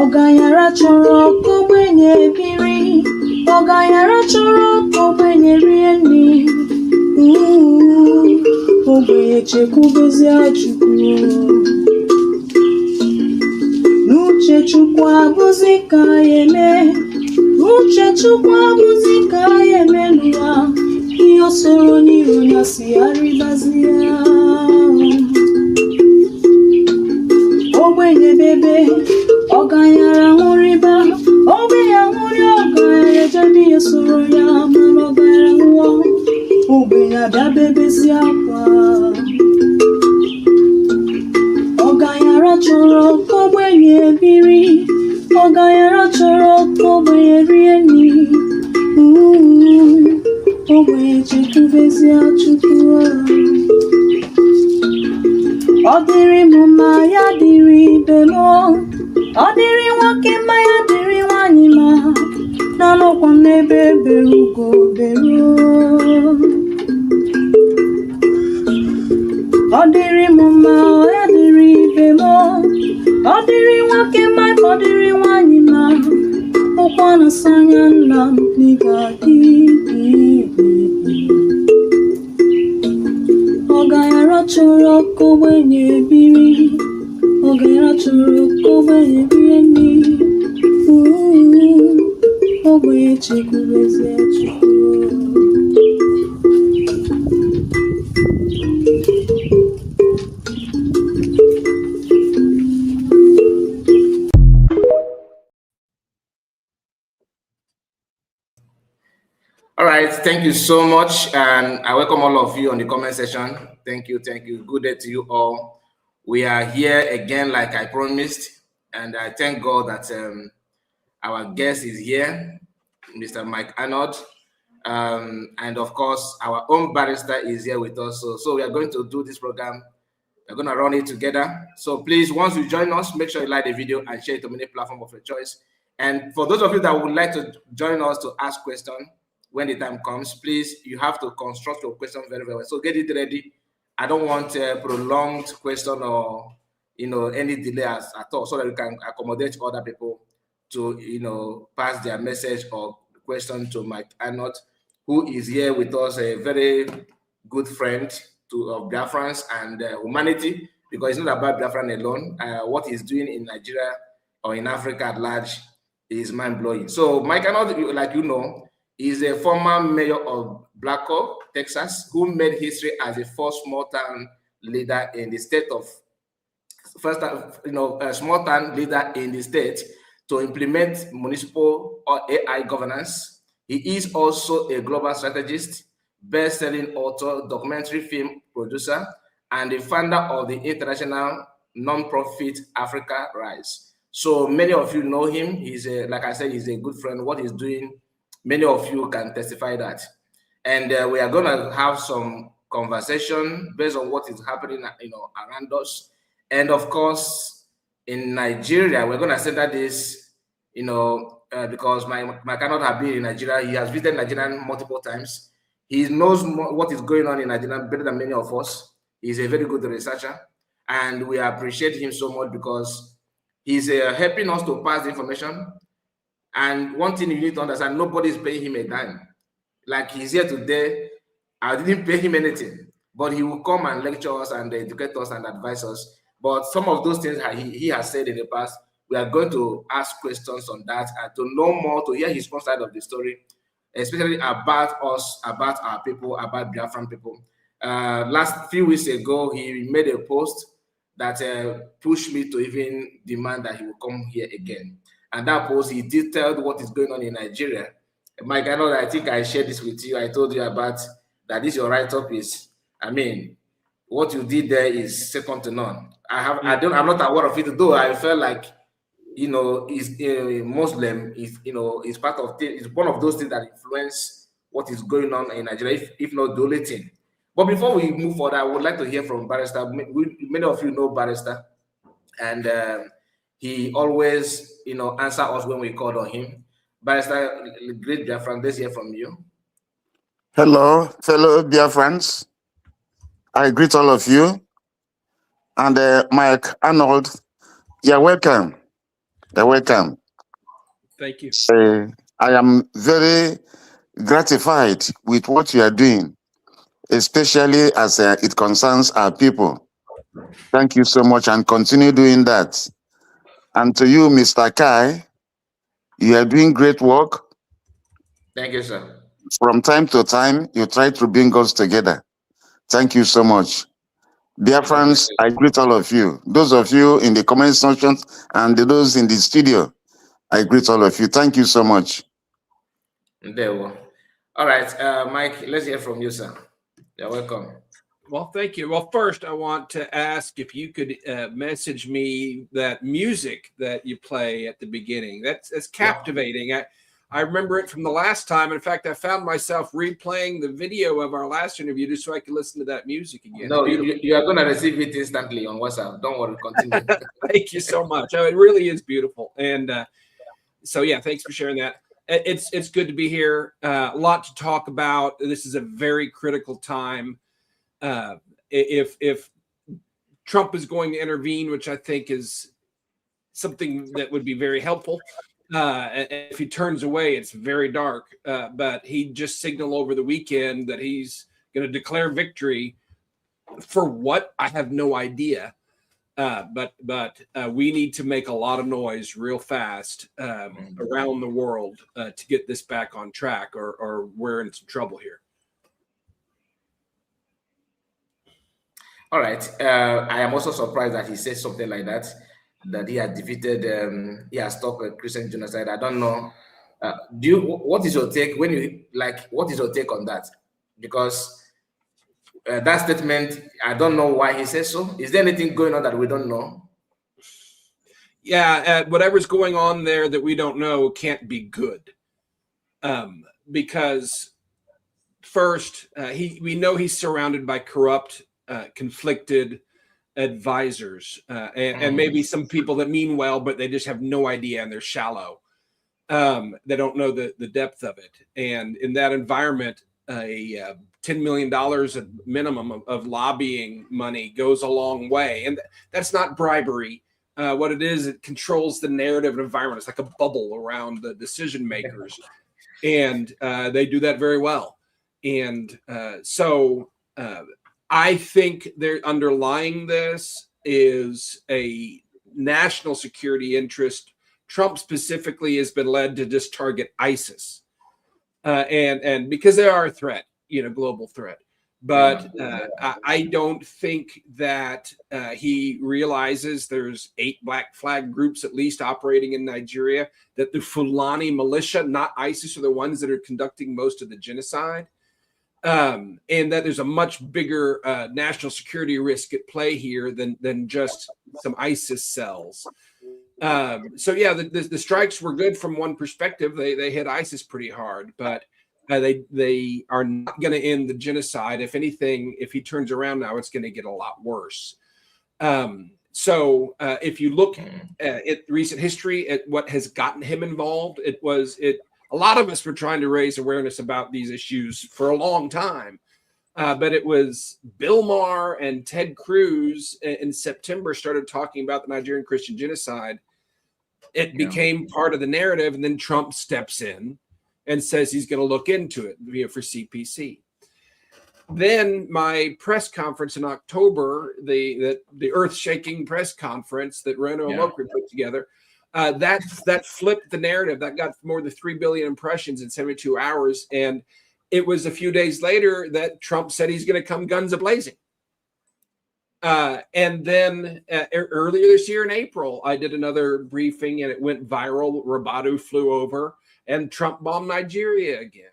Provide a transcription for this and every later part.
Oganyara chọrọ ogbenye biri, oganyara chọrọ ogbenye rie nri, ogbenye chekwubezi Chukwu. N'uche Chukwu abụzi ka ya eme, n'uche Chukwu abụzi ka ya eme n'ụwa, ihe soro n'iro ya si arịbazi ya. Ogbenye bebe, oganyara nwụrịba, ogbenye nwụrị oganyara jebe ya soro ya, mana oganyara nwụọ, ogbenye abịabebezi akwa. Oganyara chọrọ ogbenye biri, oganyara chọrọ ogbenye rie nri, ogbenye chekwubezi Chukwu. Ọ dịrị m mma ya dịrị ibe m, ọ dịrị nwoke mma ya dịrị nwanyị ma, na-anọkwa m n'ebe bere ugo bere. Ọ dịrị m mma ya dịrị ibe m, ọ dịrị nwoke mma ọ dịrị nwanyị ma, ụkwa na-asa anya nna m n'ịga dị. Oganyara chọrọ ogbenye biri, oganyara chọrọ ogbenye rie nri, ogbenye chekwubezi Chukwu. All right, thank you so much, and I welcome all of you on the comment section. Thank you. Good day to you all. We are here again, like I promised, and I thank God that our guest is here, Mr. Mike Arnold, and of course, our own barrister is here with us. So we are going to do this program. We're going to run it together. So please, once you join us, make sure you like the video and share it to many platforms of your choice. And for those of you that would like to join us to ask questions, when the time comes, please, you have to construct your question very, very well. So get it ready. I don't want a prolonged question or, any delay at all, so that we can accommodate other people to, pass their message or question to Mike Arnold, who is here with us, a very good friend of Biafrans and humanity, because it's not about Biafran alone. What he's doing in Nigeria or in Africa at large is mind-blowing. So Mike Arnold, like is a former mayor of Blacko, Texas, who made history as the first small town leader in the state small town leader in the state to implement municipal or AI governance. He is also a global strategist, best-selling author, documentary film producer, and the founder of the international non-profit Africa Rise. So many of you know him. He's like I said, he's a good friend. What he's doing, many of you can testify that. And we are going to have some conversation based on what is happening, around us. And of course, in Nigeria, we're going to center this, because my cannot have been in Nigeria. He has visited Nigeria multiple times. He knows what is going on in Nigeria better than many of us. He's a very good researcher, and we appreciate him so much because he's helping us to pass the information. And one thing you need to understand, nobody is paying him a dime. Like he's here today, I didn't pay him anything, but he will come and lecture us and educate us and advise us. But some of those things he has said in the past, we are going to ask questions on that and to know more, to hear his own side of the story, especially about us, about our people, about Biafran people. Last few weeks ago, he made a post that pushed me to even demand that he will come here again. And that post, he detailed what is going on in Nigeria. Mike, I know that I think I shared this with you. I told you about that this your write-up is, what you did there is second to none. I'm not aware of it, though I felt like, is a Muslim, is part of it's one of those things that influence what is going on in Nigeria, if not the only thing. But before we move forward, I would like to hear from Barrister. Many of you know Barrister, and he always, answer us when we called on him. Barrister, great Biafran, let's hear from you. Hello, fellow Biafrans. I greet all of you. And Mike Arnold, you're welcome. You're welcome. Thank you. I am very gratified with what you are doing, especially as it concerns our people. Thank you so much, and continue doing that. And to you, Mr. Kai, you are doing great work. Thank you, sir. From time to time, you try to bring us together. Thank you so much. Biafrans, I greet all of you. Those of you in the comment section and those in the studio, I greet all of you. Thank you so much. There we go. All right, Mike, let's hear from you, sir. You're welcome. Well, thank you. Well, first, I want to ask if you could message me that music that you play at the beginning. That's captivating. Yeah. I remember it from the last time. In fact, I found myself replaying the video of our last interview just so I could listen to that music again. No, you are going to receive it instantly on WhatsApp. Don't worry, continue. Thank you so much. Oh, it really is beautiful. And so, yeah, thanks for sharing that. It's good to be here. A lot to talk about. This is a very critical time. If Trump is going to intervene, which I think is something that would be very helpful, if he turns away, it's very dark. But he just signaled over the weekend that he's going to declare victory. For what? I have no idea. But we need to make a lot of noise real fast around the world to get this back on track, or we're in some trouble here. All right. I am also surprised that he said something like that he had defeated, he has stopped Christian genocide. I don't know. What is your take what is your take on that? Because that statement, I don't know why he says so. Is there anything going on that we don't know? Yeah, whatever's going on there that we don't know can't be good. Because first, we know he's surrounded by corrupt, conflicted advisors, and maybe some people that mean well, but they just have no idea and they're shallow. They don't know the depth of it. And in that environment, $10 million at minimum of lobbying money goes a long way. And that's not bribery. What it is, it controls the narrative and environment. It's like a bubble around the decision makers. And they do that very well. And so I think they're underlying this is a national security interest. Trump specifically has been led to just target ISIS, and because they are a threat, global threat. But I don't think that he realizes there's 8 black flag groups at least operating in Nigeria, that the Fulani militia, not ISIS, are the ones that are conducting most of the genocide. And that there's a much bigger national security risk at play here than just some ISIS cells. So yeah, the strikes were good from one perspective. They hit ISIS pretty hard, but they are not going to end the genocide. If anything, if he turns around now, it's going to get a lot worse. So if you look at recent history, at what has gotten him involved, a lot of us were trying to raise awareness about these issues for a long time. But it was Bill Maher and Ted Cruz in September started talking about the Nigerian Christian genocide. It became part of the narrative, and then Trump steps in and says he's going to look into it for CPC. Then my press conference in October, the earth-shaking press conference that Reno Omokri put together, that flipped the narrative. That got more than 3 billion impressions in 72 hours. And it was a few days later that Trump said he's going to come guns a-blazing. And then earlier this year in April, I did another briefing and it went viral. Rabadu flew over and Trump bombed Nigeria again.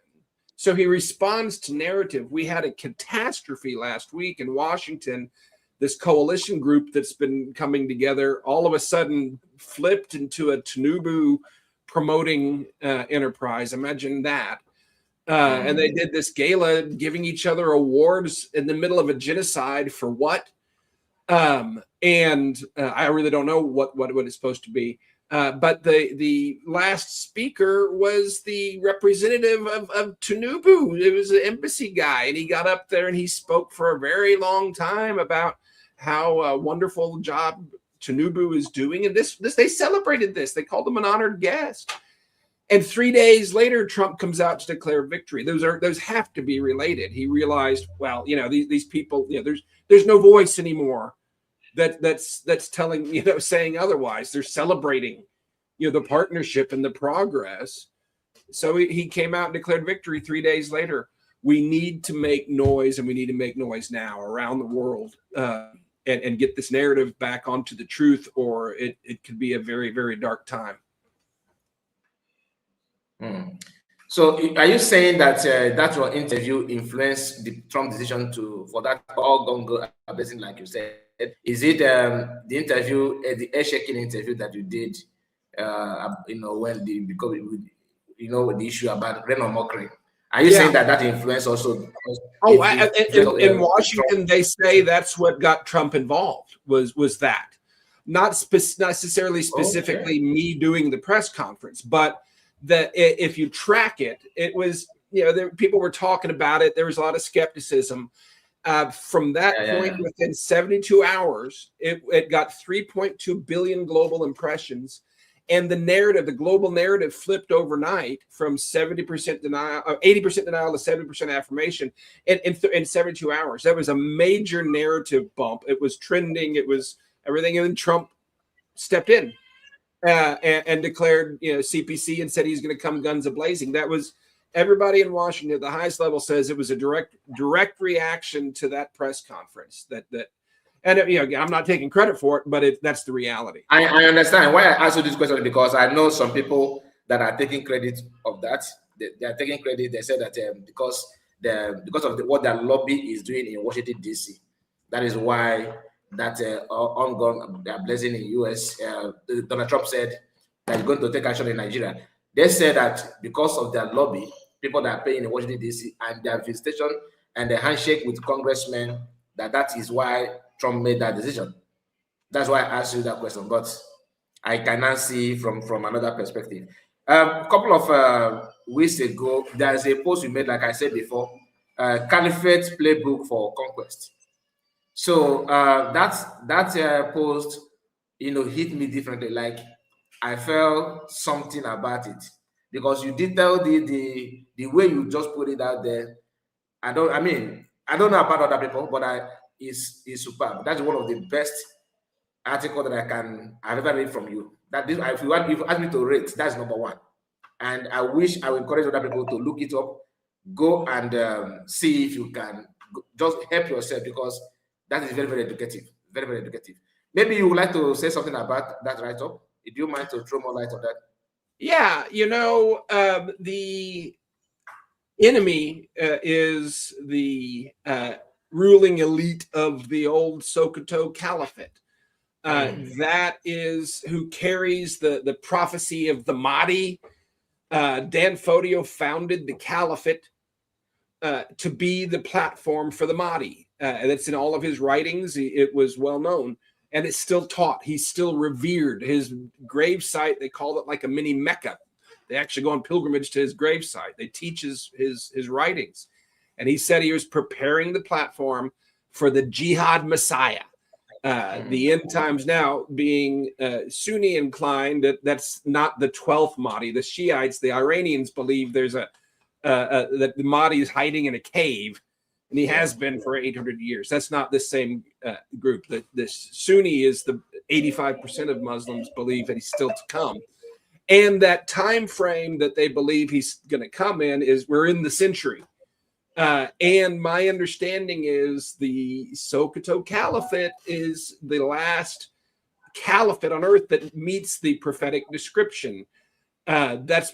So he responds to narrative. We had a catastrophe last week in Washington. This coalition group that's been coming together all of a sudden flipped into a Tinubu promoting enterprise. Imagine that. And they did this gala giving each other awards in the middle of a genocide for what? I really don't know what it's supposed to be. But the last speaker was the representative of Tinubu. It was an embassy guy, and he got up there and he spoke for a very long time about how wonderful job Tinubu is doing. And this they celebrated this. They called him an honored guest. And 3 days later, Trump comes out to declare victory. Those have to be related. He realized, well, these people, there's no voice anymore that's telling, saying otherwise. They're celebrating, the partnership and the progress. So he came out and declared victory 3 days later. We need to make noise, and we need to make noise now around the world, and get this narrative back onto the truth, or it could be a very, very dark time. So are you saying that that your interview influenced the Trump decision for that all gun go blessing, like you said? Is it the interview, the air-shaking interview that you did, when with the issue about Renan mockery? Are you saying that influenced also? In Washington, they say that's what got Trump involved. Was that not necessarily specifically me doing the press conference, but that if you track it, it was, people were talking about it. There was a lot of skepticism. From that point, within 72 hours, it got 3.2 billion global impressions. And the global narrative flipped overnight from 70% denial, 80% denial to 70% affirmation in 72 hours. That was a major narrative bump. It was trending. It was everything. And then Trump stepped in. And declared, CPC, and said he's going to come guns a-blazing. That was everybody in Washington at the highest level says it was a direct reaction to that press conference. And I'm not taking credit for it, but that's the reality. I understand why I asked you this question, because I know some people that are taking credit of that. They are taking credit. They said that because of what their lobby is doing in Washington D.C., that is why that ongoing blessing in US, Donald Trump said that he's going to take action in Nigeria. They said that because of their lobby, people that are paying in Washington D.C. and their visitation and the handshake with congressmen, that is why Trump made that decision. That's why I asked you that question, but I cannot see from another perspective. A couple of weeks ago, there's a post we made, like I said before, Caliphate Playbook for Conquest. So that post, hit me differently. Like I felt something about it, because you detailed the way you just put it out there. I don't know about other people, but is superb. That's one of the best articles that I've ever read from you. If you ask me to rate, that's number one. And I wish I would encourage other people to look it up, go and see if you can just help yourself, because that is very, very educative. Very, very educative. Maybe you would like to say something about that write-up. Do you mind to throw more light on that? Yeah, the enemy is the ruling elite of the old Sokoto Caliphate. That is who carries the prophecy of the Mahdi. Dan Fodio founded the Caliphate to be the platform for the Mahdi. That's in all of his writings. It was well known, and it's still taught. He's still revered. His gravesite, they call it like a mini Mecca. They actually go on pilgrimage to his gravesite. They teach his writings. And he said he was preparing the platform for the Jihad Messiah. The end times now being Sunni inclined, that's not the 12th Mahdi. The Shiites, the Iranians, believe there's that the Mahdi is hiding in a cave, and he has been for 800 years. That's not the same group. The Sunni is the 85% of Muslims believe that he's still to come. And that time frame that they believe he's going to come in is we're in the century. And my understanding is the Sokoto Caliphate is the last caliphate on earth that meets the prophetic description. That's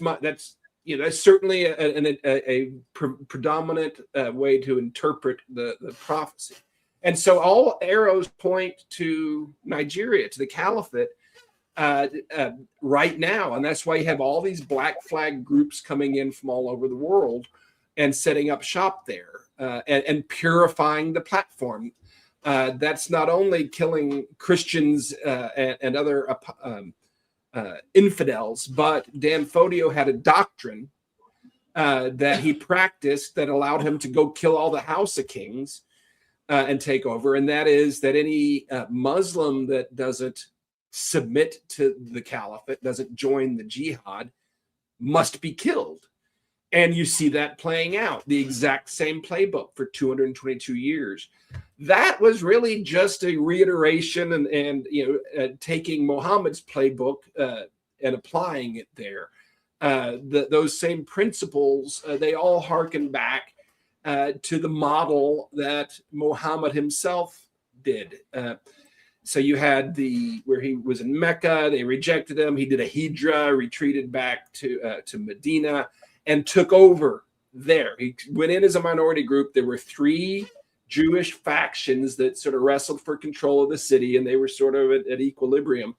certainly a predominant way to interpret the prophecy. And so all arrows point to Nigeria, to the caliphate right now. And that's why you have all these black flag groups coming in from all over the world and setting up shop there and purifying the platform. That's not only killing Christians and other infidels, but Dan Fodio had a doctrine that he practiced that allowed him to go kill all the House of Kings and take over. And that is that any Muslim that doesn't submit to the caliphate, doesn't join the jihad, must be killed. And you see that playing out, the exact same playbook for 222 years. That was really just a reiteration and taking Muhammad's playbook and applying it there. Those same principles, they all harken back to the model that Muhammad himself did. So you had where he was in Mecca, they rejected him. He did a hijrah, retreated back to Medina, and took over there. He went in as a minority group. There were 3 Jewish factions that sort of wrestled for control of the city, and they were sort of at equilibrium.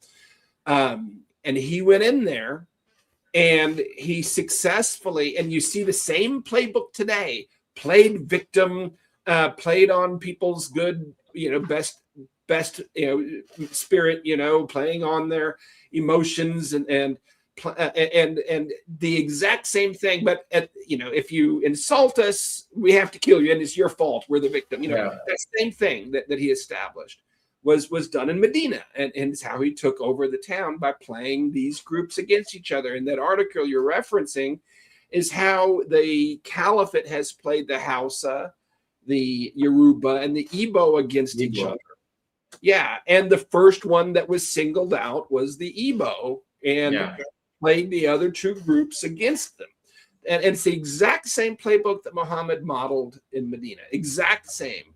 And he went in there, and he successfully, and you see the same playbook today, played victim, played on people's good, best spirit, playing on their emotions and the exact same thing. But if you insult us, we have to kill you, and it's your fault. We're the victim. That same thing that he established was done in Medina, and it's how he took over the town, by playing these groups against each other. And that article you're referencing is how the caliphate has played the Hausa, the Yoruba, and the Igbo against each other. Yeah, and the first one that was singled out was the Igbo, and played the other 2 groups against them. And it's the exact same playbook that Muhammad modeled in Medina. Exact same.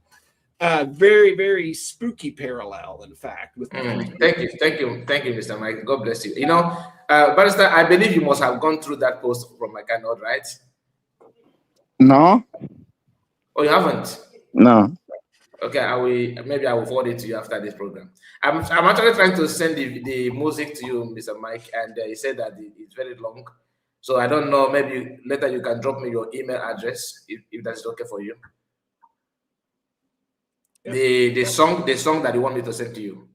Very, very spooky parallel, in fact. With Thank you, Mr. Mike. God bless you. Barrister, I believe you must have gone through that post from Arnold, right? No. Oh, you haven't? No. Okay, maybe I will forward it to you after this program. I'm actually trying to send the music to you, Mr. Mike, and he said that it's very long. So I don't know, maybe later you can drop me your email address if that's okay for you. The song that you want me to send to you.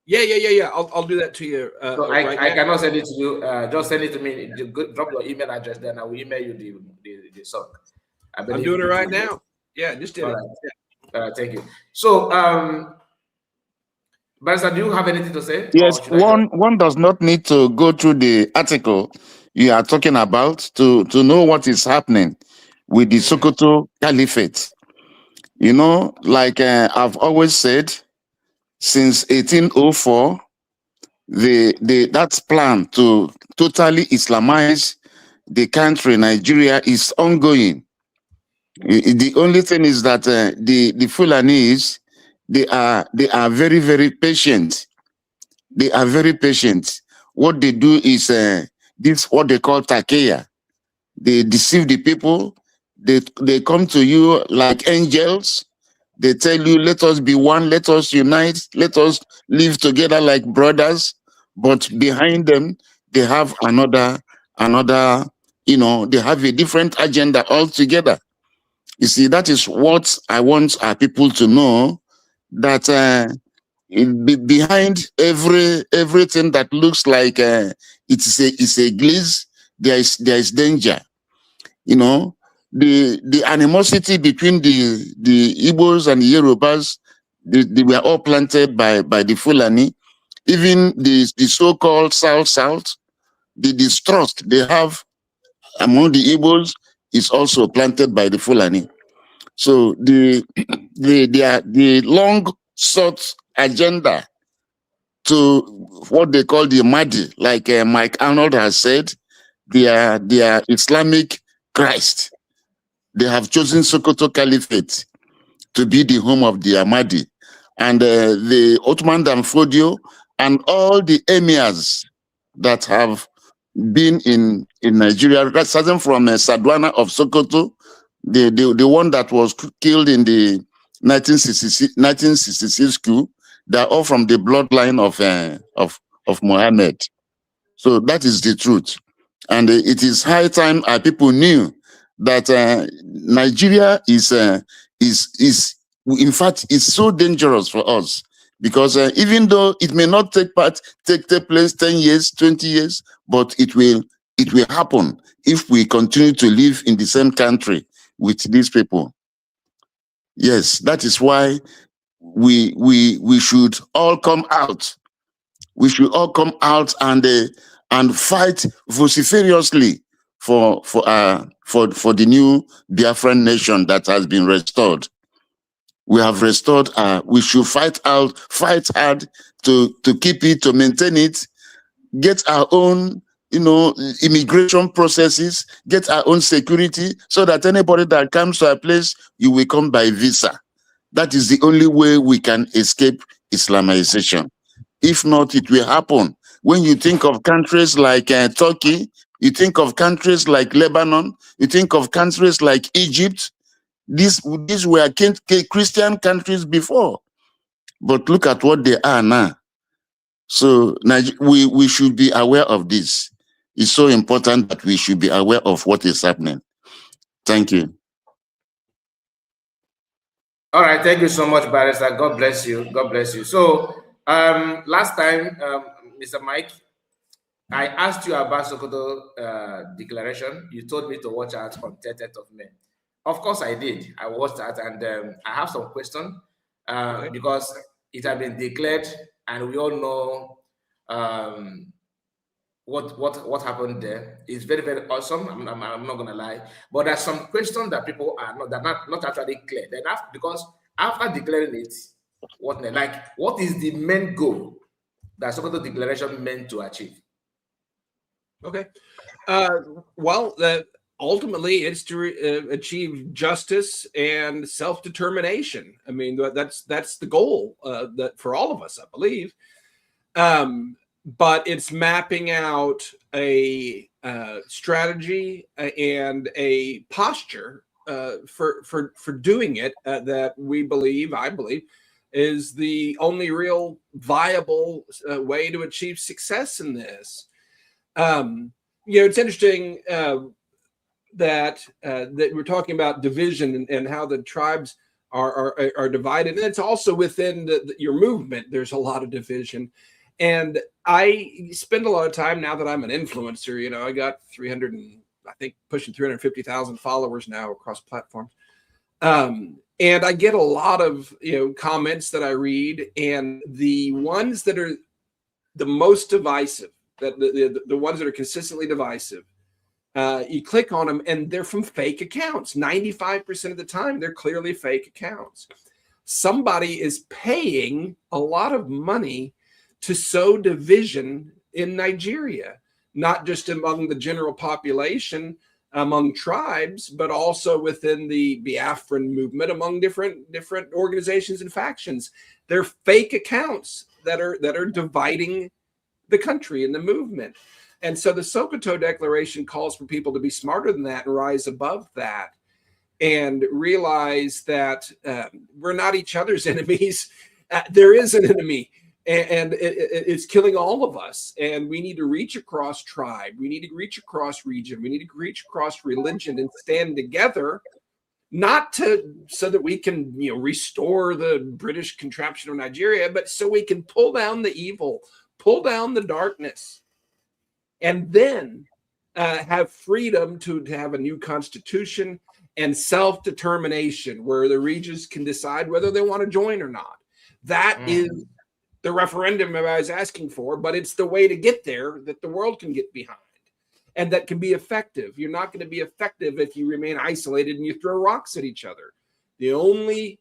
Yeah. I'll do that to you. So I cannot send it to you. Just send it to me. Drop your email address, then I will email you the song. I'm doing it right now. Yeah, just did it. Right. Thank you. So, Barrister, do you have anything to say? Yes, one does not need to go through the article you are talking about to know what is happening with the Sokoto Caliphate. Like I've always said, since 1804, that plan to totally Islamize the country, Nigeria, is ongoing. The only thing is that the Fulanis, they are very, very patient. They are very patient. What they do is this what they call takeya. They deceive the people. They come to you like angels. They tell you, let us be one, let us unite, let us live together like brothers. But behind them, they have another, they have a different agenda altogether. You see, that is what I want our people to know, that behind everything that looks like it's a glaze, there is danger. The animosity between the Igbos and the Yorubas, they were all planted by the Fulani. Even the so-called South, the distrust they have among the Igbos is also planted by the Fulani. So the long sought agenda to what they call the Mahdi, like Mike Arnold has said, they are Islamic Christ. They have chosen Sokoto Caliphate to be the home of the Mahdi. And the Ottoman Danfodio and all the emirs that have been in Nigeria, starting from Sadwana of Sokoto, the one that was killed in the 1966 coup, they're all from the bloodline of Mohammed. So that is the truth. And it is high time our people knew that Nigeria is in fact is so dangerous for us, because even though it may not take place 10 years, 20 years, but it will happen if we continue to live in the same country with these people. Yes, that is why we should all come out. We should all come out and fight vociferously for the new Biafran nation that has been restored. We have restored. We should fight hard to keep it, to maintain it, get our own, immigration processes, get our own security, so that anybody that comes to our place, you will come by visa. That is the only way we can escape Islamization. If not, it will happen. When you think of countries like Turkey, you think of countries like Lebanon, you think of countries like Egypt. These were Christian countries before, but look at what they are now. So we should be aware of this. It's so important that we should be aware of what is happening. Thank you. All right, thank you so much, Barrister. God bless you. God bless you. So last time, Mr. Mike, I asked you about Sokoto declaration. You told me to watch out on 30th of May. Of course, I did. I watched that, and I have some questions because it had been declared, and we all know what happened there. It's very, very awesome. I'm not gonna lie, but there's some questions that people are not actually clear. Then because after declaring it, what is the main goal that Sokoto Declaration meant to achieve? Okay. Well, ultimately, it's to achieve justice and self-determination. I mean, that's the goal that for all of us, I believe. But it's mapping out a strategy and a posture for doing it that I believe, is the only real viable way to achieve success in this. It's interesting that we're talking about division and how the tribes are divided, and it's also within your movement. There's a lot of division, and I spend a lot of time now that I'm an influencer. I got pushing 350,000 followers now across platforms, and I get a lot of comments that I read, and the ones that are the most divisive, that the ones that are consistently divisive, you click on them and they're from fake accounts. 95% of the time, they're clearly fake accounts. Somebody is paying a lot of money to sow division in Nigeria, not just among the general population, among tribes, but also within the Biafran movement, among different organizations and factions. They're fake accounts that are dividing the country and the movement. And so the Sokoto Declaration calls for people to be smarter than that and rise above that and realize that we're not each other's enemies. There is an enemy, and it's killing all of us. And we need to reach across tribe. We need to reach across region. We need to reach across religion and stand together, not so that we can restore the British contraption of Nigeria, but so we can pull down the evil, pull down the darkness, and then have freedom to have a new constitution and self-determination where the regions can decide whether they want to join or not. That is the referendum I was asking for, but it's the way to get there that the world can get behind and that can be effective. You're not going to be effective if you remain isolated and you throw rocks at each other. The only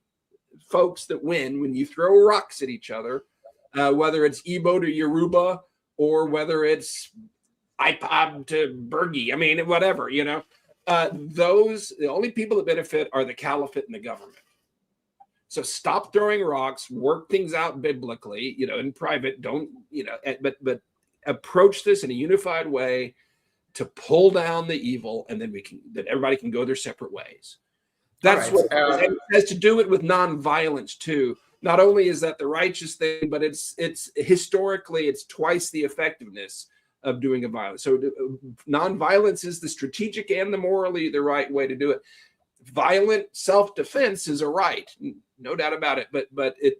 folks that win when you throw rocks at each other, whether it's Igbo to Yoruba or whether it's iPod to Bergie, whatever, the only people that benefit are the caliphate and the government. So stop throwing rocks, work things out biblically, in private, but approach this in a unified way to pull down the evil, and then everybody can go their separate ways. That's right. It has to do it with nonviolence too. Not only is that the righteous thing, but it's historically, it's twice the effectiveness of doing a violence. So nonviolence is the strategic and the morally the right way to do it. Violent self-defense is a right, no doubt about it. But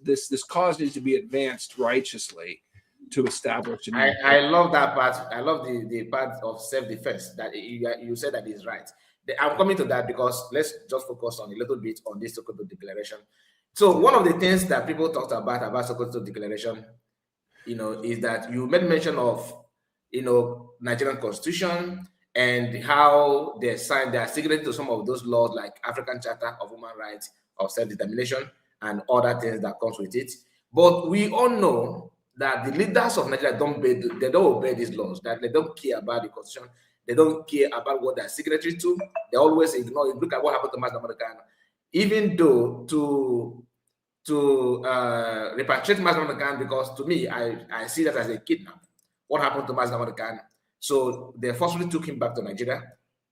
this cause needs to be advanced righteously to establish. I love that part. I love the part of self-defense that you said that is right. I'm coming to that because let's just focus on a little bit on this Sokoto Declaration. So one of the things that people talked about Sokoto Declaration, is that you made mention of, Nigerian Constitution and how they are signatory to some of those laws like African Charter of Human Rights, of Self-Determination, and other things that comes with it. But we all know that the leaders of Nigeria don't obey these laws, that they don't care about the Constitution, they don't care about what they're signatory to, they always ignore it. Look at what happened to Mazi Nnamdi Kanu. Even though to repatriate Mazi Nnamdi Kanu, because to me, I see that as a kidnap. What happened to Mazi Nnamdi Kanu? So they forcibly took him back to Nigeria.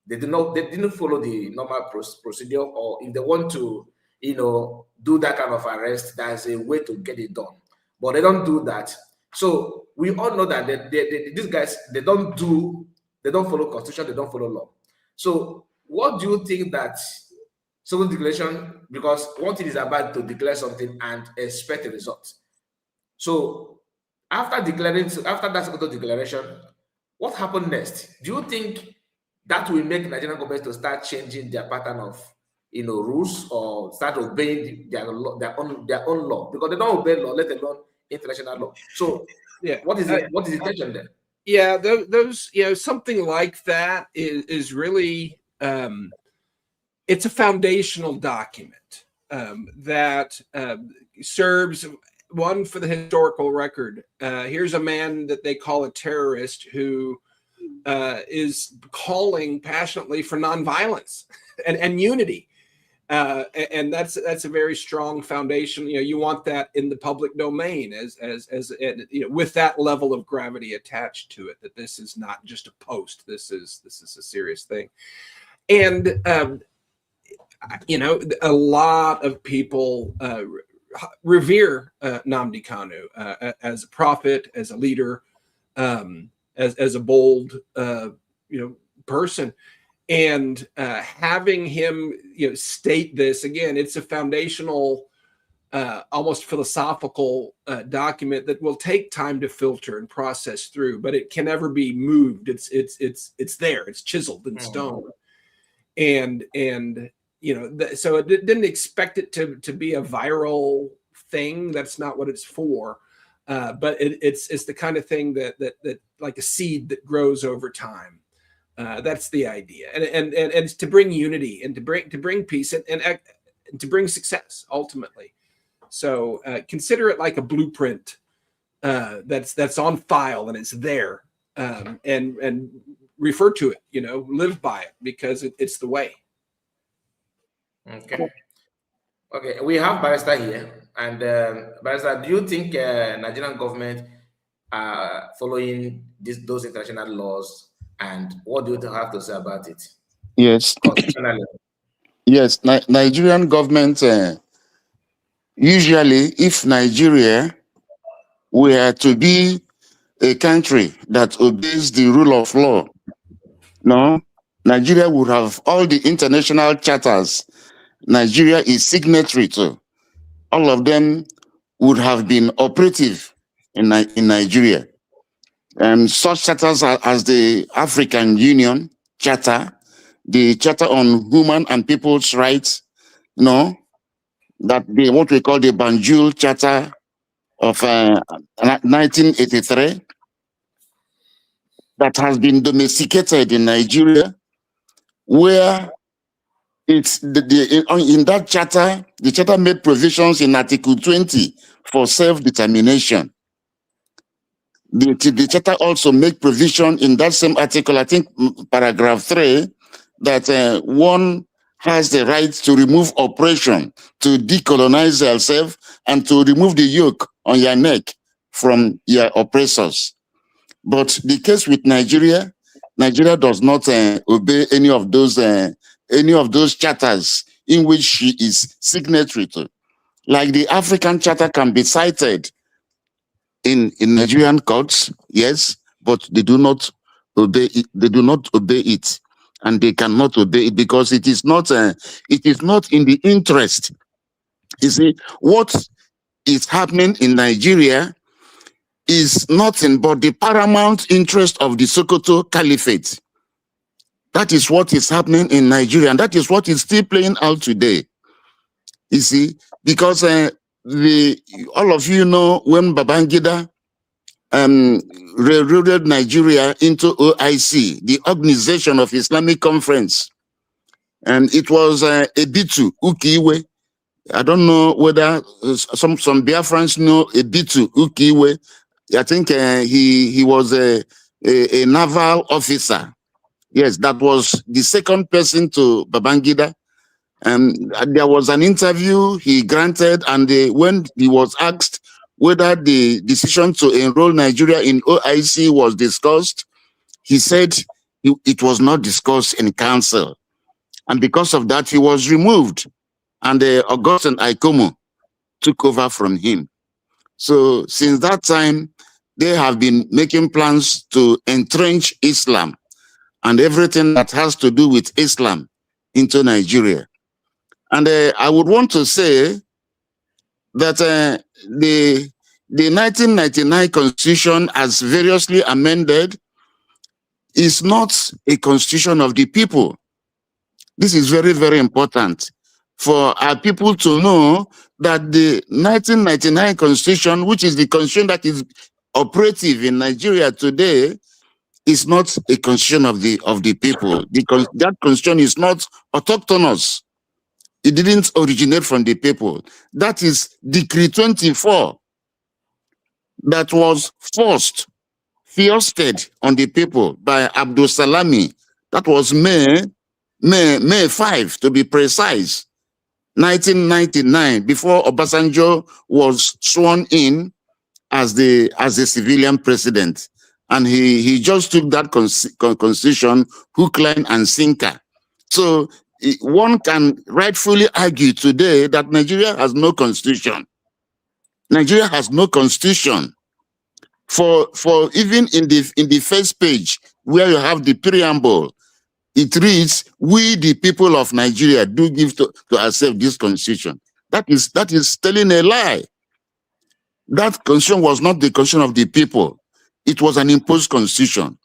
They didn't follow the normal procedure, or if they want to, do that kind of arrest, there's a way to get it done. But they don't do that. So we all know that these guys, they don't follow Constitution, they don't follow law. So what do you think that Sokoto Declaration, because one thing is about to declare something and expect a result. So after that Sokoto Declaration, what happened next? Do you think that will make Nigerian government to start changing their pattern of rules, or start obeying their own law? Because they don't obey law, let alone international law. So yeah, what is the intention there? Yeah, those something like that is really it's a foundational document that serves one for the historical record. Here's a man that they call a terrorist who is calling passionately for nonviolence and unity. And that's a very strong foundation. You want that in the public domain as with that level of gravity attached to it, that this is not just a post. This is a serious thing. And a lot of people revere Nnamdi Kanu as a prophet, as a leader, as a bold person. And having him state this again, it's a foundational, almost philosophical document that will take time to filter and process through, but it can never be moved. It's there. It's chiseled in stone, and so it didn't expect it to be a viral thing. That's not what it's for. But it's the kind of thing that like a seed that grows over time. That's the idea, and to bring unity and to bring peace and to bring success ultimately. So consider it like a blueprint that's on file and it's there, and refer to it. Live by it because it's the way. Okay. We have Barrister here, and Barrister, do you think Nigerian government are following those international laws? And what do you have to say about it? Yes. Yes, Nigerian government, usually if Nigeria were to be a country that obeys the rule of law, Nigeria would have all the international charters Nigeria is signatory to. All of them would have been operative in Nigeria. Such charters as the African Union Charter, the Charter on Human and People's Rights, that what we call the Banjul Charter of 1983, that has been domesticated in Nigeria, where it's in that charter, the charter made provisions in Article 20 for self-determination. The charter also make provision in that same article, I think paragraph 3, that one has the right to remove oppression, to decolonize yourself, and to remove the yoke on your neck from your oppressors. But the case with Nigeria does not obey any of those charters in which she is signatory to. Like the African Charter can be cited in Nigerian courts, yes, but they do not obey it. They do not obey it, and they cannot obey it because it is not in the interest. You see, what is happening in Nigeria is nothing but the paramount interest of the Sokoto Caliphate. That is what is happening in Nigeria, and that is what is still playing out today. You see, because all of you know when Babangida rerouted Nigeria into OIC, the Organization of Islamic Conference, and it was Ebitu Ukiwe. I don't know whether some Biafrans know Ebitu Ukiwe. I think he was a naval officer. Yes, that was the second person to Babangida. There was an interview he granted, and when he was asked whether the decision to enroll Nigeria in OIC was discussed, he said it was not discussed in council. And because of that, he was removed. And Augustine Aikomo took over from him. So since that time, they have been making plans to entrench Islam and everything that has to do with Islam into Nigeria. And I would want to say that the 1999 Constitution, as variously amended, is not a constitution of the people. This is very, very important for our people to know that the 1999 Constitution, which is the constitution that is operative in Nigeria today, is not a constitution of the people. That constitution is not autochthonous. It didn't originate from the people. That is Decree 24 that was foisted on the people by Abdul Salami. That was May 5, to be precise, 1999, before Obasanjo was sworn in as the civilian president. And he just took that constitution hook, line, and sinker. So one can rightfully argue today that Nigeria has no constitution. Nigeria has no constitution. For even in the first page where you have the preamble, it reads, "We the people of Nigeria do give to ourselves this constitution." That is telling a lie. That constitution was not the constitution of the people. It was an imposed constitution.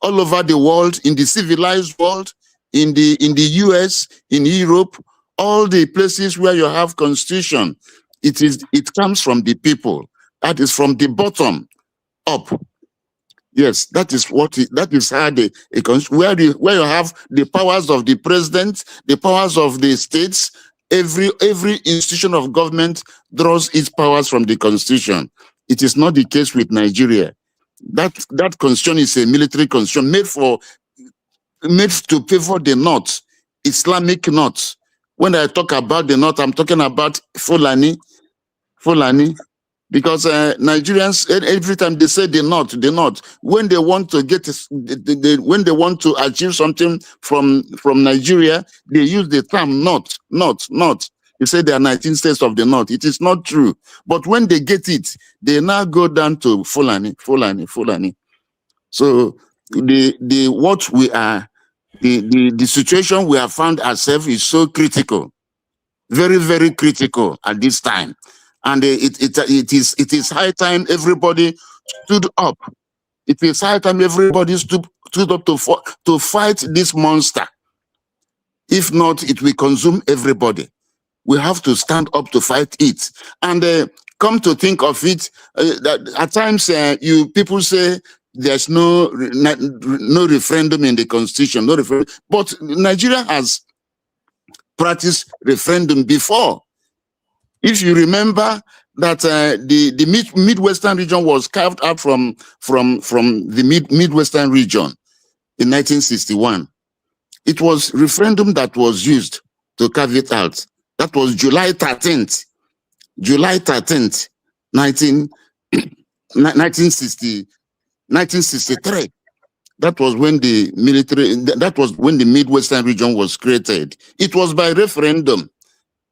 All over the world, in the civilized world, in the US, in Europe, all the places where you have constitution, it comes from the people. That is from the bottom up. Yes, that is how where you have the powers of the president, the powers of the states. Every institution of government draws its powers from the constitution. It is not the case with Nigeria. That constitution is a military constitution made to favor the North, Islamic North. When I talk about the North, I'm talking about Fulani, because Nigerians, every time they say the North, when they want to when they want to achieve something from Nigeria, they use the term North. They say there are 19 states of the North. It is not true. But when they get it, they now go down to Fulani. So the situation we have found ourselves is so critical, very, very critical at this time. And it is high time everybody stood up. It is high time everybody stood up to fight this monster. If not, it will consume everybody. We have to stand up to fight it. And come to think of it, that at times people say there's no referendum in the constitution, no referendum. But Nigeria has practiced referendum before. If you remember that the Midwestern region was carved out from the Midwestern region in 1961, it was referendum that was used to carve it out. That was July 13th, 1963. That was when the Midwestern region was created. It was by referendum.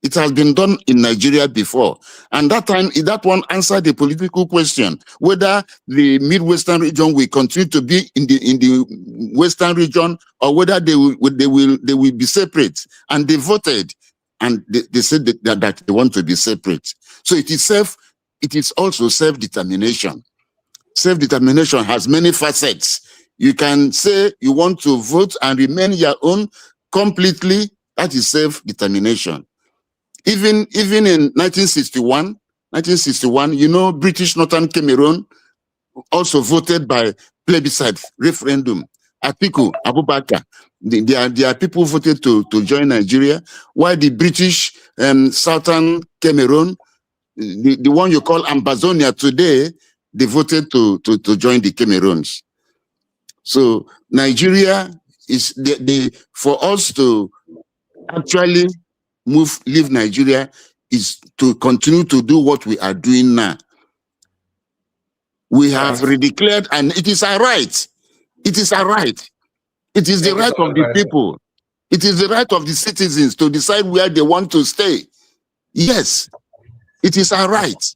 It has been done in Nigeria before. And that time, that one answered the political question, whether the Midwestern region will continue to be in the Western region, or whether they will be separate. And they voted, and they said that they want to be separate. So it is also self-determination. Self-determination has many facets. You can say you want to vote and remain your own completely. That is self-determination. Even in 1961, British Northern Cameroon also voted by plebiscite referendum. Atiku Abubakar, their people voted to join Nigeria, while the British Southern Cameroon, the one you call Ambazonia today, they voted to join the Cameroons. So Nigeria is for us to actually leave Nigeria is to continue to do what we are doing now. We have redeclared, and it is our right. It is our right. It is the right of the people. It is the right of the citizens to decide where they want to stay. Yes, it is our right.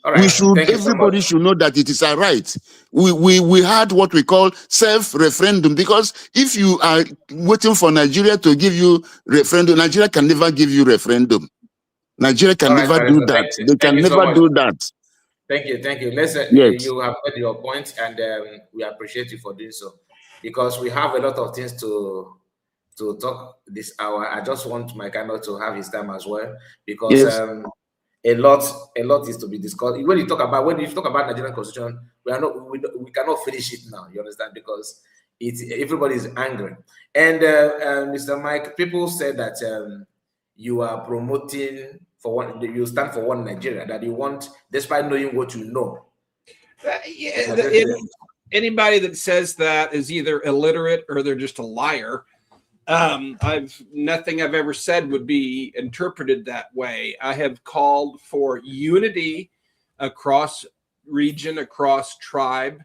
All right. Everybody should know that it is our right. We had what we call self-referendum, because if you are waiting for Nigeria to give you referendum, Nigeria can never give you referendum. Nigeria can never do that. They can never do that. Thank you. Listen, yes. You have made your point, and we appreciate you for doing so, because we have a lot of things to talk this hour. I just want my candidate to have his time as well, because yes. A lot is to be discussed. When you talk about Nigerian constitution, we cannot finish it now. You understand? Because everybody is angry. And Mr. Mike, people said that you are promoting for one. You stand for one Nigeria, that you want, despite knowing what you know. Anybody that says that is either illiterate or they're just a liar. Nothing I've ever said would be interpreted that way. I have called for unity across region, across tribe,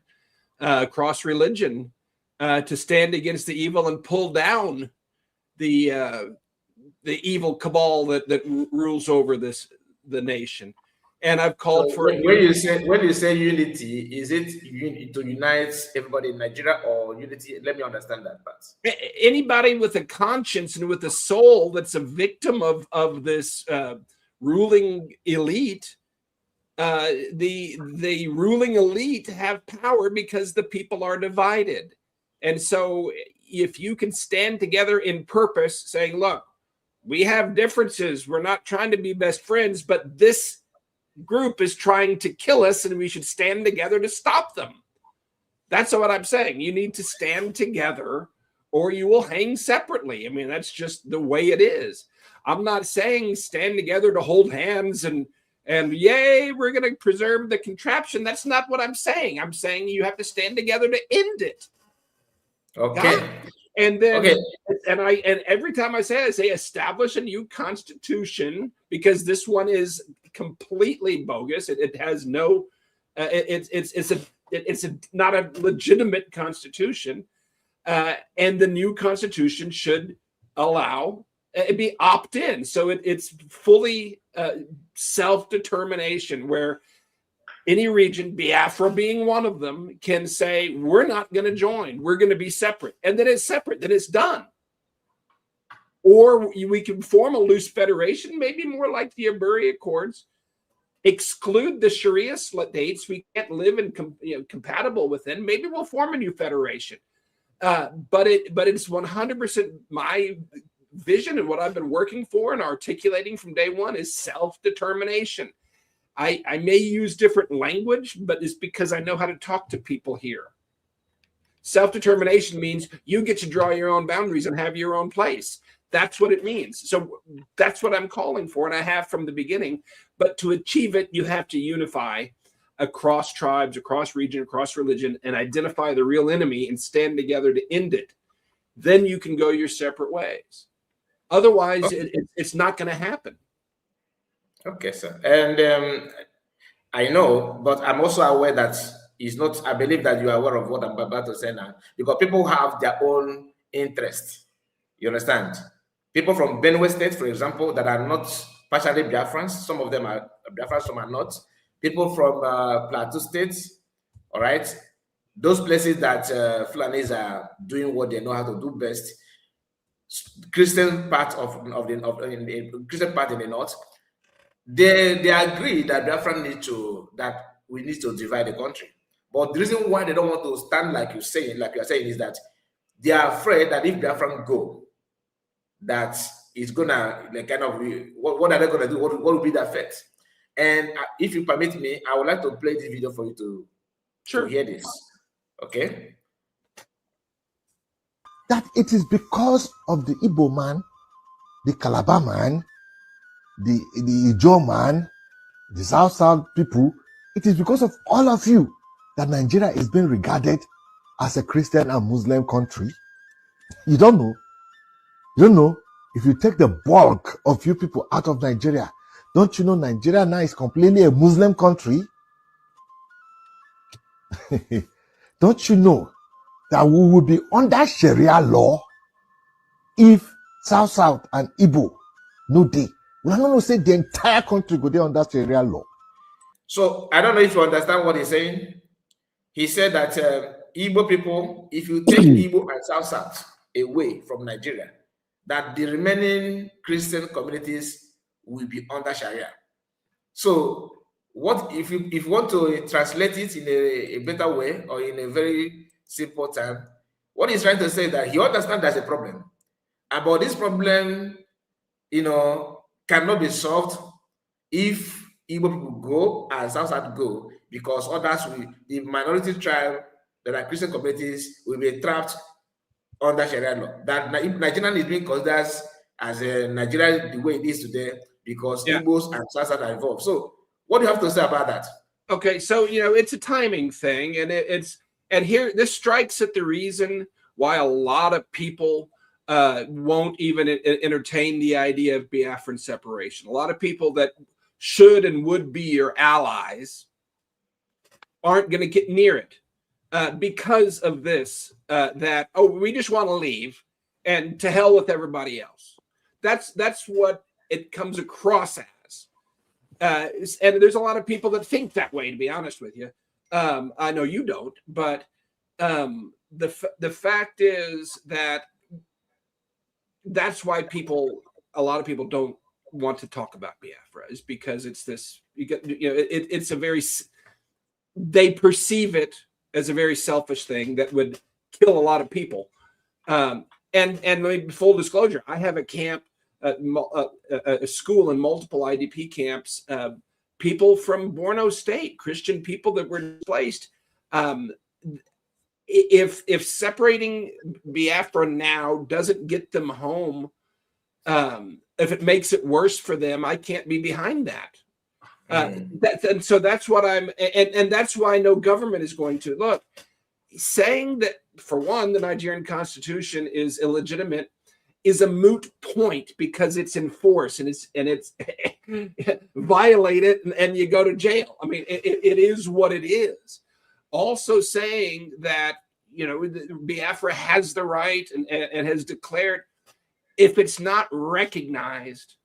across religion, to stand against the evil and pull down the evil cabal that rules over the nation. And I've called for when you say unity, is it to unite everybody in Nigeria, or unity? Let me understand that part. Anybody with a conscience and with a soul that's a victim of this ruling elite, the ruling elite have power because the people are divided. And so if you can stand together in purpose, saying, look, we have differences, we're not trying to be best friends, but this group is trying to kill us and we should stand together to stop them. That's what I'm saying. You need to stand together or you will hang separately. I mean, that's just the way it is. I'm not saying stand together to hold hands and yay, we're going to preserve the contraption. That's not what I'm saying. I'm saying you have to stand together to end it. Okay. God. And then, and every time I say establish a new constitution, because this one is completely bogus. It has no, it's not a legitimate constitution. And the new constitution should allow it be opt-in. So it's fully self-determination, where any region, Biafra being one of them, can say, we're not going to join. We're going to be separate. And then it's separate. Then it's done. Or we can form a loose federation, maybe more like the Aburi Accords, exclude the Sharia states we can't live in compatible within. Maybe we'll form a new federation. But it's 100% my vision, and what I've been working for and articulating from day one is self-determination. I may use different language, but it's because I know how to talk to people here. Self-determination means you get to draw your own boundaries and have your own place. That's what it means. So that's what I'm calling for, and I have from the beginning. But to achieve it, you have to unify across tribes, across region, across religion, and identify the real enemy and stand together to end it. Then you can go your separate ways. Otherwise, it's not going to happen. Okay, sir. And I know, but I'm also aware that it's not, I believe that you are aware of what I'm about to say now, because people have their own interest. You understand? People from Benue State, for example, that are not partially Biafrans. Some of them are Biafrans, some are not. People from Plateau State, all right? Those places that Fulanis are doing what they know how to do best. Christian part in the Christian part in the north, they agree that Biafra we need to divide the country. But the reason why they don't want to stand like you're saying, is that they are afraid that if Biafra go, that it's gonna what are they gonna do? What will be the effect? And if you permit me, I would like to play this video for you to hear this. Okay. That it is because of the Igbo man, the Calabar man, the Ijo man, the South people. It is because of all of you that Nigeria is being regarded as a Christian and Muslim country. You don't know. You don't know. If you take the bulk of you people out of Nigeria, don't you know Nigeria now is completely a Muslim country? Don't you know that we will be under Sharia law if South and Igbo no day? We are not going to say the entire country go there under Sharia law. So I don't know if you understand what he's saying. He said that Igbo people, if you take Igbo and South away from Nigeria, that the remaining Christian communities will be under Sharia. So what if you want to translate it in a better way or in a very simple term, what he's trying to say is that he understands there's a problem. But this problem, cannot be solved if Igbo people go and South go, because the minority tribe that are Christian communities will be trapped under Sharia law. That Nigerian is being considered as a Nigeria the way it is today because Igbos and South are involved. So what do you have to say about that? Okay, so it's a timing thing, and here this strikes at the reason why a lot of people won't even entertain the idea of Biafran separation. A lot of people that should and would be your allies aren't going to get near it because of this, we just want to leave and to hell with everybody else. That's what it comes across as. And there's a lot of people that think that way, to be honest with you. I know you don't, but the fact is that that's why a lot of people don't want to talk about Biafra, is because it's this, it's a very, they perceive it as a very selfish thing that would kill a lot of people. And full disclosure, I have a camp, a school and multiple IDP camps, people from Borno State, Christian people that were displaced. If separating Biafra now doesn't get them home, if it makes it worse for them, I can't be behind that. And so that's what and that's why no government is going to look. Saying that, for one, the Nigerian constitution is illegitimate is a moot point because it's in force and it's violated and you go to jail. I mean, it is what it is. Also saying that, Biafra has the right and has declared, if it's not recognized,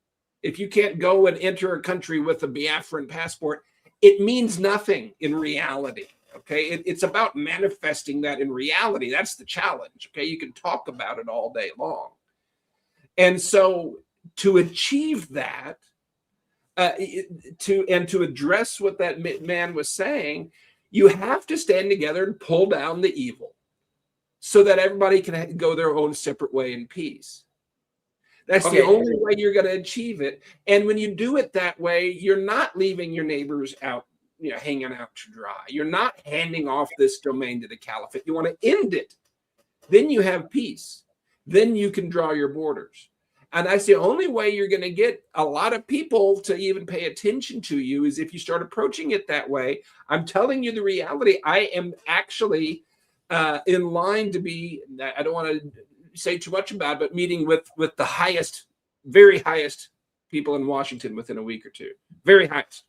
if you can't go and enter a country with a Biafran passport, it means nothing in reality. Okay, it's about manifesting that in reality. That's the challenge. Okay, you can talk about it all day long. And so to achieve that, to address what that man was saying, you have to stand together and pull down the evil so that everybody can go their own separate way in peace. That's the only way you're going to achieve it. And when you do it that way, you're not leaving your neighbors out, hanging out to dry. You're not handing off this domain to the caliphate. You want to end it. Then you have peace. Then you can draw your borders. And that's the only way you're going to get a lot of people to even pay attention to you, is if you start approaching it that way. I'm telling you the reality. I am actually in line to be, I don't want to say too much about it, but meeting with the highest, very highest people in Washington within a week or two. Very highest.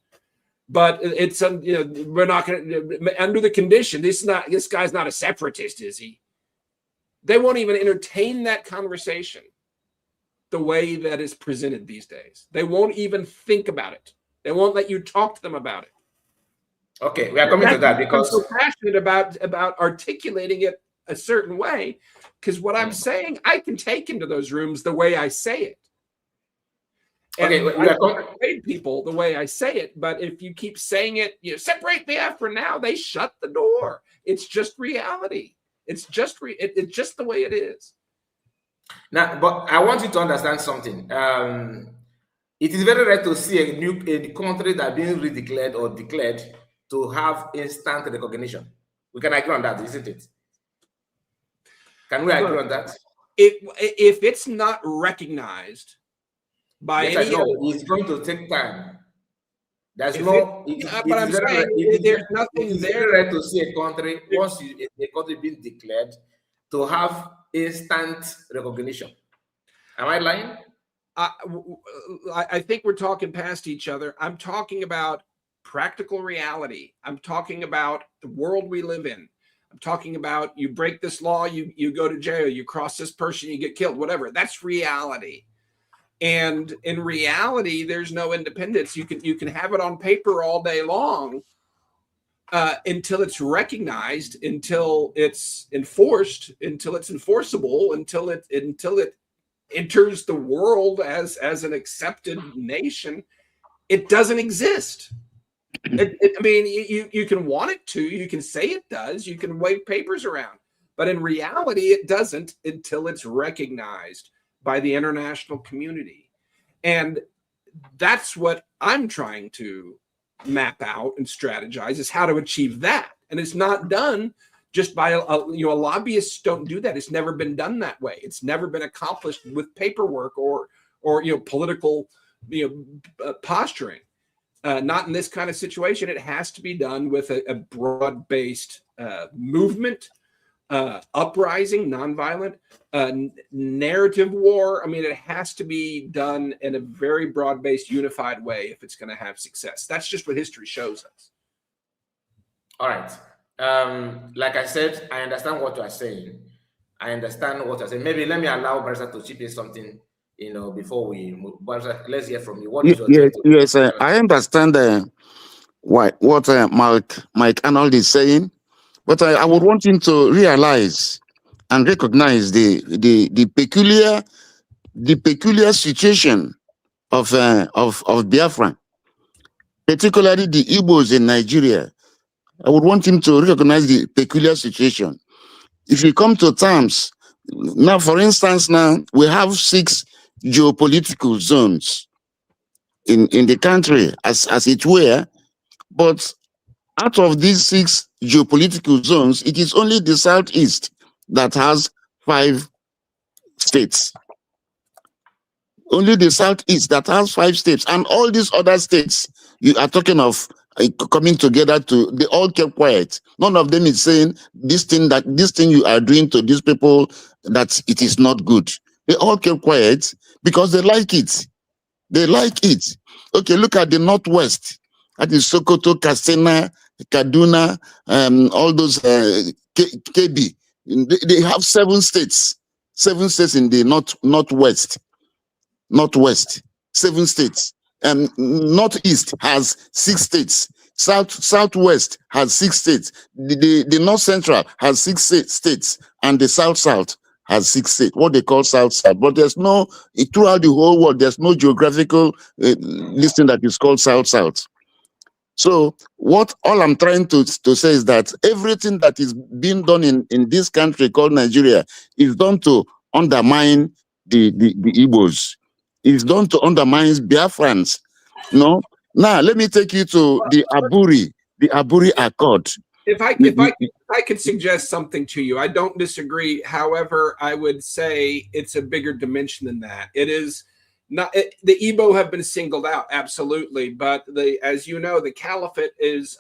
But it's, we're not going to, under the condition, this guy's not a separatist, is he? They won't even entertain that conversation. the way that is presented these days. They won't even think about it. They won't let you talk to them about it. Okay, we are coming to that because I'm so passionate about articulating it a certain way, because what I'm saying, I can take into those rooms the way I say it. And okay, I persuade people the way I say it, but if you keep saying it, you know, separate the F for now, they shut the door. It's just reality. It's just it's just the way it is. Now, but I want you to understand something. It is very rare to see a country that being redeclared or declared to have instant recognition. We can agree on that, isn't it? Can we agree on that? If it's not recognized by yes, any I know. other, It's going to take time. There's if no. but I'm saying there's nothing it's there. very rare to see a country once a country being declared to have instant recognition. Am I lying? I think we're talking past each other. I'm talking about practical reality. I'm talking about the world we live in. I'm talking about you break this law, you go to jail, you cross this person, you get killed, whatever. That's reality. And in reality, there's no independence. You can have it on paper all day long until it's recognized, until it's enforced, until it's enforceable, until it enters the world as an accepted nation. It doesn't exist. I mean, you can want it to, you can say it does, you can wave papers around, but in reality, it doesn't until it's recognized by the international community. And that's what I'm trying to map out and strategize, is how to achieve that. And it's not done just by lobbyists don't do that. It's never been done that way. It's never been accomplished with paperwork or political posturing. Not in this kind of situation. It has to be done with a broad-based movement, uprising, nonviolent, narrative war. I mean, it has to be done in a very broad-based, unified way if it's going to have success. That's just what history shows us. All right. Like I said, I understand what you are saying. Maybe let me allow Barza to chip in something, before we move. Barza, let's hear from you. What is your take? Yes, I understand what Mike Arnold is saying, but I would want him to realize and recognize the peculiar situation of Biafra, particularly the Igbos in Nigeria. I would want him to recognize the peculiar situation. If you come to terms, now, for instance, now we have 6 geopolitical zones in the country, as it were, but out of these 6 geopolitical zones, it is only the Southeast that has 5 states. Only the Southeast that has 5 states, and all these other states you are talking of coming together they all kept quiet. None of them is saying this thing you are doing to these people, that it is not good. They all kept quiet because they like it. They like it. Okay, look at the Northwest. That is Sokoto, Katsina, Kaduna, all those KB. They have 7 states. 7 states in the Northwest, 7 states. Northeast has 6 states. Southwest has 6 states. The North Central has 6 states, and the South has 6 states. What they call South. But there's no, throughout the whole world, there's no geographical listing that is called South. So all I'm trying to say is that everything that is being done in this country called Nigeria is done to undermine the Igbos. It's done to undermine Biafrans. No. Now let me take you to the Aburi Accord. If I could suggest something to you, I don't disagree. However, I would say it's a bigger dimension than that. It is not the Igbo have been singled out, absolutely, but as you know, the Caliphate is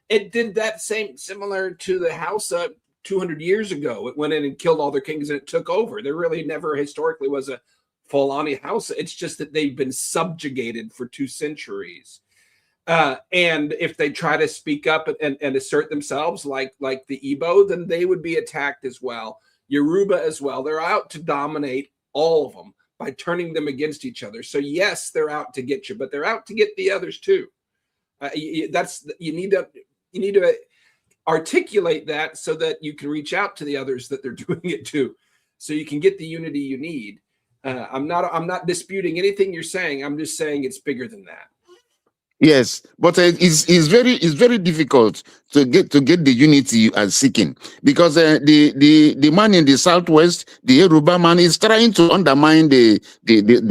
it did that similar to the Hausa 200 years ago. It went in and killed all their kings and it took over. There really never historically was a Fulani Hausa. It's just that they've been subjugated for 2 centuries. And if they try to speak up and assert themselves like the Igbo, then they would be attacked as well. Yoruba as well. They're out to dominate all of them. by turning them against each other. So yes, they're out to get you, but they're out to get the others too. You need to articulate that so that you can reach out to the others that they're doing it to, so you can get the unity you need. I'm not disputing anything you're saying. I'm just saying it's bigger than that. Yes, but it's very difficult to get the unity you are seeking, because the man in the southwest, the Yoruba man, is trying to undermine the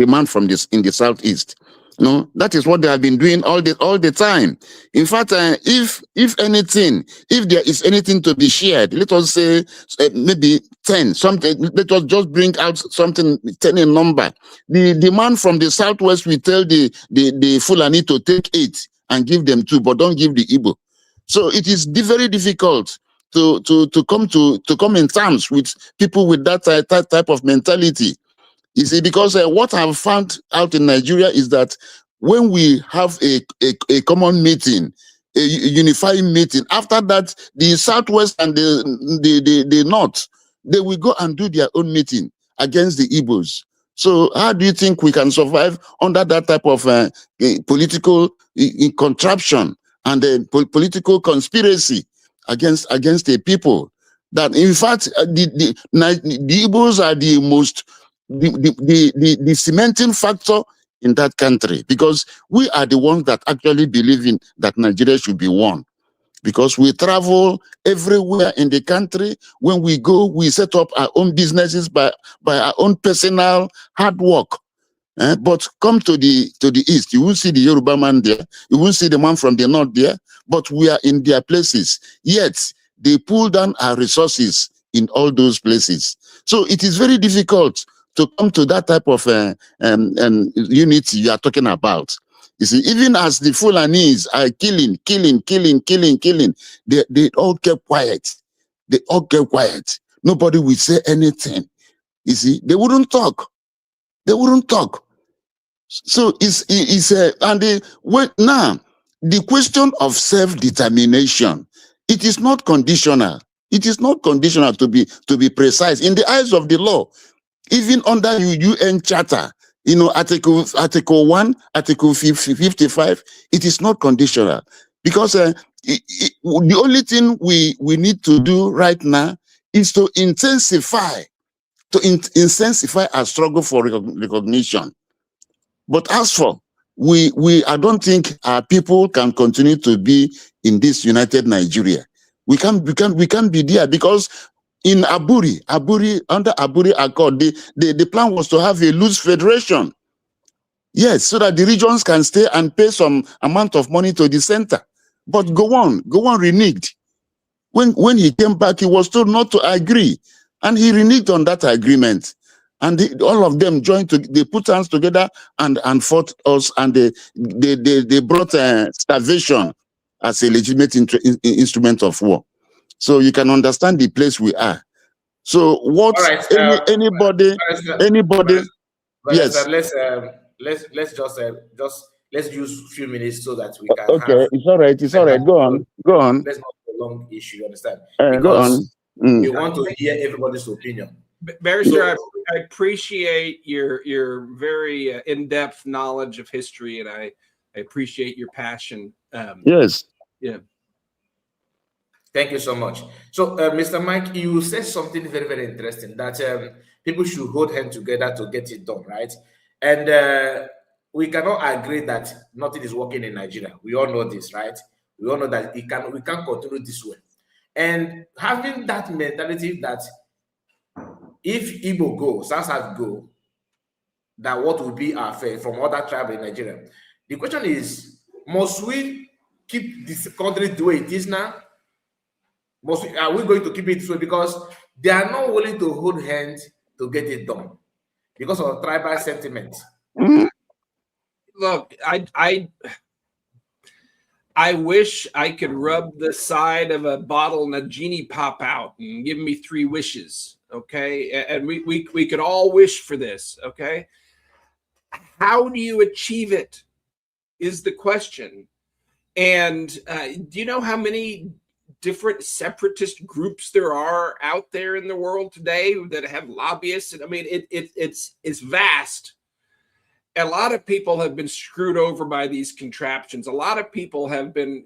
man from in the southeast. No, that is what they have been doing all the time. In fact, if anything, if there is anything to be shared, let us say maybe 10 something. Let us just bring out something, 10 in number. The man from the southwest will tell the Fulani to take 8 and give them 2, but don't give the Igbo. So it is very difficult to come in terms with people with that type of mentality. You see, because what I've found out in Nigeria is that when we have a common meeting, a unifying meeting, after that, the Southwest and the North, they will go and do their own meeting against the Igbos. So how do you think we can survive under that type of political contraption and political conspiracy against a people? That, in fact, the Igbos are the most the cementing factor in that country, because we are the ones that actually believe in that Nigeria should be one, because we travel everywhere in the country. When we go, we set up our own businesses by our own personal hard work. But come to the east, you won't see the Yoruba man there, you won't see the man from the north there, but we are in their places. Yet they pull down our resources in all those places. So it is very difficult to come to that type of unity you are talking about. You see, even as the Fulanis are killing, they all kept quiet. They all kept quiet. Nobody will say anything. You see, they wouldn't talk. They wouldn't talk. So now the question of self-determination, it is not conditional. It is not conditional, to be precise. In the eyes of the law, even under UN Charter, Article 1, Article 55, it is not conditional. Because the only thing we need to do right now is to intensify our struggle for recognition. But as for I don't think our people can continue to be in this united Nigeria. We can't be there, because in Aburi, under Aburi Accord, the plan was to have a loose federation. Yes, so that the regions can stay and pay some amount of money to the center. But Gowon reneged. When he came back, he was told not to agree, and he reneged on that agreement. And all of them they put hands together and fought us, and they brought starvation as a legitimate instrument of war. So you can understand the place we are. So what? Right, anybody? Yes. Let's let's use a few minutes so that we can. Okay, it's all right. It's all right. Go on. Let's not prolong the issue. You understand? Go on. We want to hear everybody's opinion. Barrister, I appreciate your very in-depth knowledge of history, and I appreciate your passion. Yes. Yeah. Thank you so much. So, Mr. Mike, you said something very, very interesting, that people should hold hands together to get it done, right? And we cannot agree that nothing is working in Nigeria. We all know this, right? We all know that we can't continue this way. And having that mentality that if Igbo go, South go, that what will be our fate from other tribes in Nigeria? The question is, must we keep this country the way it is now? Are we going to keep it this way? Because they are not willing to hold hands to get it done because of tribal sentiment. Look, I wish I could rub the side of a bottle and a genie pop out and give me 3 wishes, okay? And we could all wish for this, okay? How do you achieve it is the question. And do you know how many different separatist groups there are out there in the world today that have lobbyists. I mean, it's vast. A lot of people have been screwed over by these contraptions. A lot of people have been,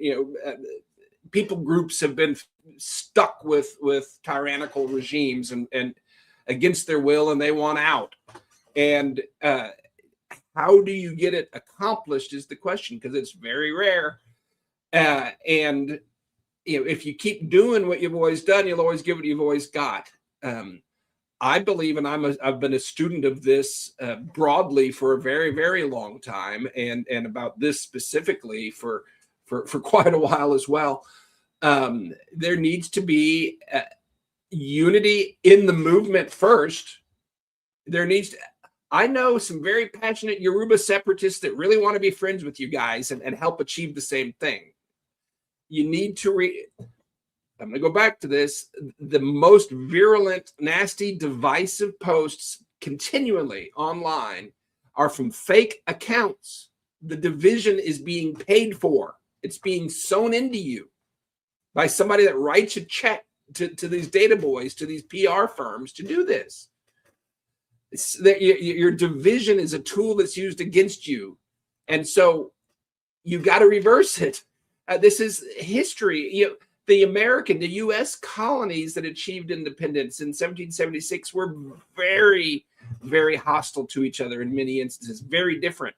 people groups have been stuck with tyrannical regimes and against their will, and they want out. And how do you get it accomplished is the question, because it's very rare. And if you keep doing what you've always done, you'll always get what you've always got. I believe, and I've been a student of this broadly for a very, very long time, and about this specifically for quite a while as well. There needs to be unity in the movement first. I know some very passionate Yoruba separatists that really want to be friends with you guys and help achieve the same thing. You need to I'm going to go back to this. The most virulent, nasty, divisive posts continually online are from fake accounts. The division is being paid for. It's being sewn into you by somebody that writes a check to these data boys, to these PR firms to do this. Your division is a tool that's used against you. And so you got to reverse it. This is history. The U.S. colonies that achieved independence in 1776 were very, very hostile to each other in many instances, very different.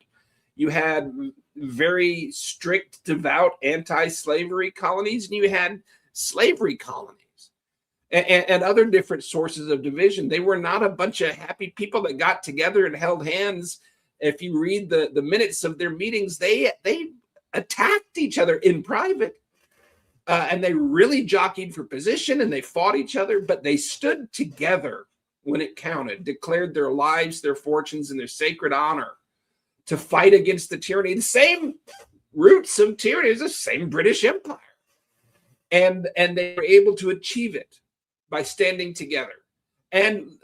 You had very strict, devout, anti-slavery colonies, and you had slavery colonies and other different sources of division. They were not a bunch of happy people that got together and held hands. If you read the minutes of their meetings, they attacked each other in private. And they really jockeyed for position, and they fought each other, but they stood together when it counted, declared their lives, their fortunes, and their sacred honor to fight against the tyranny. The same roots of tyranny is the same British Empire. And they were able to achieve it by standing together. And,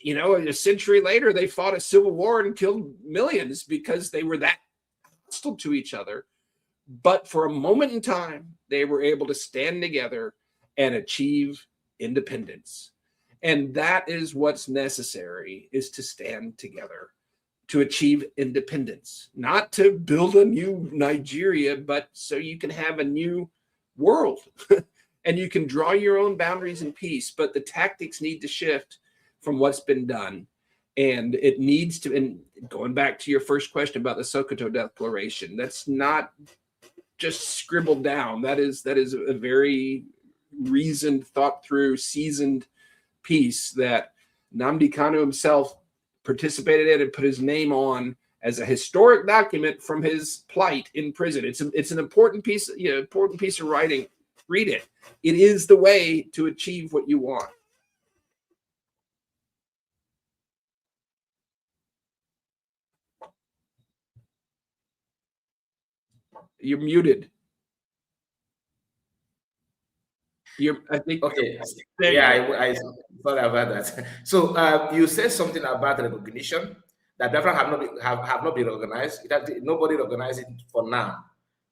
a century later, they fought a civil war and killed millions because they were that hostile to each other. But for a moment in time, they were able to stand together and achieve independence. And that is what's necessary, is to stand together to achieve independence, not to build a new Nigeria, but so you can have a new world and you can draw your own boundaries in peace. But the tactics need to shift from what's been done. And it needs to, and going back to your first question about the Sokoto Declaration, that's not just scribbled down. That is a very reasoned, thought through, seasoned piece that Nnamdi Kanu himself participated in and put his name on as a historic document from his plight in prison. It's an important piece of writing. Read it. It is the way to achieve what you want. You're muted. I think. Okay. Yeah, I thought about that. So you said something about recognition that Biafra have not been recognized. Nobody recognized it for now.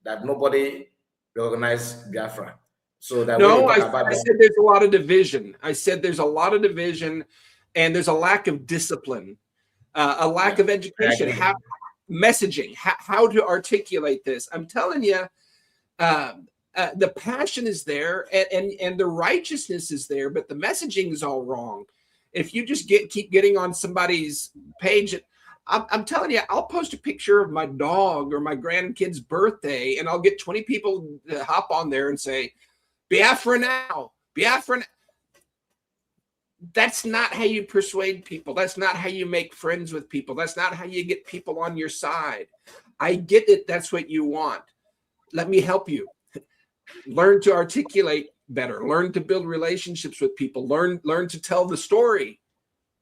That nobody recognized Biafra. So that no, I said there's a lot of division. I said there's a lot of division, and there's a lack of discipline, a lack of education. Messaging, how to articulate this. I'm telling you, the passion is there and the righteousness is there, but the messaging is all wrong. If you just keep getting on somebody's page, I'm telling you, I'll post a picture of my dog or my grandkid's birthday, and I'll get 20 people to hop on there and say, Biafra now, Biafra now. That's not how you persuade people. That's not how you make friends with people. That's not how you get people on your side. I get it. That's what you want. Let me help you. Learn to articulate better. Learn to build relationships with people. Learn to tell the story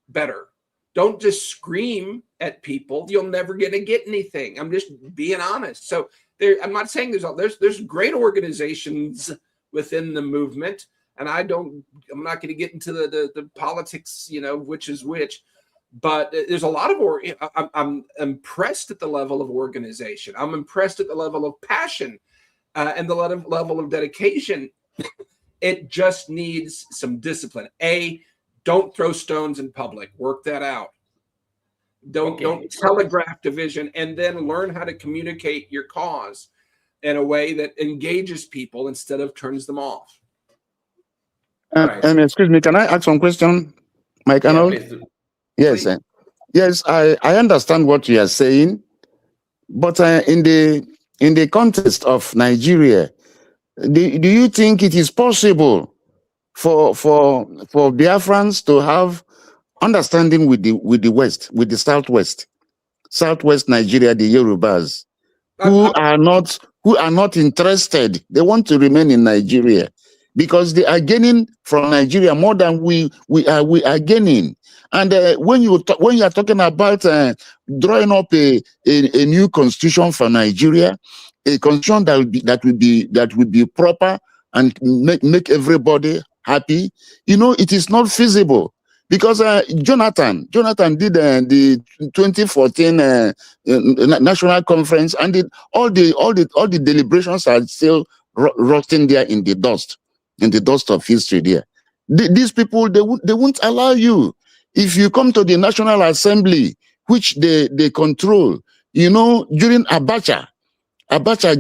better. Don't just scream at people. You'll never get anything. I'm just being honest. So I'm not saying there's great organizations within the movement. And I'm not going to get into the politics, which is which, but there's a lot of, I'm impressed at the level of organization. I'm impressed at the level of passion and the level of dedication. It just needs some discipline. Don't throw stones in public. Work that out. Don't telegraph division, and then learn how to communicate your cause in a way that engages people instead of turns them off. Excuse me, can I ask one question, Mike Arnold? Yes, yes, I understand what you are saying, but in the context of Nigeria, do you think it is possible for Biafrans to have understanding with the West, with the Southwest Nigeria, the Yorubas, who are not interested? They want to remain in Nigeria because they are gaining from Nigeria more than we are gaining. And when you are talking about drawing up a new constitution for Nigeria, a constitution that will be proper and make everybody happy, it is not feasible. Because Jonathan did the 2014 national conference, and all the deliberations are still rotting there in the dust of history there. These people, they won't allow you. If you come to the National Assembly, which they control, during Abacha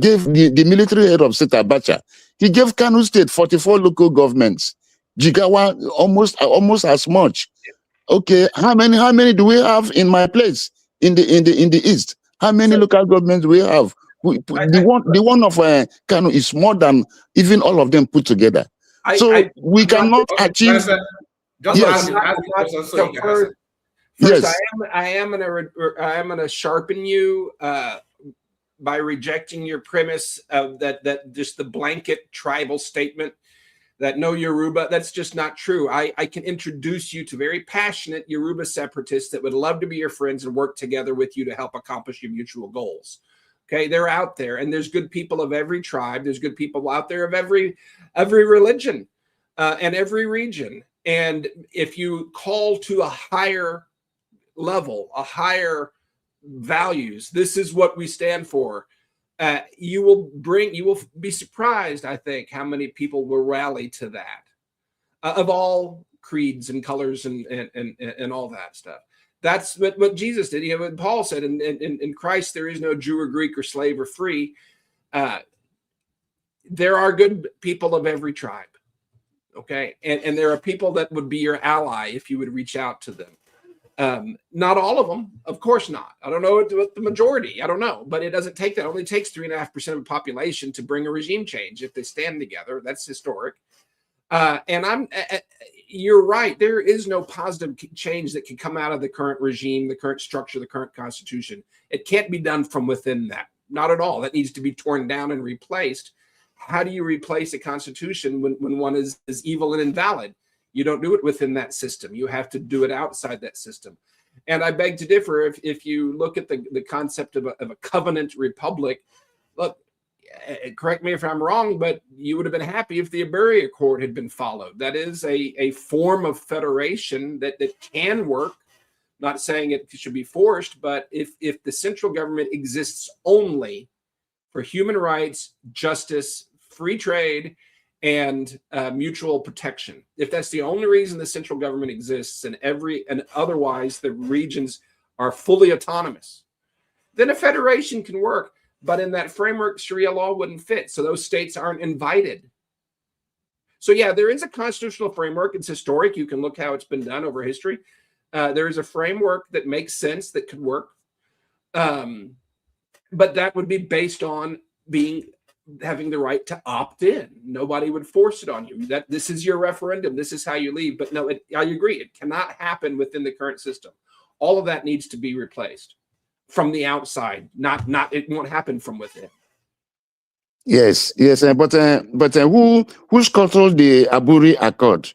gave the military head of state Abacha, he gave Kano State 44 local governments. Jigawa almost as much. Okay, how many do we have in my place in the east? How many local governments do we have? The one of Kano is more than even all of them put together. We cannot achieve. First, I am gonna sharpen you by rejecting your premise that just the blanket tribal statement that no Yoruba, that's just not true. I can introduce you to very passionate Yoruba separatists that would love to be your friends and work together with you to help accomplish your mutual goals. Okay, they're out there, and there's good people of every tribe. There's good people out there of every religion and every region. And if you call to a higher level, a higher values, this is what we stand for. You will be surprised, I think, how many people will rally to that, of all creeds and colors and all that stuff. That's what Jesus did. What Paul said, in Christ there is no Jew or Greek or slave or free. There are good people of every tribe, okay? And there are people that would be your ally if you would reach out to them. Not all of them, of course not. I don't know what the majority, I don't know, but it doesn't take that. It only takes 3.5% of the population to bring a regime change if they stand together. That's historic. And you're right. There is no positive change that can come out of the current regime, the current structure, the current constitution. It can't be done from within that. Not at all. That needs to be torn down and replaced. How do you replace a constitution when one is evil and invalid? You don't do it within that system. You have to do it outside that system. And I beg to differ. If you look at the concept of a covenant republic, look, correct me if I'm wrong, but you would have been happy if the Iberia Accord had been followed. That is a form of federation that can work. Not saying it should be forced, but if the central government exists only for human rights, justice, free trade, and mutual protection, if that's the only reason the central government exists, and otherwise the regions are fully autonomous, then a federation can work. But in that framework, Sharia law wouldn't fit. So those states aren't invited. So yeah, there is a constitutional framework. It's historic. You can look how it's been done over history. There is a framework that makes sense that could work. But that would be based on having the right to opt in. Nobody would force it on you. That this is your referendum. This is how you leave. But no, I agree. It cannot happen within the current system. All of that needs to be replaced from the outside. Not it won't happen from within. Yes, but who scuttled the Aburi Accord?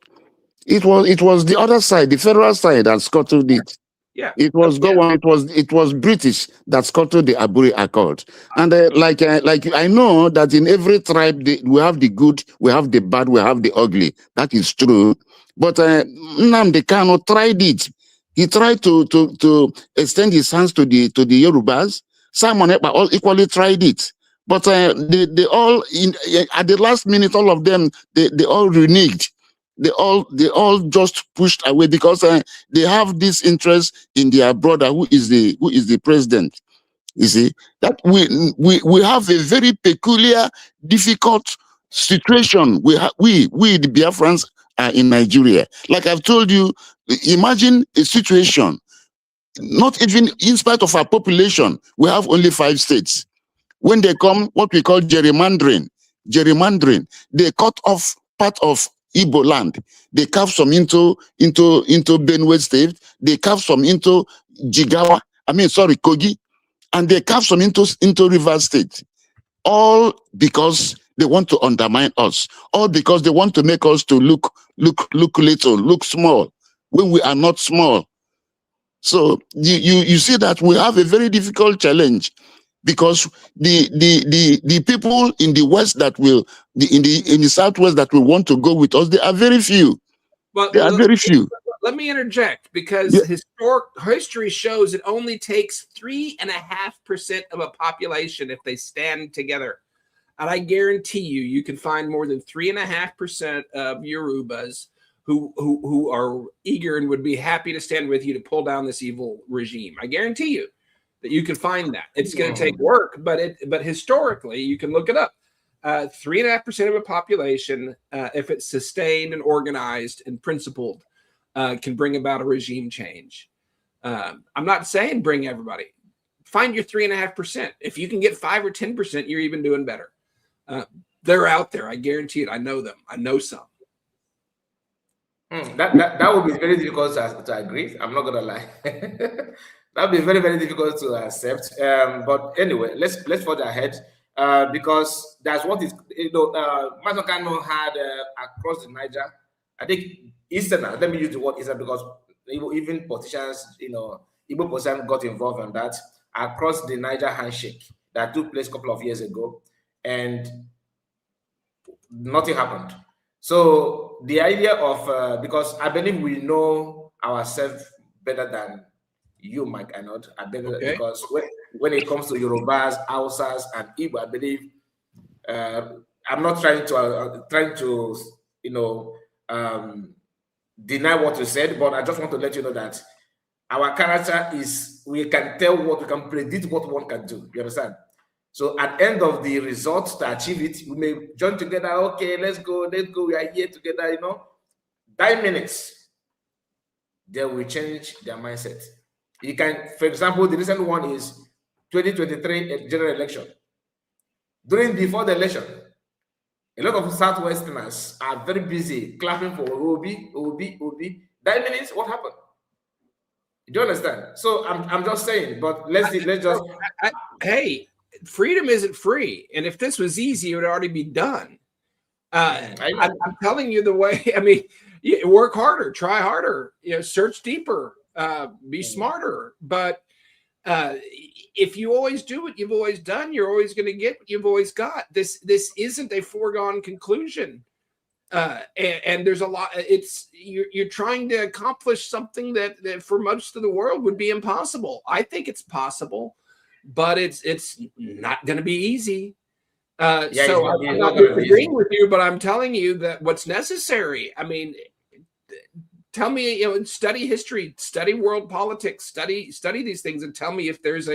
It was the other side, the federal side, that scuttled it. Yeah, it was it was British that scuttled the Aburi Accord. And like I know that in every tribe we have the good, we have the bad, we have the ugly. That is true. But Nnamdi Kanu tried it. He tried to extend his hands to the Yorubas. Simon Ekpa all equally tried it. But they all at the last minute, all of them they all reneged. They all just pushed away because they have this interest in their brother who is the president. You see that we have a very peculiar, difficult situation. We the Biafrans are in Nigeria. Like I've told you, imagine a situation. Not even in spite of our population, we have only 5 states. When they come, what we call gerrymandering, they cut off part of Igbo land. They carve some into Benue State. They carve some into Kogi, and they carve some into River State. All because they want to undermine us. All because they want to make us to look little, look small, when we are not small. So you see that we have a very difficult challenge, because the people in the West that will in the Southwest that will want to go with us, they are very few. Well, They are very few. Let me interject, because history shows it only takes 3.5% of a population if they stand together. And I guarantee you can find more than 3.5% of Yorubas who are eager and would be happy to stand with you to pull down this evil regime. I guarantee you that you can find that. It's going to take work, but historically, you can look it up. 3.5% of a population, if it's sustained and organized and principled, can bring about a regime change. I'm not saying bring everybody. Find your 3.5%. If you can get 5 or 10%, you're even doing better. They're out there. I guarantee it. I know them. I know some. That would be very difficult to agree. I'm not gonna lie. That would be very, very difficult to accept. But anyway, let's forge ahead, because that's what is, Mazokano had across the Niger. I think Easterners, let me use the word Eastern, because even politicians, Igbo politicians got involved in that, across the Niger handshake that took place a couple of years ago, and nothing happened. So the idea of, because I believe we know ourselves better than you, Mike Arnold, because when it comes to Yorubas, Hausas, and Igbo, I believe, I'm not trying to deny what you said, but I just want to let you know that our character is, we can tell what, we can predict what one can do. You understand? So at the end of the results, to achieve it, we may join together. Okay, let's go. We are here together, 9 minutes. They will change their mindset. You can, for example, the recent one is 2023 general election. Before the election, a lot of Southwesterners are very busy clapping for Obi. 9 minutes, what happened? You don't understand? So I'm just saying, but let's just. Hey, freedom isn't free, and if this was easy, it would already be done. I'm telling you the way. I mean, work harder, try harder, search deeper, be smarter. But if you always do what you've always done, you're always going to get what you've always got. This isn't a foregone conclusion, and there's a lot. You're trying to accomplish something that for most of the world would be impossible. I think it's possible, but it's not going to be easy. So I'm not disagreeing with you, but I'm telling you that what's necessary. I mean, tell me, study history, study world politics, study these things, and tell me if there's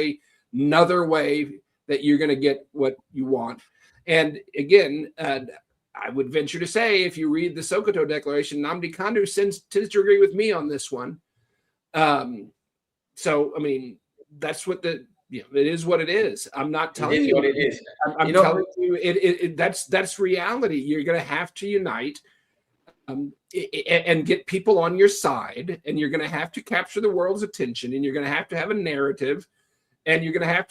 another way that you're going to get what you want. And again, I would venture to say, if you read the Sokoto Declaration, Nnamdi Kanu tends to agree with me on this one. So, I mean, that's what it is what it is. I'm not telling you what it is. I'm telling you that's reality. You're going to have to unite and get people on your side, and you're going to have to capture the world's attention, and you're going to have a narrative, and you're going to have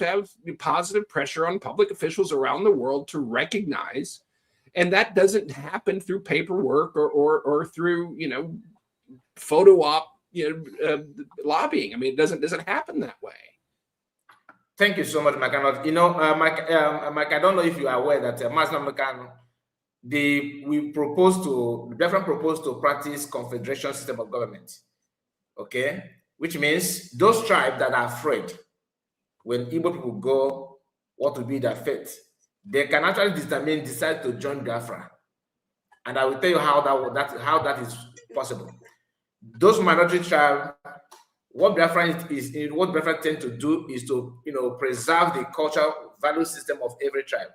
positive pressure on public officials around the world to recognize. And that doesn't happen through paperwork or through photo op lobbying. I mean, it doesn't happen that way. Thank you so much, Mike Arnold. Mike, I don't know if you are aware that Masna Mekano, the Biafran proposed to practice confederation system of government. Okay, which means those tribes that are afraid when Igbo people go, what will be their fate? they can actually decide to join Biafra. And I will tell you how that is possible. Those minority tribes, what Biafra what Biafra tend to do is to preserve the cultural value system of every tribe.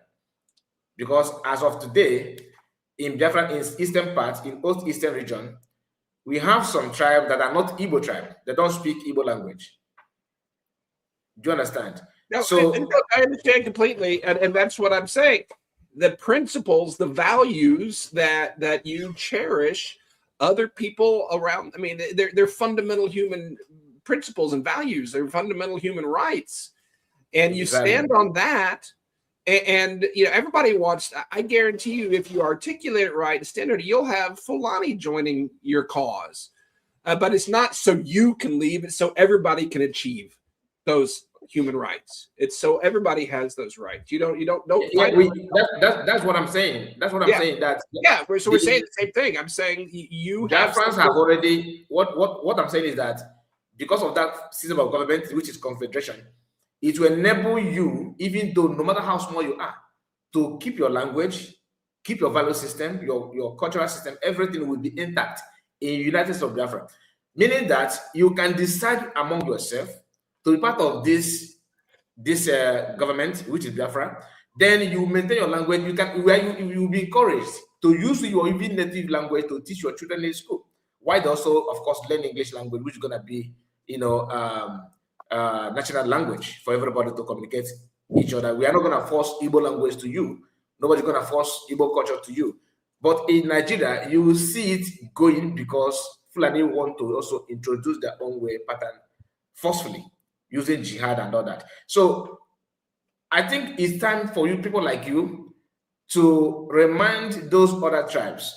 Because as of today, in Biafra, in eastern part, in eastern region, we have some tribes that are not Igbo tribe. They don't speak Igbo language. Do you understand? No, so I understand completely, and that's what I'm saying. The principles, the values that you cherish, other people around. I mean, they're fundamental human principles and values. They're fundamental human rights, and you stand on that. And everybody wants. I guarantee you, if you articulate it right and stand you'll have Fulani joining your cause. But it's not so you can leave; it's so everybody can achieve those human rights. It's so everybody has those rights. You don't. That's what I'm saying. That's what I'm saying. We're saying the same thing. I'm saying you have already. What I'm saying is that because of that system of government, which is confederation, it will enable you, even though no matter how small you are, to keep your language, keep your value system, your cultural system, everything will be intact in United States of Biafra. Meaning that you can decide among yourself to be part of this government, which is Biafra. Then you maintain your language. You will be encouraged to use your even native language to teach your children in school. While they also, of course, learn English language, which is gonna be, national language for everybody to communicate each other. We are not gonna force Igbo language to you. Nobody's gonna force Igbo culture to you. But in Nigeria, you will see it going because Fulani want to also introduce their own way pattern forcefully, using jihad and all that. So I think it's time for you, people like you, to remind those other tribes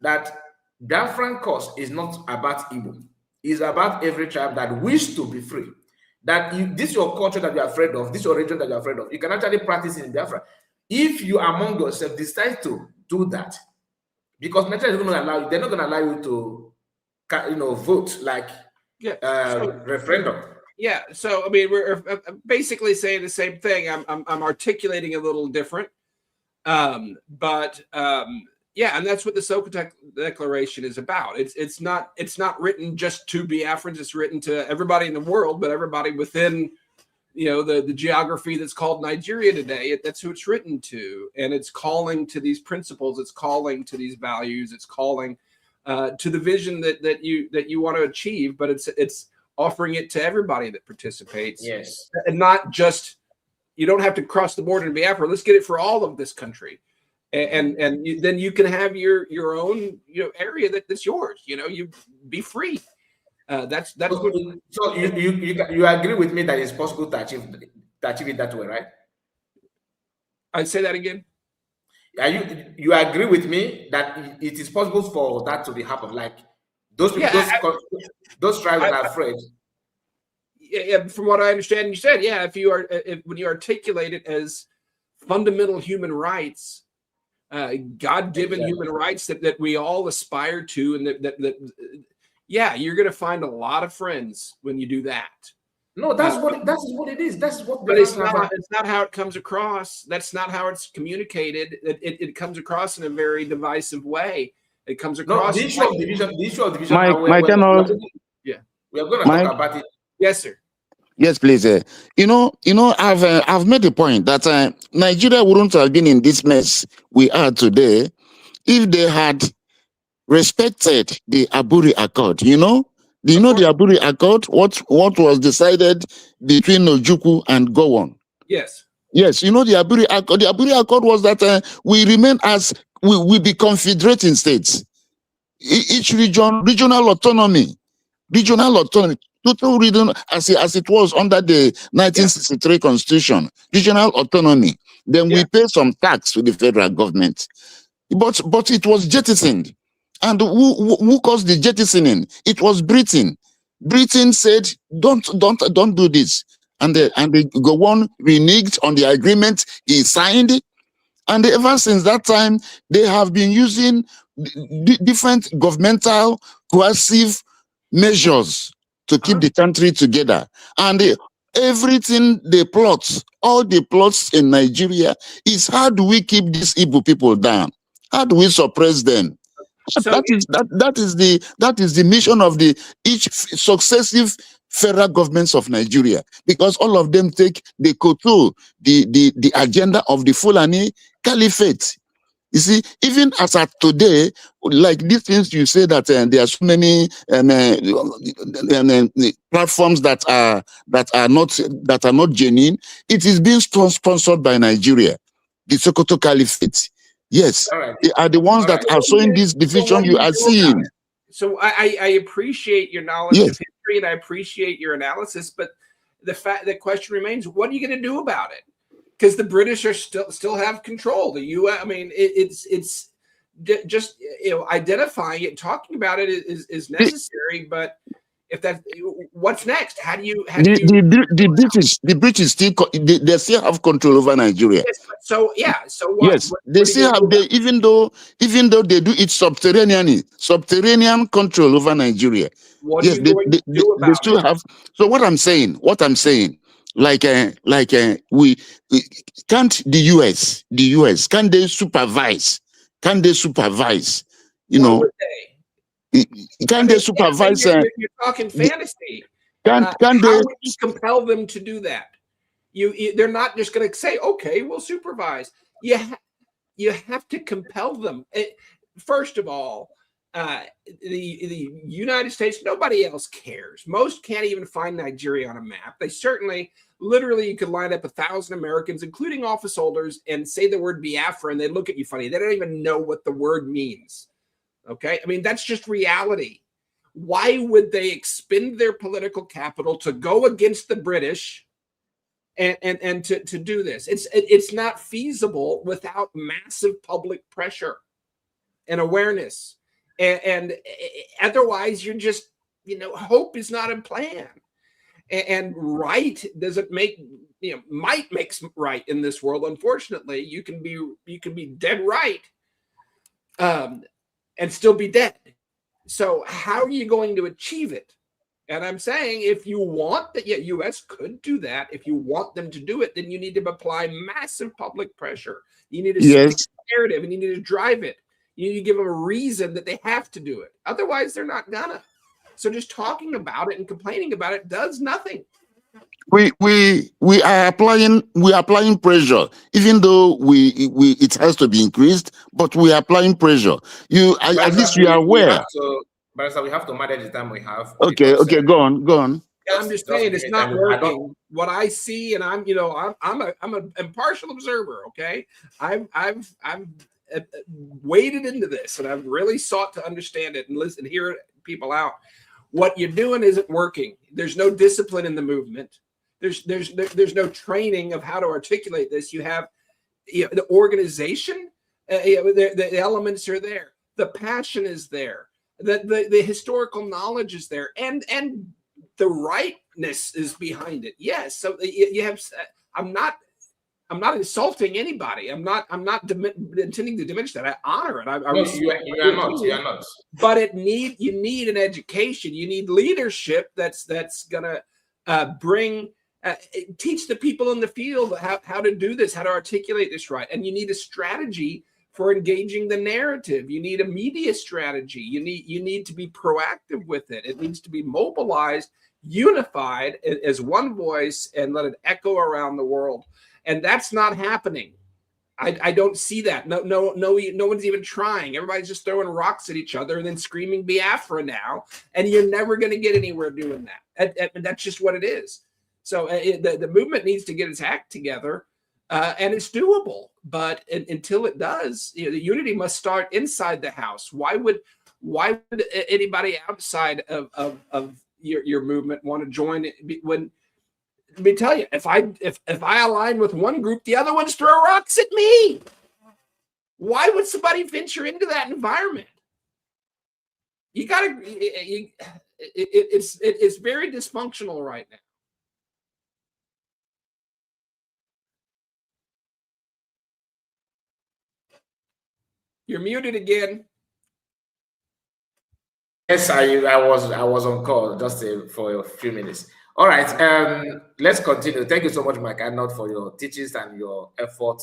that Biafran cause is not about Igbo. It's about every tribe that wish to be free. That this is your culture that you're afraid of, this is your religion that you're afraid of. You can actually practice in Biafra. If you among yourself decide to do that, because Nigeria is going to allow you, they're not going to allow you to, vote like referendum. Yeah, so I mean, we're basically saying the same thing. I'm articulating a little different, but and that's what the Soka Declaration is about. It's not written just to Biafrans. It's written to everybody in the world, but everybody within the geography that's called Nigeria today. That's who it's written to, and it's calling to these principles. It's calling to these values. It's calling to the vision that you want to achieve. But it's offering it to everybody that participates. Yes, and not just you don't have to cross the border in Biafra. Let's get it for all of this country. And then you can have your own area that's yours. You be free. That's what. So you agree with me that it's possible to achieve it that way, right? I'd say that again. You agree with me that it is possible for that to be happen? Like those people, those tribes are afraid. Yeah, from what I understand, you said, when you articulate it as fundamental human rights. God-given human rights that we all aspire to, and that you're going to find a lot of friends when you do that. No, that's what it is. That's what. But it's not how it comes across. That's not how it's communicated. It comes across in a very divisive way. It comes across. No, the issue of division. Mike Arnold. Yeah, we are going to talk about it. Yes, sir. Yes, please. I've made the point that Nigeria wouldn't have been in this mess we are today if they had respected the Aburi Accord. Do you know the Aburi Accord? What was decided between Ojukwu and Gowon? Yes. Yes, the Aburi Accord. The Aburi Accord was that we remain as we be confederating states. Each regional autonomy. Total region as it was under the 1963 Constitution, regional autonomy. Then we pay some tax to the federal government, but it was jettisoned, and who caused the jettisoning? It was Britain. Britain said, "Don't do this," and they go on reneged on the agreement he signed, and ever since that time they have been using different governmental coercive measures to keep the country together. And everything they plot, all the plots in Nigeria is how do we keep these Igbo people down? How do we suppress them? So That is the mission of the each successive federal governments of Nigeria, because all of them take the control, the agenda of the Fulani Caliphate. You see, even as at today, like these things you say that there are so many platforms that are not genuine. It is being sponsored by Nigeria, the Sokoto Caliphate. Yes, right. they are the ones that are showing this division you are seeing. So I appreciate your knowledge Yes. of history, and I appreciate your analysis, but the question remains: what are you going to do about it? Because the British are still have control. The U.S. I mean, it's just identifying it, talking about it is necessary. But if that, what's next? How do you? The British still have control over Nigeria. Yes, so yeah. So what? Yes, they still have. Even though they do it subterranean control over Nigeria. What yes, are you going to do about they still have. So what I'm saying, we can't the US can they supervise? Can they supervise? What would they? Can they supervise? You're talking fantasy. Can how they would you compel them to do that? They're not just going to say, "Okay, we'll supervise." You have to compel them. First of all, the United States, nobody else cares. Most can't even find Nigeria on a map. They certainly, literally, you could line up 1,000 Americans, including office holders, and say the word Biafra, and they look at you funny. They don't even know what the word means. Okay, I mean, that's just reality. Why would they expend their political capital to go against the British and to do this? It's not feasible without massive public pressure and awareness. And otherwise, you're just, hope is not a plan. And right doesn't make, might makes right in this world. Unfortunately, you can be dead right and still be dead. So how are you going to achieve it? And I'm saying, if you want that, U.S. could do that. If you want them to do it, then you need to apply massive public pressure. You need to speak the narrative, and you need to drive it. You need to give them a reason that they have to do it. Otherwise, they're not gonna. So just talking about it and complaining about it does nothing. We are applying pressure, even though it has to be increased, but we are applying pressure. At least you are aware. Barrister, we have to manage the time we have. Okay, because, go on. I'm just saying it's not working. What I see, and I'm an impartial observer. Okay, I've waded into this, and I've really sought to understand it and listen, hear people out. What you're doing isn't working. There's no discipline in the movement. There's no training of how to articulate this. You have the organization. The elements are there. The passion is there. The historical knowledge is there, and the rightness is behind it. Yes. So you have. I'm not insulting anybody. I'm not intending to diminish that. I honor it. You are not. But you need an education. You need leadership that's gonna bring. Teach the people in the field how to do this, how to articulate this right. And you need a strategy for engaging the narrative. You need a media strategy. You need to be proactive with it. It needs to be mobilized, unified as one voice, and let it echo around the world. And that's not happening. I don't see that. No one's even trying. Everybody's just throwing rocks at each other and then screaming Biafra now. And you're never going to get anywhere doing that. And that's just what it is. So the movement needs to get its act together, and it's doable. But until it does, the unity must start inside the house. Why would anybody outside of your movement want to join it when? Let me tell you, if I align with one group, the other ones throw rocks at me. Why would somebody venture into that environment? You gotta. It's very dysfunctional right now. You're muted again. Yes, I was on call just for a few minutes. All right, let's continue. Thank you so much, Mike Arnold, for your teachings and your effort.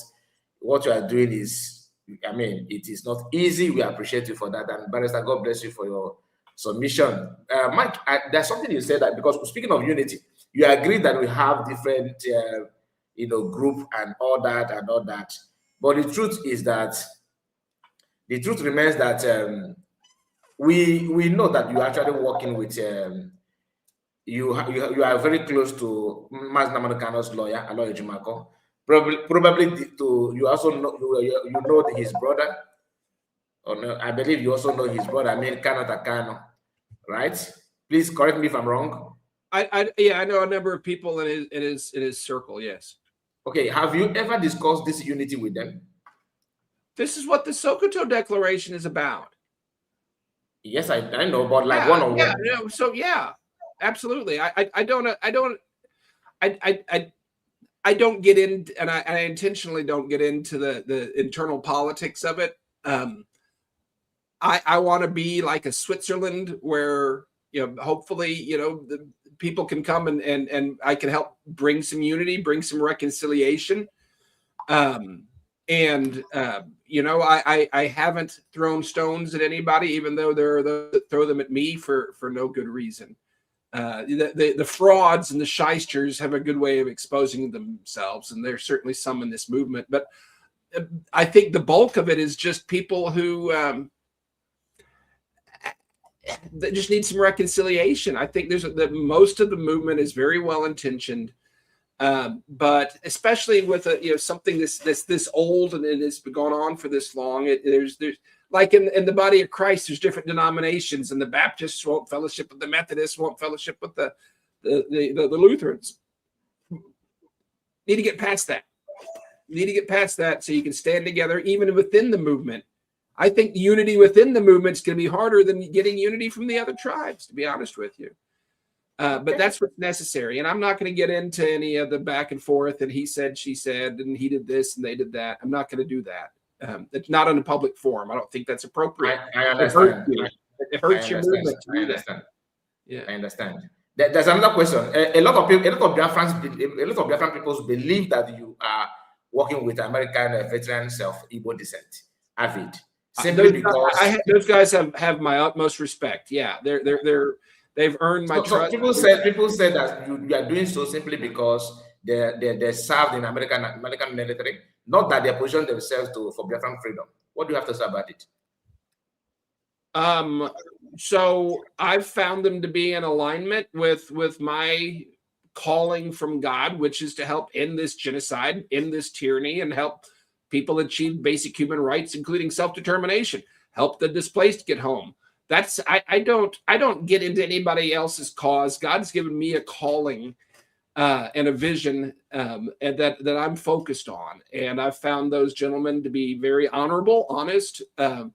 What you are doing is, I mean, it is not easy. We appreciate you for that. And Barrister, God bless you for your submission. Mike, there's something you said that, because speaking of unity, you agree that we have different, group and all that. But the truth is that, the truth remains that we know that you're actually working with, you are very close to Mas Namanukano's lawyer, Aloy Jumako. Probably you also know you know his brother, or no, I believe you also know his brother. I mean, Kano Takano, right? Please correct me if I'm wrong. I know a number of people in his circle. Yes. Okay. Have you ever discussed this unity with them? This is what the Sokoto Declaration is about. Yes, I know, but like one-on-one. Yeah. So yeah, absolutely. I don't get in, and I intentionally don't get into the internal politics of it. I want to be like a Switzerland where, hopefully, the people can come and I can help bring some unity, bring some reconciliation. I haven't thrown stones at anybody, even though there are those that throw them at me for no good reason. The frauds and the shysters have a good way of exposing themselves, and there's certainly some in this movement. But I think the bulk of it is just people who that just need some reconciliation. I think most of the movement is very well intentioned. But especially with something this old and it's been going on for this long, there's like in the body of Christ, there's different denominations, and the Baptists won't fellowship with the Methodists, won't fellowship with the Lutherans. Need to get past that. So you can stand together even within the movement. I think unity within the movement is going to be harder than getting unity from the other tribes, to be honest with you. But that's what's necessary. And I'm not going to get into any of the back and forth and he said, she said, and he did this and they did that. I'm not going to do that. It's not in a public forum. I don't think that's appropriate. I understand. It hurts your movement to do that. Yeah, I understand. There's another question. A lot of Biafran people believe that you are working with American veterans of Igbo descent, avid. Simply because those guys have my utmost respect. Yeah, they've earned my trust. People say that you are doing so simply because they served in American military, not that they position themselves for Biafran freedom. What do you have to say about it? So I've found them to be in alignment with my calling from God, which is to help end this genocide, end this tyranny, and help people achieve basic human rights, including self-determination, help the displaced get home. That's I don't get into anybody else's cause. God's given me a calling and a vision and that I'm focused on. And I've found those gentlemen to be very honorable, honest, and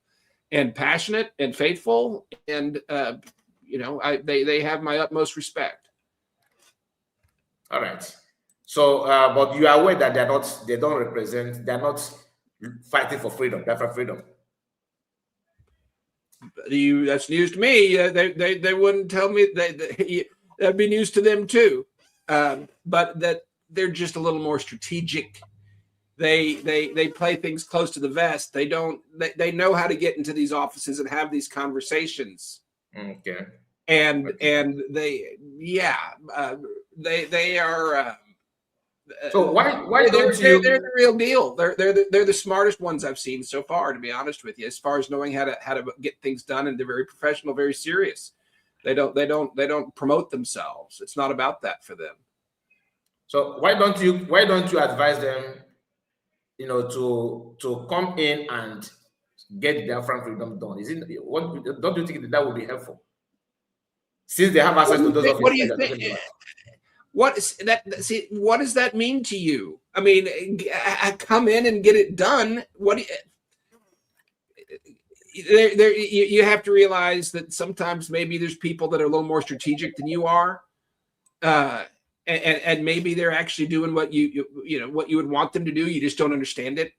passionate and faithful. And they have my utmost respect. All right. So, but you are aware that they're not fighting for freedom, Biafran freedom. That's news to me. They wouldn't tell me that'd be news to them too. But that they're just a little more strategic. They play things close to the vest. They know how to get into these offices and have these conversations. Okay. And they are. So why don't they're the real deal? They're the smartest ones I've seen so far, to be honest with you, as far as knowing how to get things done, and they're very professional, very serious. They don't promote themselves. It's not about that for them. So why don't you advise them, to come in and get their freedom done? Don't you think that would be helpful? Since they have access to those offices. What do you think? What does that mean to you? I mean, come in and get it done. You have to realize that sometimes maybe there's people that are a little more strategic than you are, and maybe they're actually doing what you would want them to do. You just don't understand it.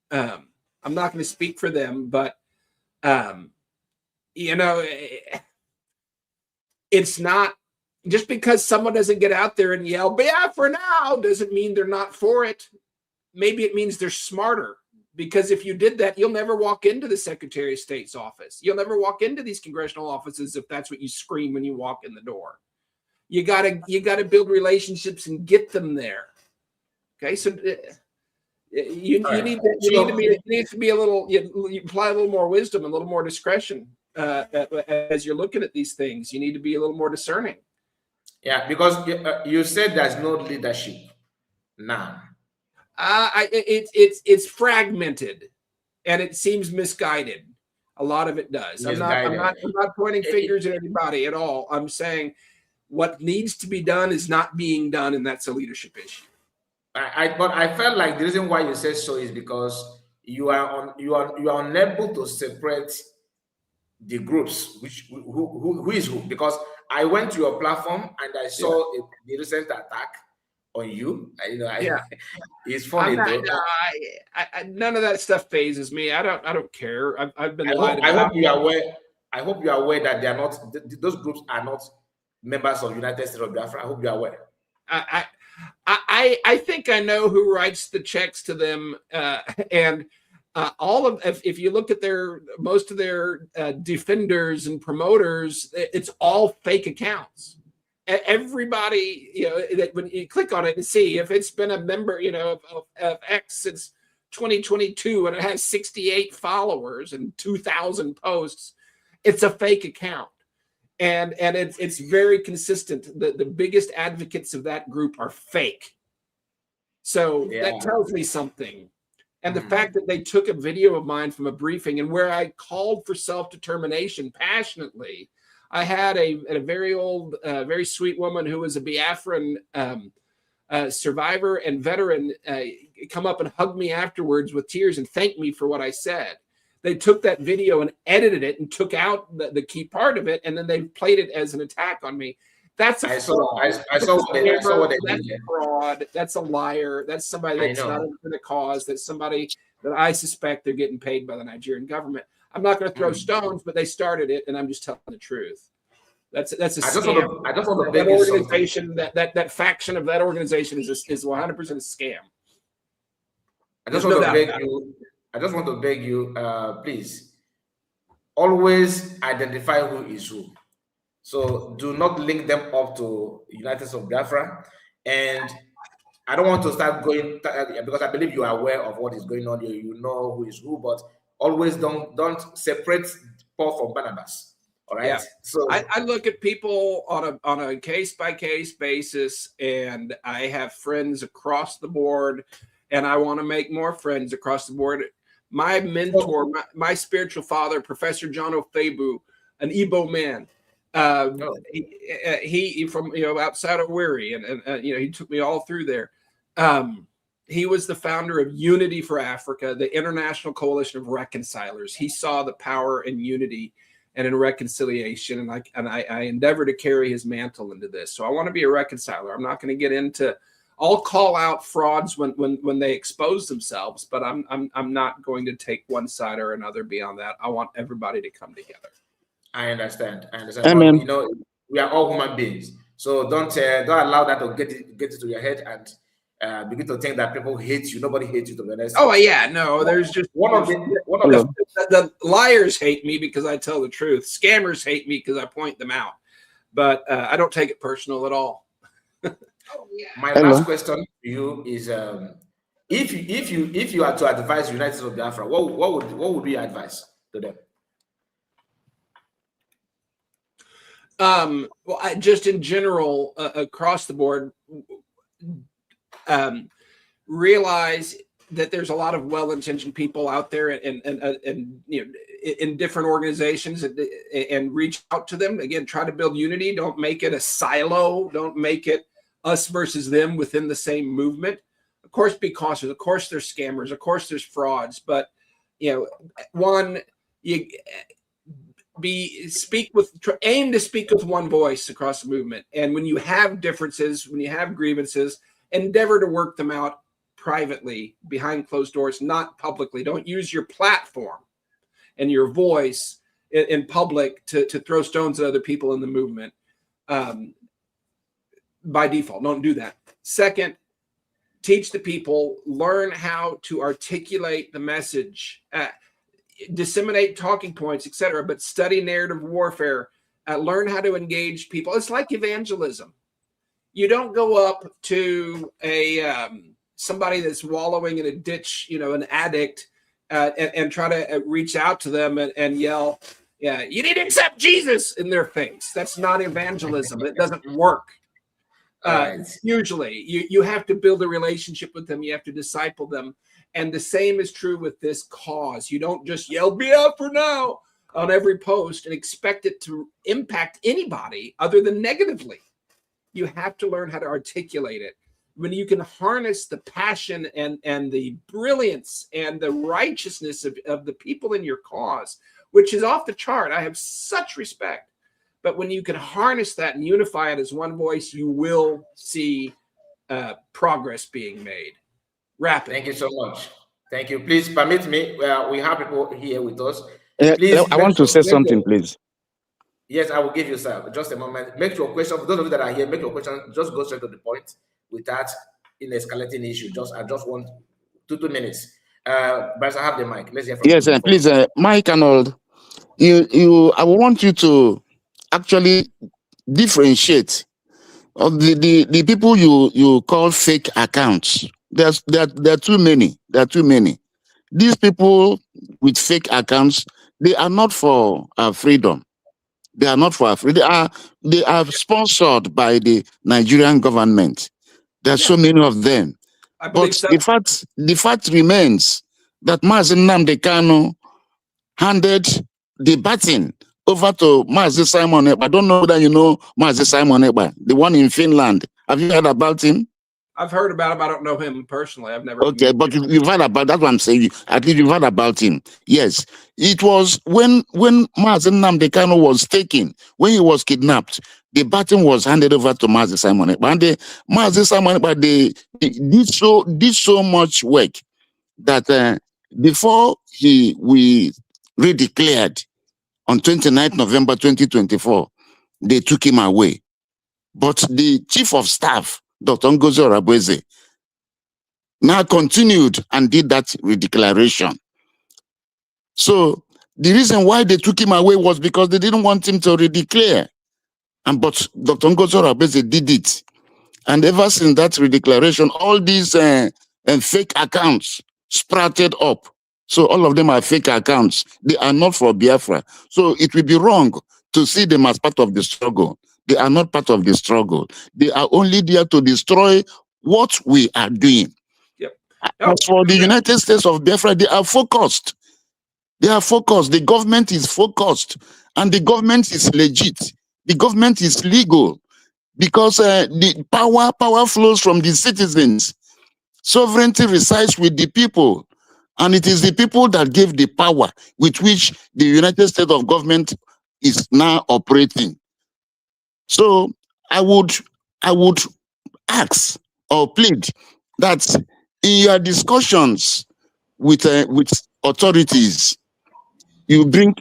I'm not going to speak for them, but it's not just because someone doesn't get out there and yell Biafra now doesn't mean they're not for it. Maybe it means they're smarter, because if you did that, you'll never walk into the Secretary of State's office. You'll never walk into these congressional offices if that's what you scream when you walk in the door. You gotta build relationships and get them there. Okay, so you need to be a little, you apply a little more wisdom and a little more discretion as you're looking at these things. You need to be a little more discerning. Yeah, because you said there's no leadership now. It's fragmented, and it seems misguided. A lot of it does. I'm not pointing fingers at anybody at all. I'm saying what needs to be done is not being done, and that's a leadership issue. But I felt like the reason why you said so is because you are unable to separate the groups, who is who. Because I went to your platform and I saw the recent attack on you. It's funny. None of that stuff phases me. I don't care. I've been lied about. I hope you are aware that they are not. Those groups are not members of United States of Biafra. I hope you are aware. I think I know who writes the checks to them, and all of, if you look at most of their defenders and promoters, it's all fake accounts. Everybody, that when you click on it and see if it's been a member, of X since 2022 and it has 68 followers and 2,000 posts, it's a fake account. And it's very consistent. The biggest advocates of that group are fake. So that tells me something. And the fact that they took a video of mine from a briefing and where I called for self-determination passionately, I had a very old, very sweet woman who was a Biafran survivor and veteran come up and hug me afterwards with tears and thank me for what I said. They took that video and edited it and took out the key part of it, and then they played it as an attack on me. That's a fraud. I saw what they did. That's a fraud. That's a liar. That's somebody that's not in the cause. That's somebody that I suspect they're getting paid by the Nigerian government. I'm not going to throw stones, but they started it, and I'm just telling the truth. That's a scam. I just want to beg that organization, that faction of that organization is 100% a scam. I just want to beg you, please, always identify who is who. So do not link them up to United States of Biafra. And I don't want to start going, because I believe you are aware of what is going on. You know who is who, but always don't separate Paul from Barnabas. All right. Yeah. So I look at people on a case-by-case basis, and I have friends across the board, and I want to make more friends across the board. My mentor, my spiritual father, Professor John Ofebu, an Igbo man, he from outside of Wiri, and he took me all through there. He was the founder of Unity for Africa, the International Coalition of Reconcilers. He saw the power in unity and in reconciliation, and I endeavor to carry his mantle into this. So I want to be a reconciler. I'm not going to get into. I'll call out frauds when they expose themselves, but I'm not going to take one side or another beyond that. I want everybody to come together. I understand. Amen. But, we are all human beings, so don't allow that to get into your head and begin to think that people hate you. Nobody hates you, to be honest. Oh yeah, no. There's just the liars hate me because I tell the truth. Scammers hate me because I point them out. But I don't take it personal at all. My last question to you is: if you are to advise United States of Biafra, what would be your advice to them? Well, just in general, across the board, realize that there's a lot of well-intentioned people out there, and in different organizations, and reach out to them. Again, try to build unity. Don't make it a silo. Don't make it us versus them within the same movement. Of course, be cautious. Of course, there's scammers. Of course, there's frauds. But aim to speak with one voice across the movement. And when you have differences, when you have grievances, endeavor to work them out privately, behind closed doors, not publicly. Don't use your platform and your voice in public to throw stones at other people in the movement. by default. Don't do that. Second, teach the people, learn how to articulate the message, disseminate talking points, etc. But study narrative warfare, learn how to engage people. It's like evangelism. You don't go up to a somebody that's wallowing in a ditch, an addict, and try to reach out to them and yell, "Yeah, you need to accept Jesus" in their face. That's not evangelism. It doesn't work. Usually, you have to build a relationship with them. You have to disciple them, and the same is true with this cause. You don't just yell "Biafra now" on every post and expect it to impact anybody other than negatively. You have to learn how to articulate it. When you can harness the passion and the brilliance and the righteousness of the people in your cause, which is off the chart. I have such respect. But when you can harness that and unify it as one voice, you will see progress being made rapidly. Thank you so much. Thank you. Please permit me. We have people here with us. Please, I want to say something, please. Yes, I will give you, sir. Just a moment. Make your question. For those of you that are here, make your question. Just go straight to the point without in escalating issue. I just want 2 minutes. But I have the mic. Let's hear from you. Yes, please, Mike Arnold. I want you to actually differentiate of the people you call fake accounts. There are too many. There are too many. These people with fake accounts, they are not for our freedom. They are not for our freedom. They are sponsored by the Nigerian government. There are so many of them. But so. the fact remains that Mazi Nnamdi Kanu handed the baton over to Mazi Simon Ekpa. I don't know whether you know Mazi Simon Ekpa, the one in Finland. Have you heard about him? I've heard about him. I don't know him personally. I've never. Okay, but you've heard about, that's what I'm saying. At least you've heard about him. Yes. It was when Mazi Nnamdi Kanu was taken, when he was kidnapped, the baton was handed over to Mazi Simon Ekpa. And Mazi Simon Ekpa, they did so much work that before we redeclared on 29th November 2024, they took him away. But the chief of staff, Dr. Ngozi Orabueze, now continued and did that redeclaration. So the reason why they took him away was because they didn't want him to redeclare. But Dr. Ngozi Orabueze did it. And ever since that redeclaration, all these fake accounts sprouted up. So all of them are fake accounts. They are not for Biafra. So it will be wrong to see them as part of the struggle. They are not part of the struggle. They are only there to destroy what we are doing. Yep. As for the United States of Biafra, they are focused. They are focused. The government is focused. And the government is legit. The government is legal. Because the power flows from the citizens. Sovereignty resides with the people. And it is the people that gave the power with which the United States of government is now operating. So I would ask or plead that in your discussions with authorities, you bring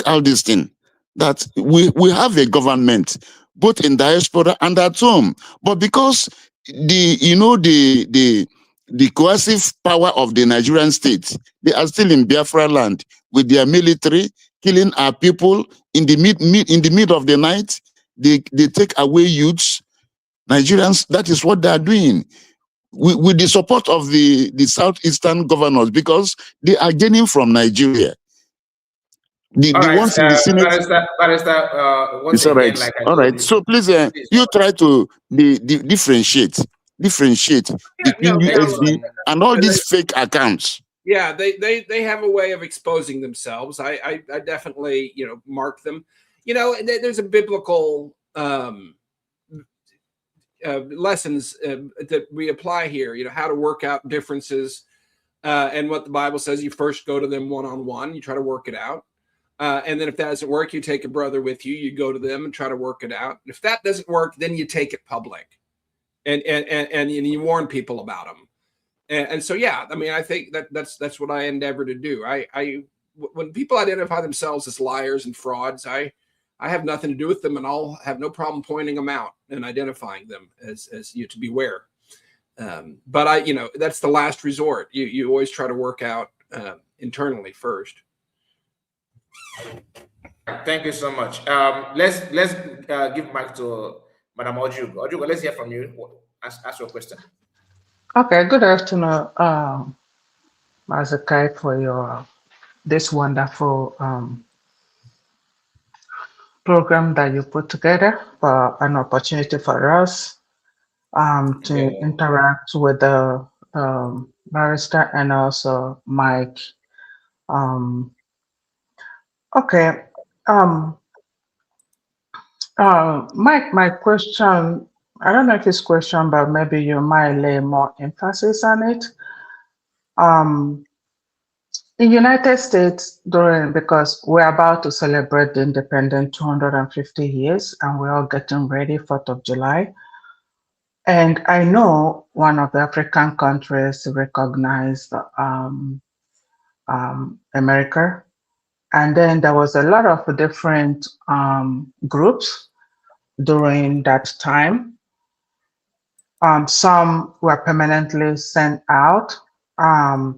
out this thing that we have a government both in diaspora and at home, but because the coercive power of the Nigerian state, they are still in Biafra land with their military killing our people in the mid of the night. They take away youths, Nigerians. That is what they are doing with the support of the southeastern governors, because they are gaining from Nigeria. The ones in the Senate. Barrister, it's all right. Again, all right. So please, you try to differentiate between USB and all these fake accounts. Yeah, they have a way of exposing themselves. I definitely mark them. There's a biblical lessons that we apply here. How to work out differences, and what the Bible says. You first go to them one-on-one. You try to work it out. And then if that doesn't work, you take a brother with you. You go to them and try to work it out. If that doesn't work, then you take it public, and you warn people about them. And so, yeah, I mean, I think that's what I endeavor to do. When people identify themselves as liars and frauds, I I have nothing to do with them, and I'll have no problem pointing them out and identifying them as you to beware. But that's the last resort. You always try to work out internally first. Thank you so much. Let's give mic to Madam Ojugo. Ojugo, let's hear from you. Ask your question. Okay, good afternoon, Mazakai, for your this wonderful program that you put together, for an opportunity for us to interact with the barrister and also Mike. Okay, Mike, my question, I don't know if it's question, but maybe you might lay more emphasis on it. In United States, because we're about to celebrate the independence 250 years, and we're all getting ready 4th of July. And I know one of the African countries recognized America. And then there was a lot of different groups during that time. Some were permanently sent out.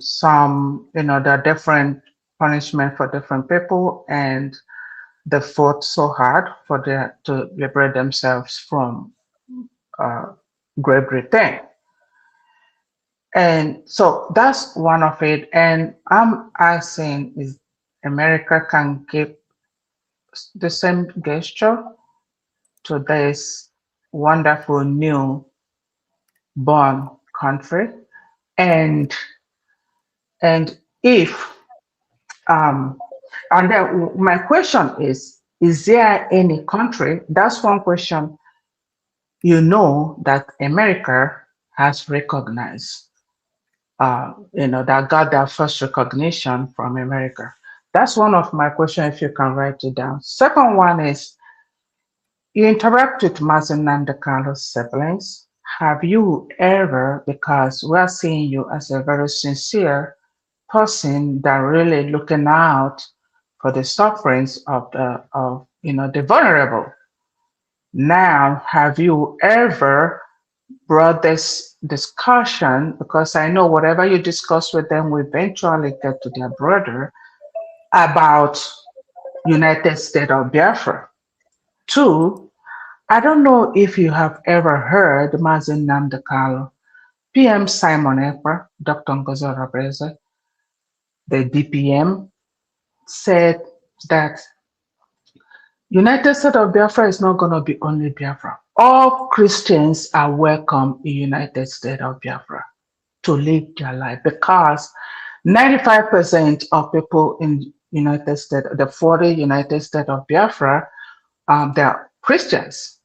Some, there are different punishment for different people, and they fought so hard to liberate themselves from Great Britain. And so that's one of it. And I'm asking, is America can give the same gesture to this wonderful new born country? And if and then my question is there any country, that's one question, that America has recognized, that got their first recognition from America? That's one of my questions, if you can write it down. Second one is, you interact with Mazen Nandekalo's siblings. Have you ever, because we're seeing you as a very sincere person that really looking out for the sufferings of the vulnerable. Now, have you ever brought this discussion, because I know whatever you discuss with them will eventually get to their brother, about United States of Biafra? Two, I don't know if you have ever heard Mazen Namdekalo, PM Simon Ekpa, Dr. Ngozi Orabreze, the DPM, said that United States of Biafra is not going to be only Biafra. All Christians are welcome in United States of Biafra to live their life, because 95% of people in United States, the 40 United States of Biafra, they're Christians.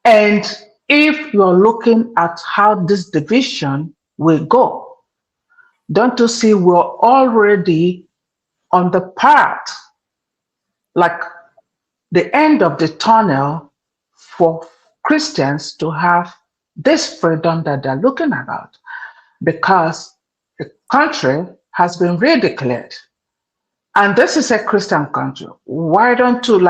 And if you're looking at how this division will go, don't you see we're already on the path, like the end of the tunnel, for Christians to have this freedom that they're looking about, because the country has been redeclared. And this is a Christian country. Why don't you,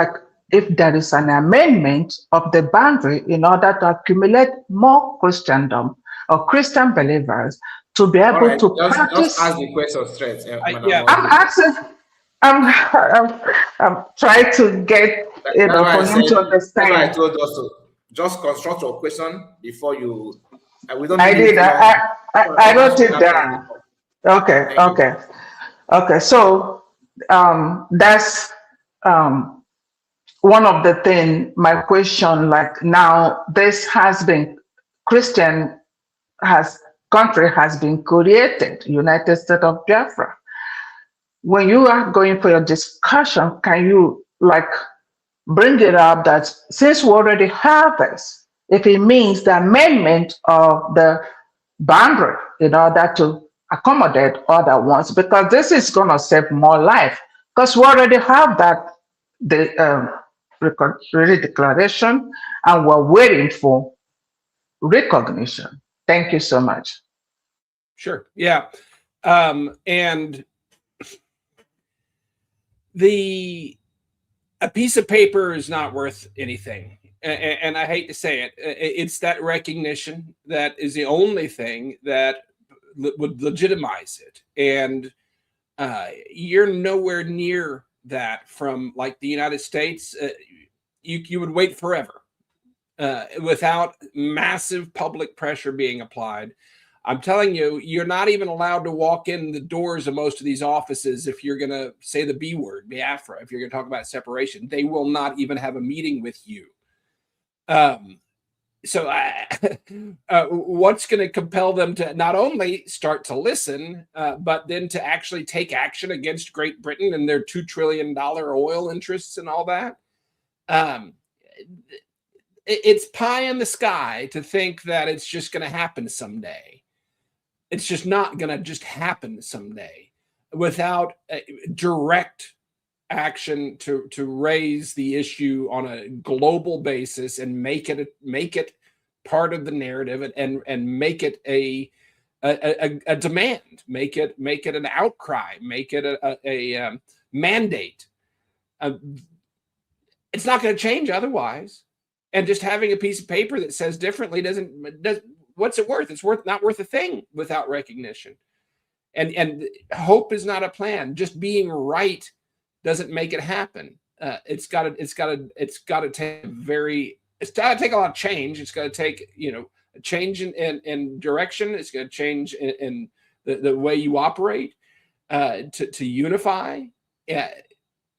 if there is an amendment of the boundary in order to accumulate more Christendom or Christian believers to be able to practice? Just ask the question straight. Yeah. I'm asking, I'm trying to get, for him to understand. That's why I told us to just construct your question before you. We don't. I did. I wrote it down. Okay. So that's one of the things. My question, now, this has been country has been created, United States of Biafra. When you are going for your discussion, can you bring it up that since we already have this, if it means the amendment of the boundary in order to accommodate other ones, because this is going to save more life, because we already have that, the declaration, and we're waiting for recognition. Thank you so much. Sure. Yeah. And a piece of paper is not worth anything. And I hate to say it, it's that recognition that is the only thing that would legitimize it. And you're nowhere near that from like the United States. You would wait forever without massive public pressure being applied. I'm telling you, you're not even allowed to walk in the doors of most of these offices if you're going to say the B word, Biafra, if you're going to talk about separation. They will not even have a meeting with you. What's going to compel them to not only start to listen, but then to actually take action against Great Britain and their $2 trillion oil interests and all that? It's pie in the sky to think that it's just going to happen someday. It's just not going to just happen someday without direct action to raise the issue on a global basis and make it part of the narrative and make it a demand, make it an outcry, make it a mandate. It's not going to change otherwise. And just having a piece of paper that says differently doesn't what's it worth? It's not worth a thing without recognition. And hope is not a plan. Just being right doesn't make it happen. It's got to take a lot of change. It's got to take a change in direction. It's going to change in the way you operate to unify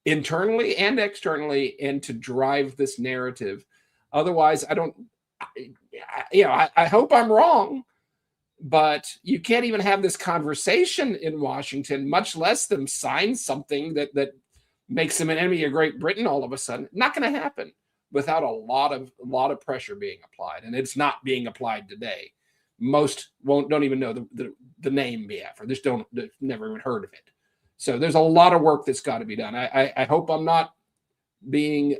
internally and externally, and to drive this narrative. Otherwise, I hope I'm wrong, but you can't even have this conversation in Washington, much less them sign something that makes them an enemy of Great Britain all of a sudden. Not going to happen without a lot of pressure being applied, and it's not being applied today. Most don't even know the name Biafra. They've never even heard of it. So there's a lot of work that's got to be done. I hope I'm not being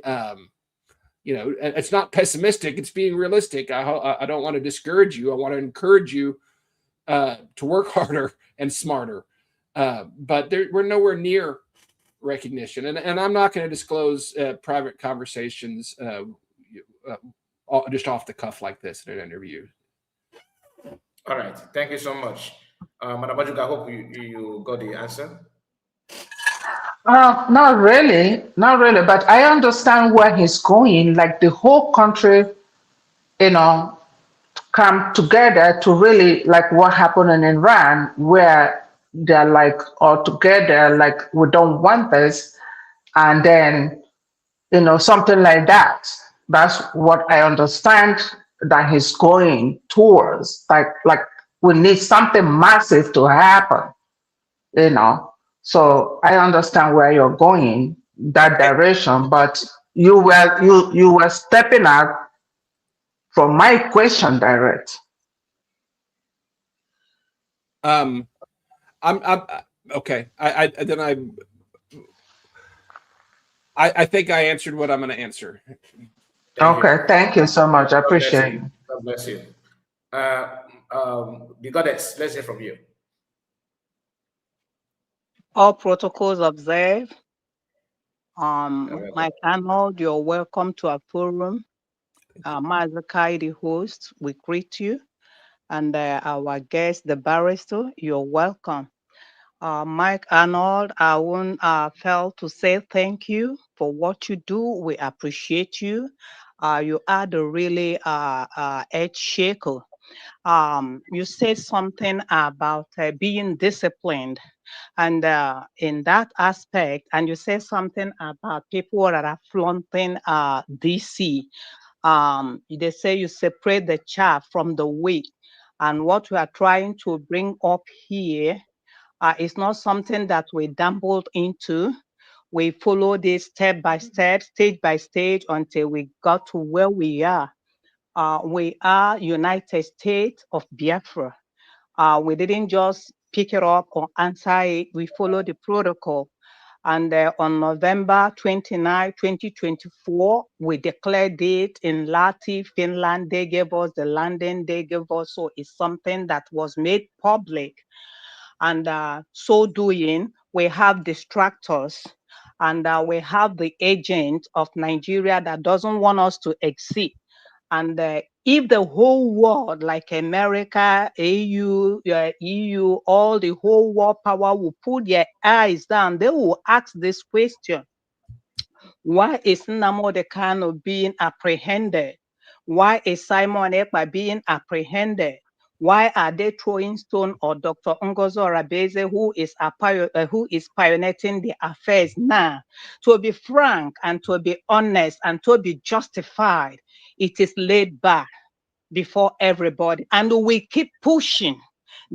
it's not pessimistic. It's being realistic. I don't want to discourage you. I want to encourage you to work harder and smarter. But we're nowhere near recognition. And I'm not going to disclose private conversations just off the cuff like this in an interview. All right. Thank you so much. Madam Bajuk, I hope you got the answer. Not really, but I understand where he's going. Like the whole country, come together to really, like what happened in Iran, where they're like all together, like we don't want this, and then something like that. That's what I understand that he's going towards. Like we need something massive to happen, So I understand where you're going, that direction, but you were stepping out from my question direct. I'm okay. I think I answered what I'm going to answer. Thank you so much. I appreciate it. God bless you. The goddess, let's hear from you. All protocols observed. Mike Arnold, you're welcome to our forum. Mazakai, the host, we greet you. And our guest, the barrister, you're welcome. Mike Arnold, I want fail to say thank you for what you do. We appreciate you. You are the really edge shaker. You said something about being disciplined, and in that aspect, and you said something about people that are flaunting DC. They say you separate the chaff from the wheat, and what we are trying to bring up here is not something that we dabbled into. We follow this step by step, stage by stage, until we got to where we are. We are United States of Biafra. We didn't just pick it up or answer it. We follow the protocol. And on November 29, 2024, we declared it in Lahti, Finland. They gave us the landing, they gave us, so it's something that was made public. And so doing, we have distractors And we have the agent of Nigeria that doesn't want us to exceed. And if the whole world, like America, EU, all the whole world power will put their eyes down, they will ask this question: why is Nnamdi Kanu being apprehended? Why is Simon Ekpa being apprehended? Why are they throwing stone on Dr. Ngozo Rabeze, who is pioneering the affairs now? To be frank and to be honest and to be justified, it is laid back before everybody. And we keep pushing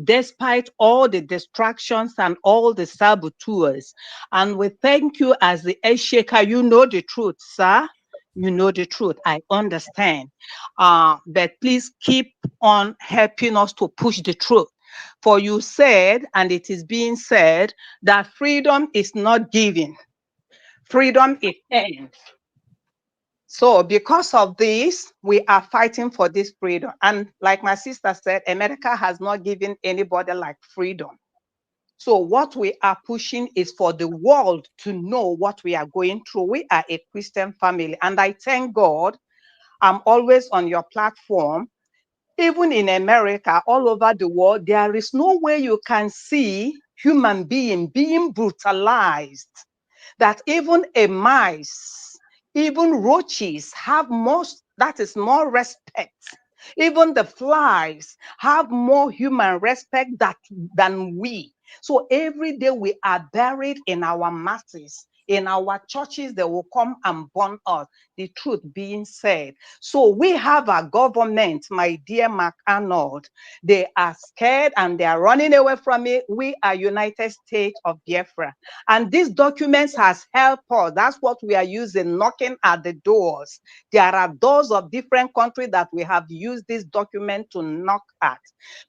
despite all the distractions and all the saboteurs. And we thank you as the head shaker. You know the truth, sir. You know the truth. I understand. But please keep on helping us to push the truth. For you said, and it is being said, that freedom is not given. Freedom is earned. So because of this, we are fighting for this freedom. And like my sister said, America has not given anybody like freedom. So what we are pushing is for the world to know what we are going through. We are a Christian family. And I thank God I'm always on your platform. Even in America, all over the world, there is no way you can see human being brutalized, that even a mice, even roaches have more respect. Even the flies have more human respect than we. So every day we are buried in our masses. In our churches, they will come and burn us, the truth being said. So we have a government, my dear Arnold. They are scared and they are running away from it. We are United States of Biafra. And these documents has helped us. That's what we are using, knocking at the doors. There are doors of different countries that we have used this document to knock at.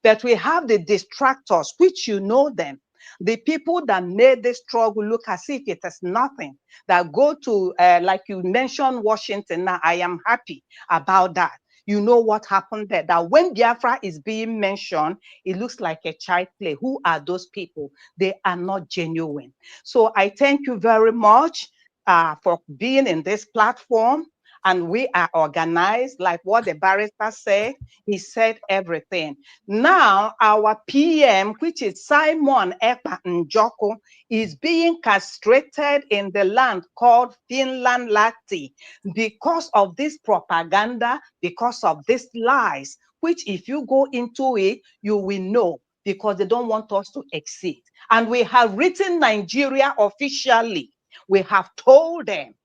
But we have the distractors, which you know them. The people that made this struggle look as if it is nothing, that go to, like you mentioned, Washington. Now, I am happy about that. You know what happened there, that when Biafra is being mentioned, it looks like a child play. Who are those people? They are not genuine. So I thank you very much for being in this platform. And we are organized, like what the barrister said. He said everything. Now, our PM, which is Simon Ekpa Njoko, is being castrated in the land called Finland Lati because of this propaganda, because of these lies, which if you go into it, you will know, because they don't want us to exceed. And we have written Nigeria officially. We have told them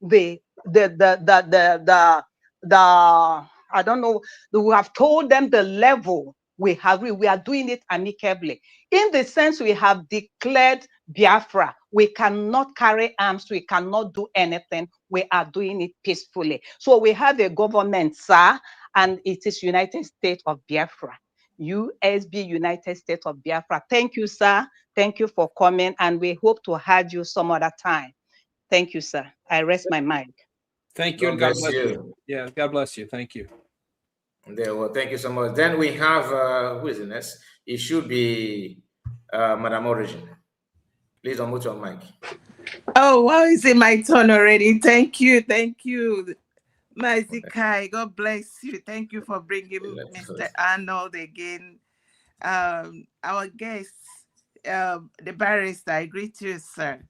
I don't know, we have told them the level we are doing it amicably. In the sense we have declared Biafra, we cannot carry arms, we cannot do anything, we are doing it peacefully. So we have a government, sir, and it is United States of Biafra. USB, United States of Biafra. Thank you, sir. Thank you for coming, and we hope to have you some other time. Thank you, sir. I rest my mic. Thank you, and God bless you. Yeah, God bless you. Thank you. There, well, thank you so much. Then we have, who is the next? It should be Madame Origin. Please unmute your mic. Oh, wow, is it my turn already? Thank you. Mazikai, God bless you. Thank you for bringing Mr. Arnold again. Our guest, the barrister, I greet you, sir.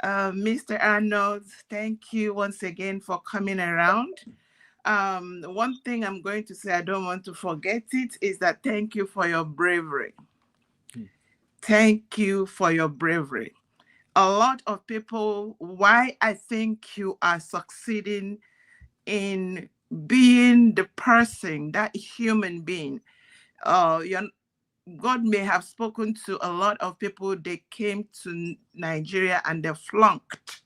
Mr. Arnold, thank you once again for coming around. One thing I'm going to say, I don't want to forget it, is that thank you for your bravery. Thank you for your bravery. A lot of people, why I think you are succeeding in being the person, that human being. God may have spoken to a lot of people. They came to Nigeria and they flunked,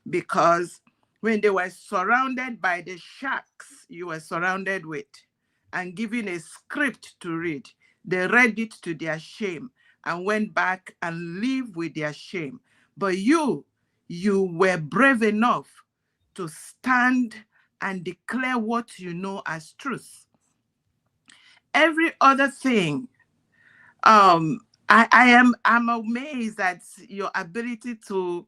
because when they were surrounded by the sharks you were surrounded with and given a script to read, they read it to their shame and went back and lived with their shame. But you were brave enough to stand and declare what you know as truth. Every other thing, I'm amazed at your ability to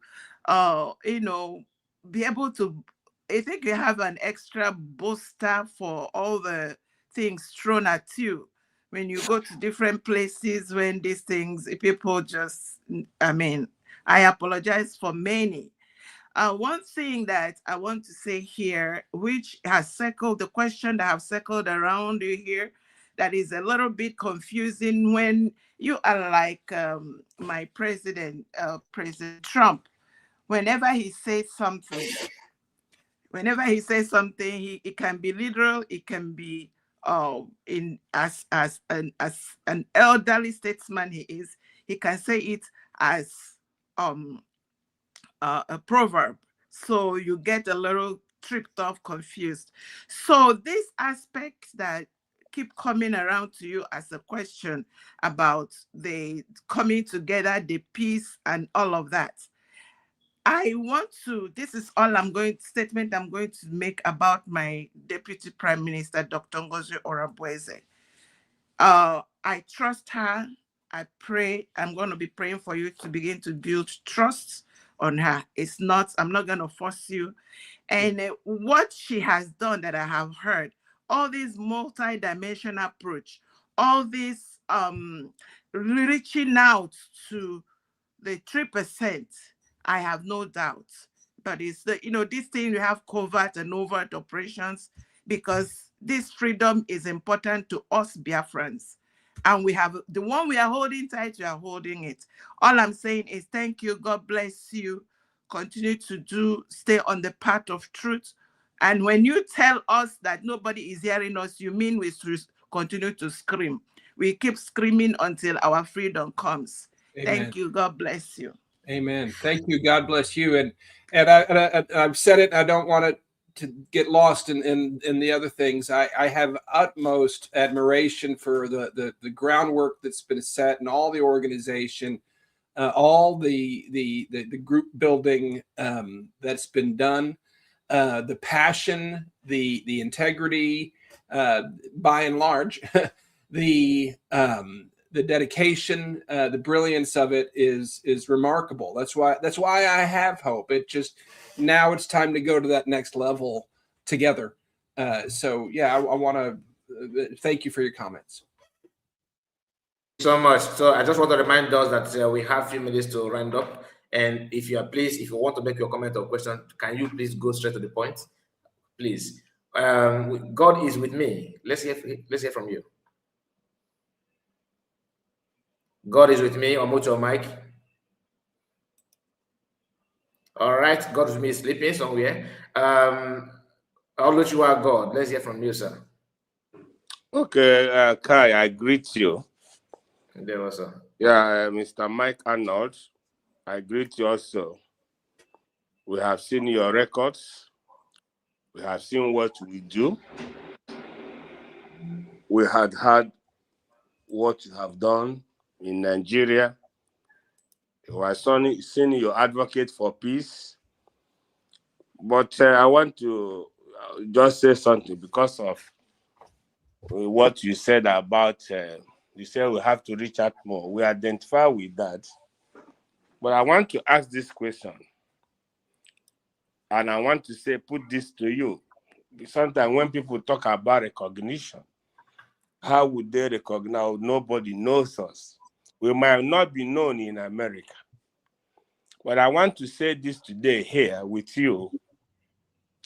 you know, be able to, I think you have an extra booster for all the things thrown at you when you go to different places, when these things, people just, I mean, I apologize for many. One thing that I want to say here, which has circled, the question that have circled around you here, that is a little bit confusing when you are like my president, President Trump. Whenever he says something, it can be literal, it can be in as an elderly statesman he is, he can say it as a proverb. So you get a little tripped off, confused. So these aspects that keep coming around to you as a question about the coming together, the peace and all of that. I want to, this is all statement I'm going to make about my Deputy Prime Minister, Dr. Ngozi Oronbose. I trust her. I pray, I'm going to be praying for you to begin to build trust on her. I'm not going to force you. And what she has done that I have heard, all this multi-dimensional approach, all this reaching out to the 3%, I have no doubt. But it's this thing, you have covert and overt operations, because this freedom is important to us Biafrans. And we have the one we are holding tight, we are holding it. All I'm saying is thank you, God bless you. Continue to stay on the path of truth. And when you tell us that nobody is hearing us, you mean we should continue to scream. We keep screaming until our freedom comes. Amen. Thank you. God bless you. Amen. Thank you. God bless you. And I've said it. I don't want it to get lost in the other things. I have utmost admiration for the groundwork that's been set and all the organization, all the group building that's been done, the passion, the integrity, by and large, the dedication, the brilliance of it is remarkable. That's why I have hope. It just, now it's time to go to that next level together. So yeah, I want to thank you for your comments. So much. So I just want to remind us that we have a few minutes to round up. And if you want to make your comment or question, can you please go straight to the point, please? God is with me. Let's hear from you. God is with me. Unmute your mic. All right. God is with me, sleeping somewhere. Although you are God, let's hear from you, sir. Okay, Kai, I greet you. There also. Yeah, Mr. Mike Arnold, I greet you also. We have seen your records. We have seen what we do. We had heard what you have done in Nigeria. We have seen you advocate for peace. But I want to just say something because of what you said about, you said we have to reach out more. We identify with that. But I want to ask this question. And I want to say, put this to you. Sometimes when people talk about recognition, how would they recognize? Nobody knows us. We might not be known in America. But I want to say this today here with you,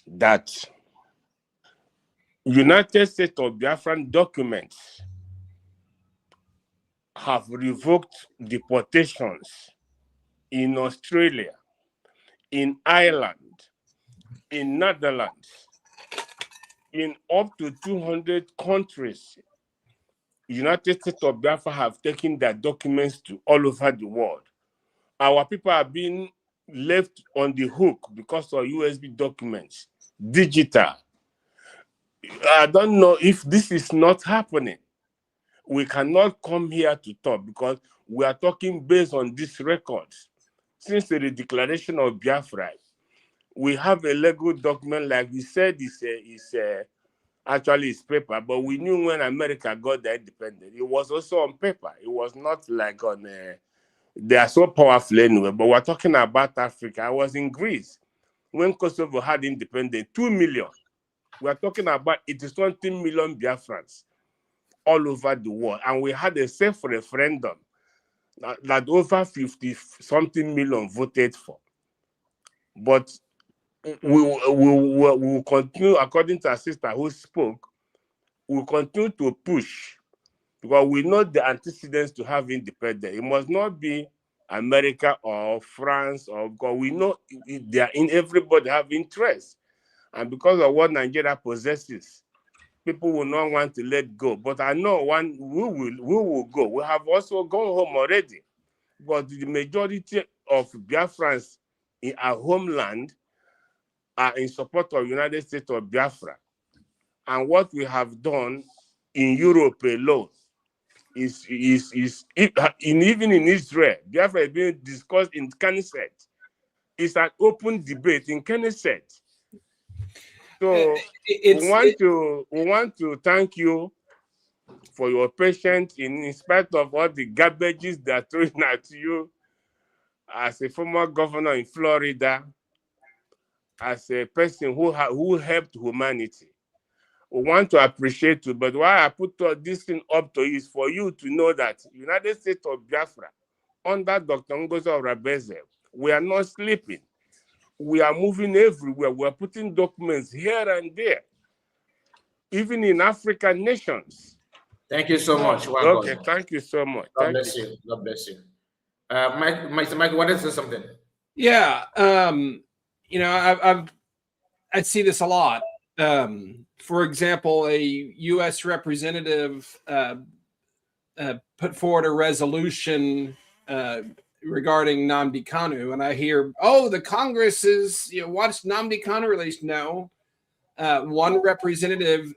that United States of Biafran documents have revoked deportations in Australia, in Ireland, in Netherlands, in up to 200 countries. United States of Biafra have taken their documents to all over the world. Our people are being left on the hook because of USB documents, digital. I don't know if this is not happening. We cannot come here to talk because we are talking based on these records. Since the declaration of Biafra, we have a legal document, like we said, actually it's paper, but we knew when America got their independence, it was also on paper. It was not like on They are so powerful anyway, but we're talking about Africa. I was in Greece when Kosovo had independence, 2 million. We're talking about 80-something million Biafrans all over the world. And we had a safe referendum that over 50-something million voted for. But we will continue, according to our sister who spoke, we'll continue to push because we know the antecedents to have independence. It must not be America or France, or because we know they are in everybody have interest. And because of what Nigeria possesses, people will not want to let go. But I know we will go. We have also gone home already. But the majority of Biafrans in our homeland are in support of United States of Biafra. And what we have done in Europe alone is even in Israel, Biafra is being discussed in Knesset. It's an open debate in Knesset. So we want to thank you for your patience in spite of all the garbages they are throwing at you as a former governor in Florida, as a person who helped humanity. We want to appreciate you, but why I put this thing up to you is for you to know that United States of Biafra, under Dr. Ngozi Rabeze, we are not sleeping. We are moving everywhere. We are putting documents here and there, even in African nations. Thank you so much. Okay, thank you so much. God bless you. God bless you. Mike, what is something? Yeah, you know, I see this a lot. For example, a U.S. representative put forward a resolution regarding Nnamdi Kanu, and I hear, oh, the Congress is, what's Nnamdi Kanu released? No. One representative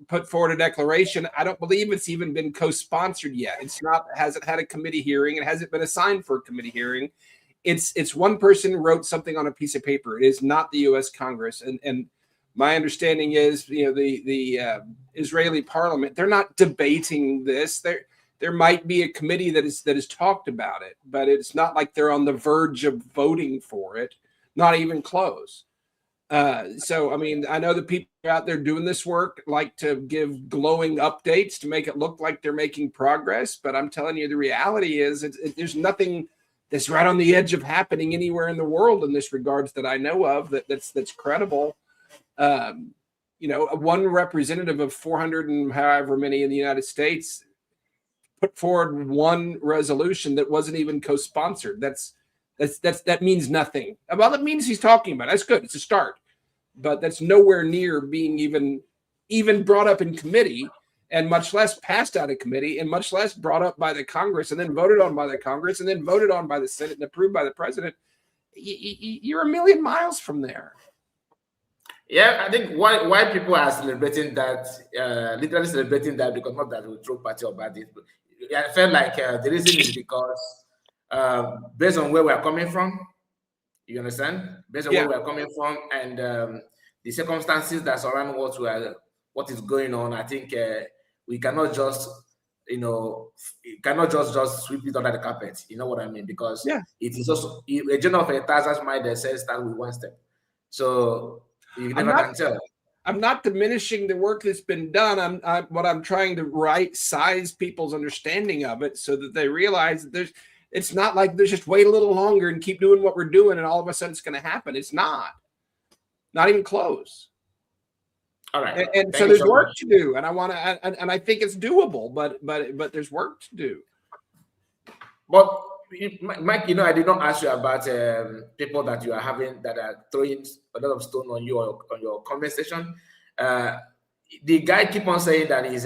put forward a declaration. I don't believe it's even been co-sponsored yet. Hasn't had a committee hearing. It hasn't been assigned for a committee hearing. It's one person wrote something on a piece of paper. It is not the U.S. Congress. And my understanding is, the Israeli parliament, they're not debating this. There might be a committee that is talked about it, but it's not like they're on the verge of voting for it, not even close. So, I mean, I know the people out there doing this work like to give glowing updates to make it look like they're making progress. But I'm telling you, the reality is there's nothing that's right on the edge of happening anywhere in the world in this regards that I know of that's credible. One representative of 400 and however many in the United States put forward one resolution that wasn't even co-sponsored. That means nothing. Well, it means he's talking about it. That's good. It's a start. But that's nowhere near being even brought up in committee, and much less passed out of committee, and much less brought up by the Congress and then voted on by the Congress and then voted on by the Senate and approved by the president. You're a million miles from there. Yeah, I think why people are celebrating that, literally celebrating that, because not that we throw party about it. But I felt like the reason is because based on where we are coming from, you understand? Based on where we are coming from and the circumstances that surround what is going on, I think we cannot just, just sweep it under the carpet. You know what I mean? Because it is also a journal of a thousand miles that says start with one step. So you never can tell. I'm not diminishing the work that's been done. What I'm trying to right size people's understanding of it so that they realize that it's not like there's just wait a little longer and keep doing what we're doing and all of a sudden it's going to happen. It's not even close. All right. And so there's work to do, and I think it's doable, but there's work to do. But Mike, I did not ask you about people that you are having that are throwing a lot of stone on your conversation. The guy keep on saying that he's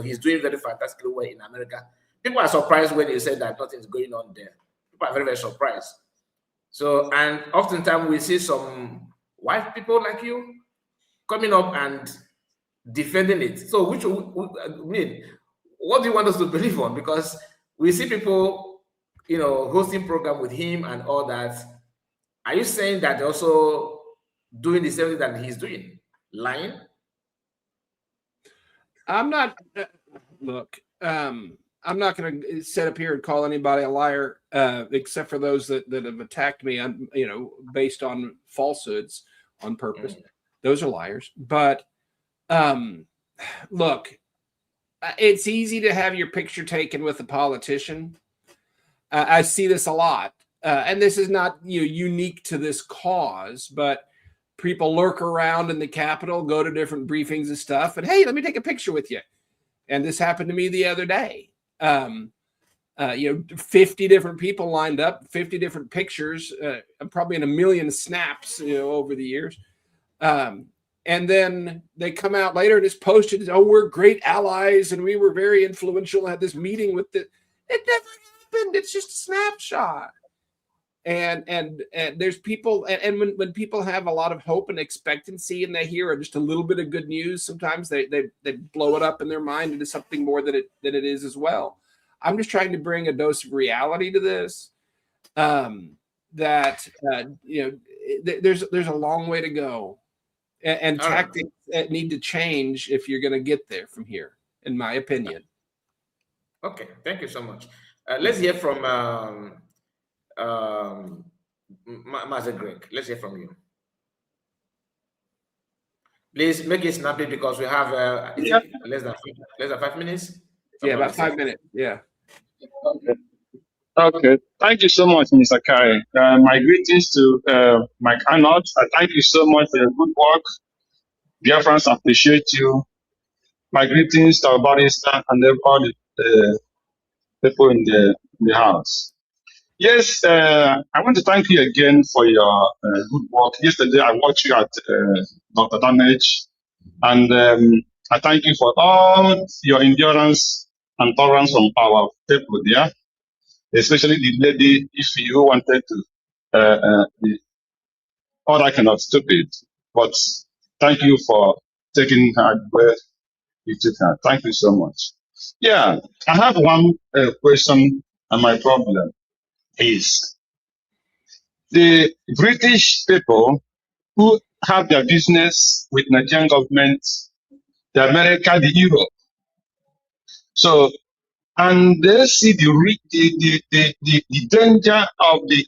he's doing very fantastically well in America. People are surprised when you say that nothing's going on there. People are very, very surprised. So, and oftentimes we see some white people like you coming up and defending it. So, what do you want us to believe on? Because we see people, hosting program with him and all that. Are you saying that they're also doing the same thing that he's doing? Lying? I'm not. Look, I'm not going to sit up here and call anybody a liar, except for those that have attacked me on, based on falsehoods on purpose. Those are liars. But look, it's easy to have your picture taken with a politician. I see this a lot. And this is not unique to this cause, but people lurk around in the Capitol, go to different briefings and stuff, and hey, let me take a picture with you. And this happened to me the other day. 50 different people lined up, 50 different pictures, probably in a million snaps, over the years. And then they come out later and it's posted, oh, we're great allies and we were very influential, had this meeting with it never happened. It's just a snapshot. And there's people, and when people have a lot of hope and expectancy and they hear just a little bit of good news, sometimes they blow it up in their mind into something more than it is as well. I'm just trying to bring a dose of reality to this. There's a long way to go, and tactics that need to change if you're going to get there from here, in my opinion. Okay, thank you so much. Let's hear from Master Greg. Let's hear from you. Please make it snappy because we have less than 5 minutes. Yeah, about 5 minutes. Yeah. Okay. Thank you so much, Mr. Kari. My greetings to Mike Arnold. Thank you so much for your good work. Dear friends, appreciate you. My greetings to our barrister and all the people in the house. Yes, I want to thank you again for your good work. Yesterday, I watched you at Dr. Damage, and I thank you for all your endurance and tolerance from our people there, especially the lady, if you wanted to be all that kind of stupid. But thank you for taking her where you took her. Thank you so much. Yeah, I have one question, and my problem is the British people who have their business with Nigerian government, the America, the Europe. So, and they see the danger of the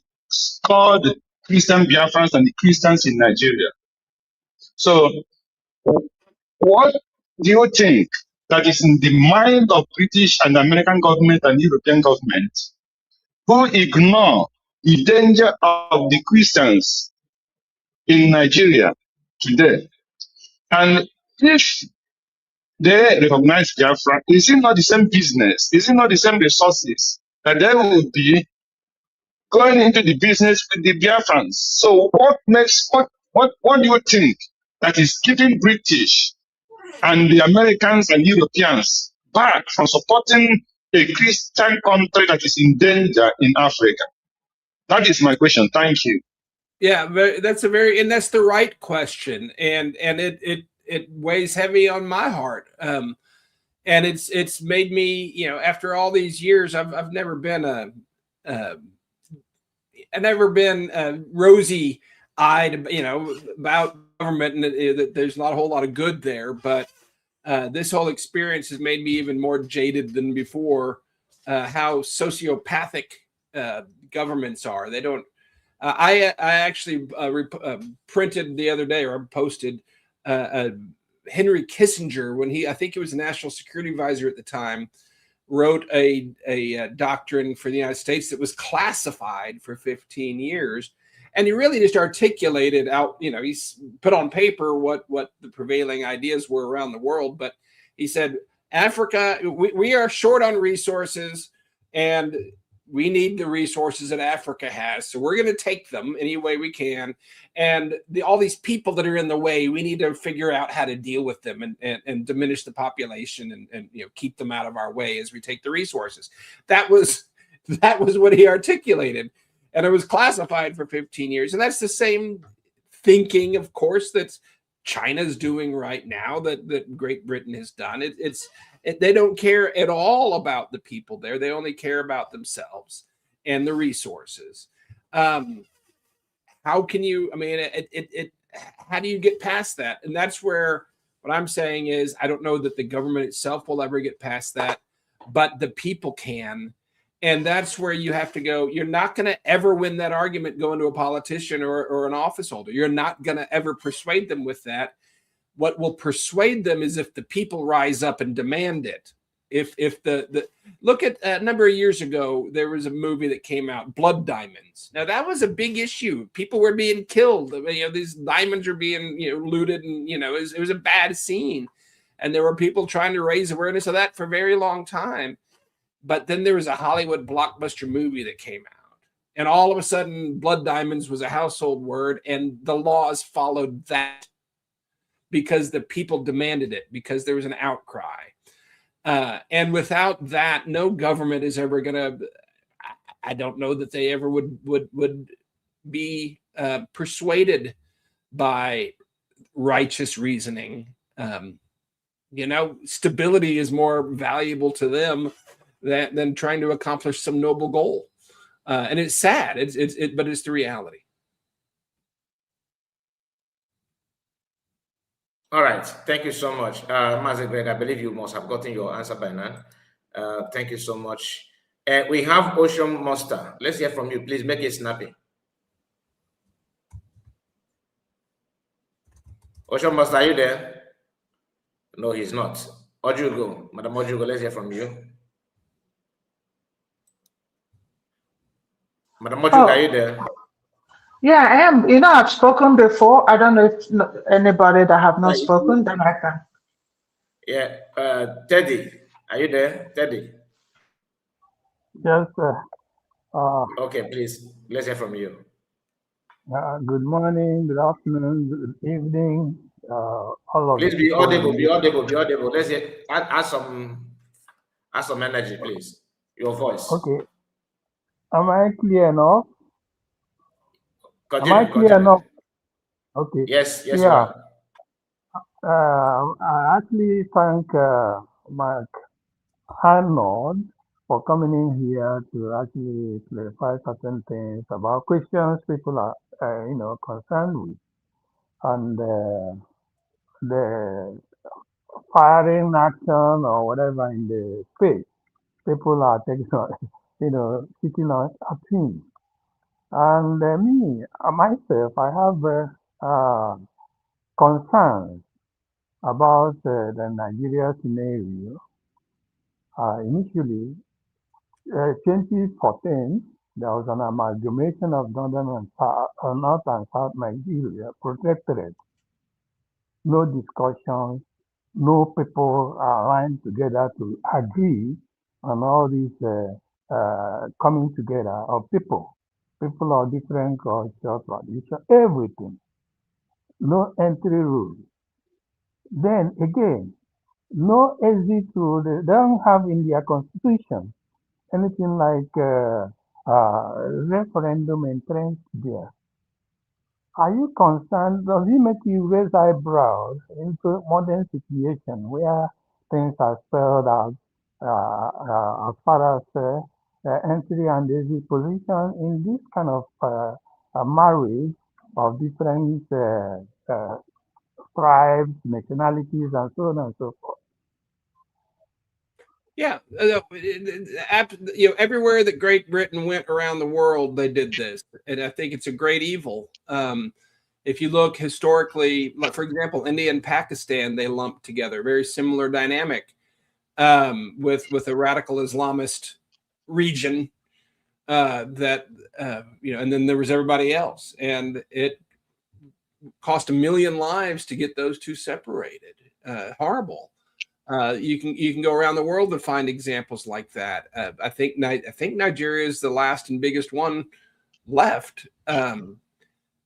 called Christian Biafrans and the Christians in Nigeria. So, what do you think that is in the mind of British and American government and European government who ignore the danger of the Christians in Nigeria today? And if they recognize Biafra, is it not the same business? Is it not the same resources that they will be going into the business with the Biafrans? So what do you think that is keeping British and the Americans and Europeans back from supporting a Christian country that is in danger in Africa? That is my question. Thank you. Yeah, that's the right question, and it weighs heavy on my heart. And it's made me, after all these years, I've never been rosy eyed, about government, and there's not a whole lot of good there. But this whole experience has made me even more jaded than before. How sociopathic governments are. They don't. I actually printed the other day, or posted Henry Kissinger, when I think he was the national security advisor at the time, wrote a doctrine for the United States that was classified for 15 years. And he really just articulated out, he's put on paper what the prevailing ideas were around the world. But he said, Africa, we are short on resources, and we need the resources that Africa has. So we're going to take them any way we can. And all these people that are in the way, we need to figure out how to deal with them and diminish the population and keep them out of our way as we take the resources. That was what he articulated. And it was classified for 15 years. And that's the same thinking, of course, that China's doing right now, that Great Britain has done. They don't care at all about the people there. They only care about themselves and the resources. How can you, how do you get past that? And that's where what I'm saying is, I don't know that the government itself will ever get past that, but the people can. And that's where you have to go. You're not going to ever win that argument going to a politician or an office holder. You're not going to ever persuade them with that. What will persuade them is if the people rise up and demand it. If the look at a number of years ago, there was a movie that came out, Blood Diamonds. Now that was a big issue. People were being killed. These diamonds were being looted, and it was a bad scene. And there were people trying to raise awareness of that for a very long time. But then there was a Hollywood blockbuster movie that came out, and all of a sudden, Blood Diamonds was a household word, and the laws followed that because the people demanded it, because there was an outcry. And without that, no government is ever going to. I don't know that they ever would be persuaded by righteous reasoning. Stability is more valuable to them than trying to accomplish some noble goal. And it's sad. But it's the reality. All right. Thank you so much. Master Greg, I believe you must have gotten your answer by now. Thank you so much. We have Ocean Monster. Let's hear from you. Please make it snappy. Ocean Monster, are you there? No, he's not. Ojugo, Madam Ojugo, let's hear from you. Madam Ojugo, are you there? Yeah, I am. I've spoken before. I don't know if anybody that have not spoken, then I can. Yeah, Teddy, are you there? Teddy? Yes, sir. Okay, please, let's hear from you. Good morning, good afternoon, good evening. All of Please be audible, be audible. Let's hear, add some energy, please. Your voice. Okay. Am I clear enough? Continue, Am I clear enough? Okay. Yes, yeah. you are. I actually thank Mark Arnold for coming in here to actually clarify certain things about questions people are, concerned with, and the firing action or whatever in the space people are taking, sitting on a team. And me, myself, I have concerns about the Nigeria scenario. Initially, 2014, there was an amalgamation of Northern and South, North and South Nigeria, protectorate. No discussions, no people aligned together to agree on all these coming together of people of different cultures, tradition, everything. No entry rules. Then again, no exit rule. They don't have in their constitution anything like referendum entrenched there. Are you concerned? Does it make you raise eyebrows into modern situation where things are spelled out as far as entry and exit position in this kind of marriage of different tribes, nationalities, and so on and so forth? Yeah, everywhere that Great Britain went around the world, they did this, and I think it's a great evil. If you look historically, like for example, India and Pakistan, they lumped together, very similar dynamic with a radical Islamist region and then there was everybody else, and it cost 1 million lives to get those two separated. Horrible. You can go around the world and find examples like that. I think Nigeria is the last and biggest one left.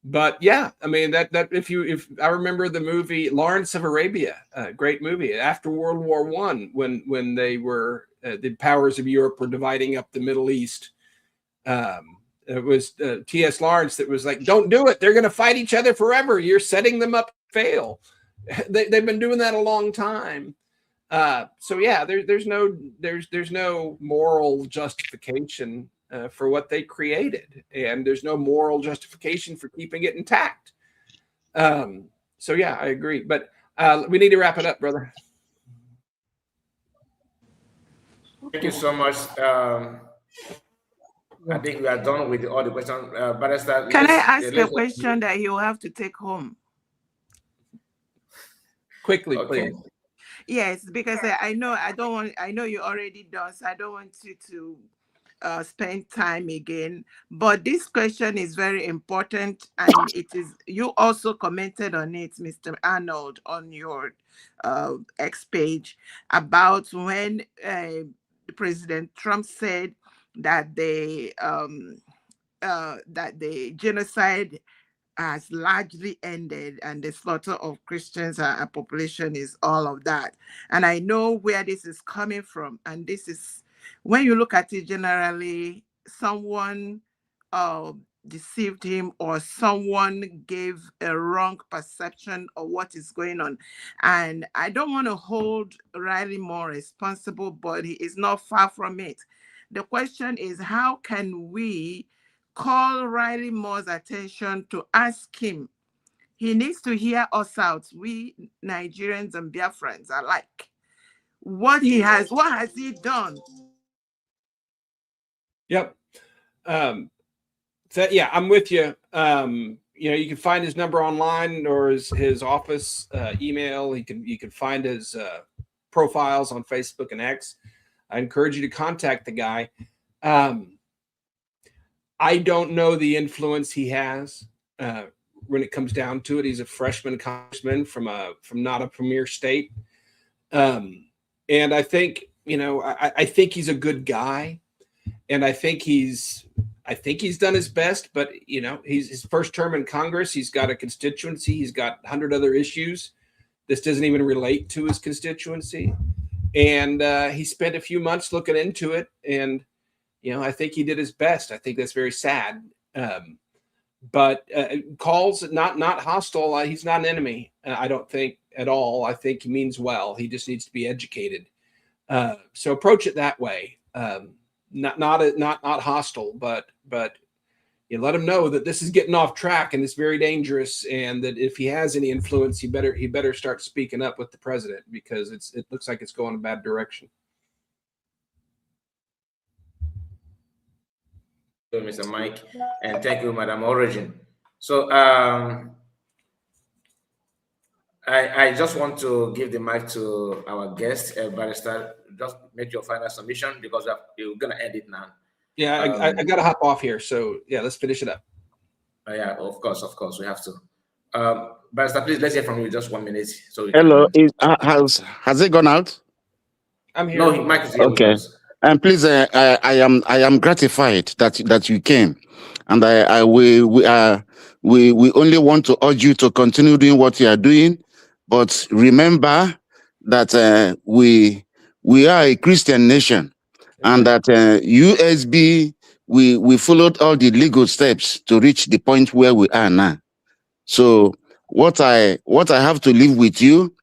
But yeah, I mean that if I remember the movie Lawrence of Arabia, great movie after World War I, when they were the powers of Europe were dividing up the Middle East. It was T.S. Lawrence that was like, "Don't do it. They're going to fight each other forever. You're setting them up to fail." They've been doing that a long time. So yeah, there's no moral justification for what they created, and there's no moral justification for keeping it intact. So yeah, I agree, but we need to wrap it up, brother. Thank you so much. I think we are done with all the questions. Barrister, Can I ask a question that you have to take home? Quickly, okay. please. Yes, because I know you already done, so I don't want you to spend time again. But this question is very important, and it is, you also commented on it, Mr. Arnold, on your X page, about when President Trump said that the genocide has largely ended and the slaughter of Christians and a population is all of that. And I know where this is coming from. And this is, when you look at it generally, someone deceived him, or someone gave a wrong perception of what is going on. And I don't want to hold Riley Moore responsible, but he is not far from it. The question is, how can we call Riley Moore's attention to ask him? He needs to hear us out, we Nigerians and Biafrans alike. What has he done? Yep. So yeah, I'm with you. You know, you can find his number online, or his office email. You can find his profiles on Facebook and X. I encourage you to contact the guy. I don't know the influence he has when it comes down to it. He's a freshman congressman from not a premier state, and I think, you know, I think he's a good guy, and I think he's done his best. But you know, he's his first term in Congress. He's got a constituency. He's got 100 other issues. This doesn't even relate to his constituency, and he spent a few months looking into it, and you know, I think he did his best. I think that's very sad. But calls not hostile. He's not an enemy. I don't think at all. I think he means well. He just needs to be educated. So approach it that way. Not hostile, but you let him know that this is getting off track and it's very dangerous, and that if he has any influence, he better start speaking up with the president, because it looks like it's going in a bad direction. Mr. Mike, and thank you, Madam Origin. So I just want to give the mic to our guest, Barrister. Just make your final submission, because we're going to end it now. Yeah, I got to hop off here. So yeah, let's finish it up. Yeah, of course, we have to. Barrister, please, let's hear from you just 1 minute. So Hello, has it gone out? I'm here. No, Mike is here. Okay. And please, I am gratified that you came, and we only want to urge you to continue doing what you are doing, but remember that we are a Christian nation, and that USB we followed all the legal steps to reach the point where we are now. So what I have to leave with you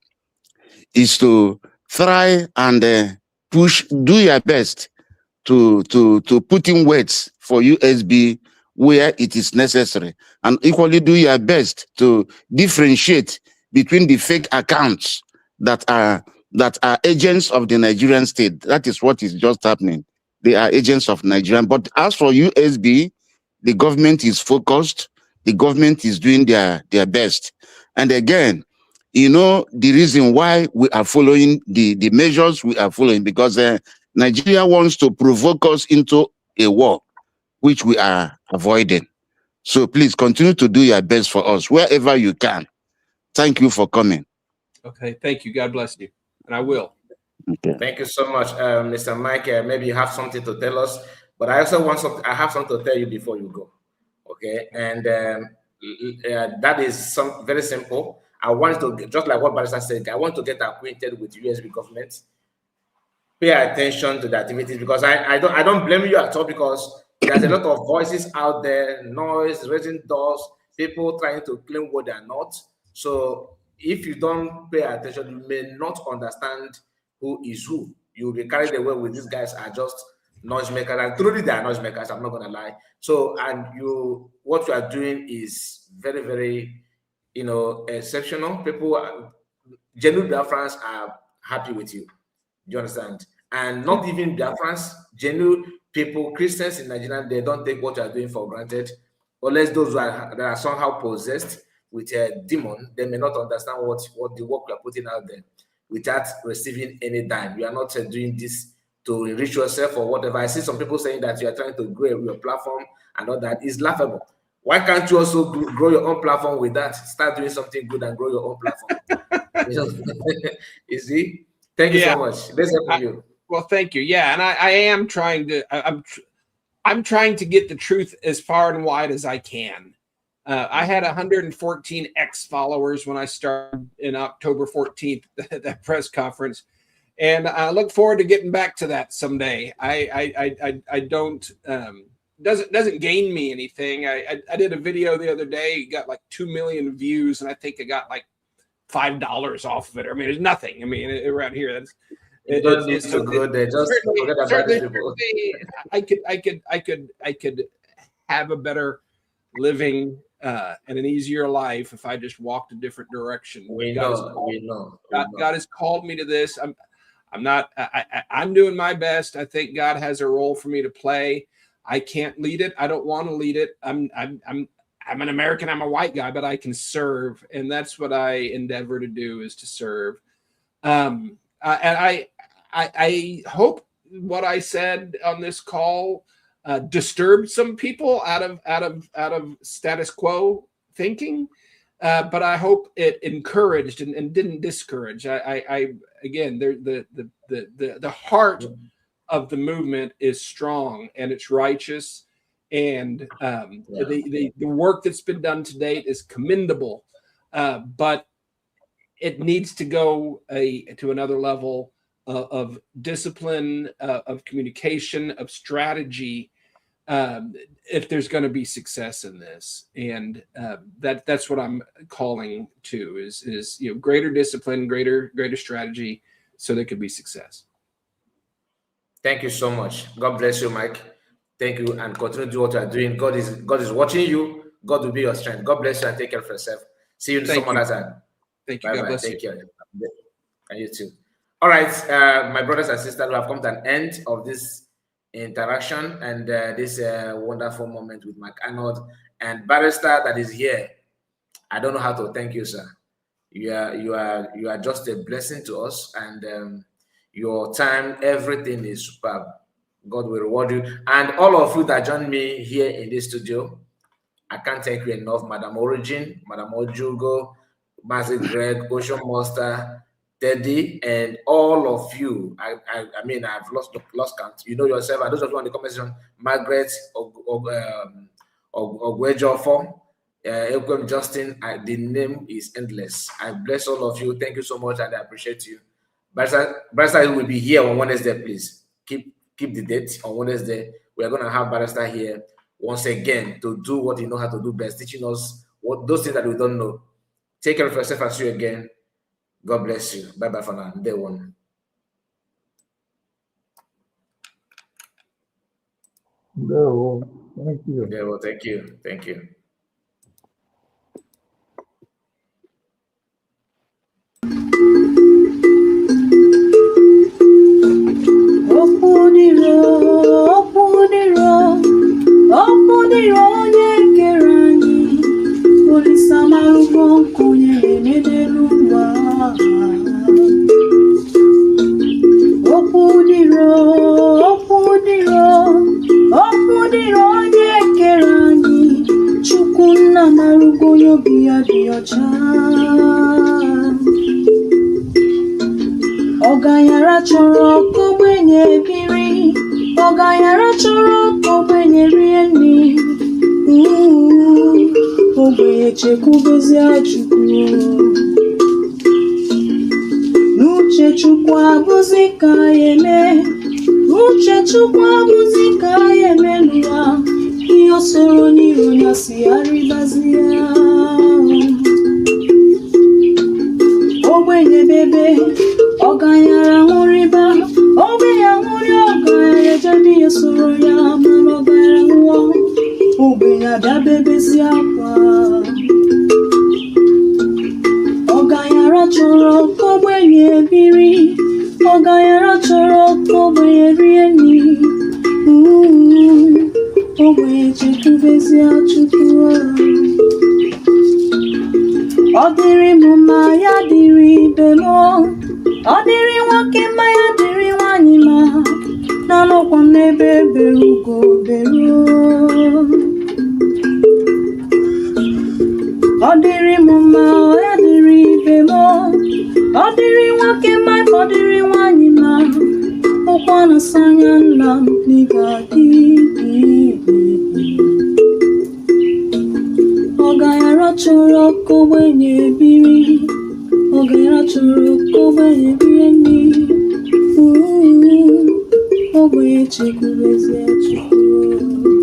is to try and do your best to put in words for USB where it is necessary, and equally do your best to differentiate between the fake accounts that are agents of the Nigerian state. That is what is just happening. They are agents of Nigerian. But as for USB, the government is focused. The government is doing their best. And again, you know, the reason why we are following the measures we are following, because Nigeria wants to provoke us into a war, which we are avoiding. So please continue to do your best for us wherever you can. Thank you for coming. Okay, thank you. God bless you. And I will. Okay. Thank you so much, Mr. Mike. Maybe you have something to tell us, but I also I have something to tell you before you go. Okay, and that is very simple. I want to, just like what Barrister said, I want to get acquainted with USB government. Pay attention to the activities, because I don't blame you at all, because there's a lot of voices out there, noise, raising doors, people trying to claim what they are not. So if you don't pay attention, you may not understand who is who. You'll be carried away with these guys are just noisemakers, and truly they are noisemakers, I'm not gonna lie. So, and what you are doing is very, very, you know, exceptional. People, genuine Biafrans are happy with you. Do you understand? And not even Biafrans, genuine people, Christians in Nigeria, they don't take what you are doing for granted. Unless those who are, that are somehow possessed with a demon, they may not understand what the work we are putting out there without receiving any dime. You are not doing this to enrich yourself or whatever. I see some people saying that you are trying to grow your platform and all that. Is laughable. Why can't you also grow your own platform with that? Start doing something good and grow your own platform. You see? Thank you so much. Let's hear from you. Well, thank you. Yeah, and I am trying to. I'm trying to get the truth as far and wide as I can. I had 114 X followers when I started in October 14th at that press conference, and I look forward to getting back to that someday. I don't doesn't gain me anything. I did a video the other day, got like 2 million views, and I think I got like $5 off of it. I mean, it's nothing. I mean, around here, that's. You don't need to go there. Just forget about these people. I could have a better living and an easier life if I just walked a different direction. We know. God has called me to this. I'm doing my best. I think God has a role for me to play. I can't lead it. I don't want to lead it. I'm an American. I'm a white guy, but I can serve, and that's what I endeavor to do, is to serve. And I hope what I said on this call disturbed some people out of status quo thinking, but I hope it encouraged and didn't discourage. I again, the heart of the movement is strong and it's righteous, and the work that's been done to date is commendable, but it needs to go to another level of discipline, of communication, of strategy, if there's going to be success in this. And that's what I'm calling to is greater discipline, greater strategy, so there could be success. Thank you so much. God bless you, Mike. Thank you, and continue to do what you are doing. God is watching you. God will be your strength. God bless you, and take care of yourself. See you some other time. Thank you. God bless you. Take care. And you too. All right, my brothers and sisters, we have come to an end of this interaction and this wonderful moment with Mike Arnold and Barrister that is here. I don't know how to thank you, sir. You are just a blessing to us, and your time, everything is superb. God will reward you, and all of you that joined me here in this studio. I can't thank you enough, Madam Origin, Madam Ojugo, Master Greg, Ocean Monster, Teddy, and all of you. I mean, I've lost count. You know yourself, and those of you on the comment section, Margaret, Ogwejofo, Ekwem Justin, the name is endless. I bless all of you. Thank you so much, and I appreciate you. Barrister will be here on Wednesday, please. Keep the date on Wednesday. We are going to have Barrister here once again to do what he knows how to do best, teaching us those things that we don't know. Take care of yourself and see you again. God bless you. Bye-bye for now. Day one. No, thank you. Yeah, well, thank you. Thank you. Ọganyara chọrọ ogbenye biri, ọganyara chọrọ ogbenye rie nri, ogbenye chekwubezie Chukwu. N'uche Chukwu abụzi ka ya eme, n'uche Chukwu abụzi ka ya eme n'ụwa, ihe o soro n'iru ya si arịbazie. Ogbenye bebe, ọganyara nwụrịba, ogbenye nwụrị, ọganyara ejebe ihe soro ya, mana ọganyara nwụọ, ogbenye adabebezi akwa. Ọganyara chọrọ ogbenye biri, ọganyara chọrọ ogbenye rie nri. Ogbenye chekwubezie Chukwu. Ọ dịrị m mma ya dịrị ibe m, ọ dịrị nwoke mma ya dịrị nwanyị mma, na-anọkwa m n'ebe bere ugo beruo. Ọ dịrị m mma ya dịrị ibe m, ọ dịrị nwoke mma ọ dịrị nwanyị mma, ụkwa na-asa anya nna m n'ịga adị. Ọgaranya chọrọ ka ogbenye biri, ọgaranya chọrọ ka ogbenye rie nri. Ogbenye chekwubezie Chukwu.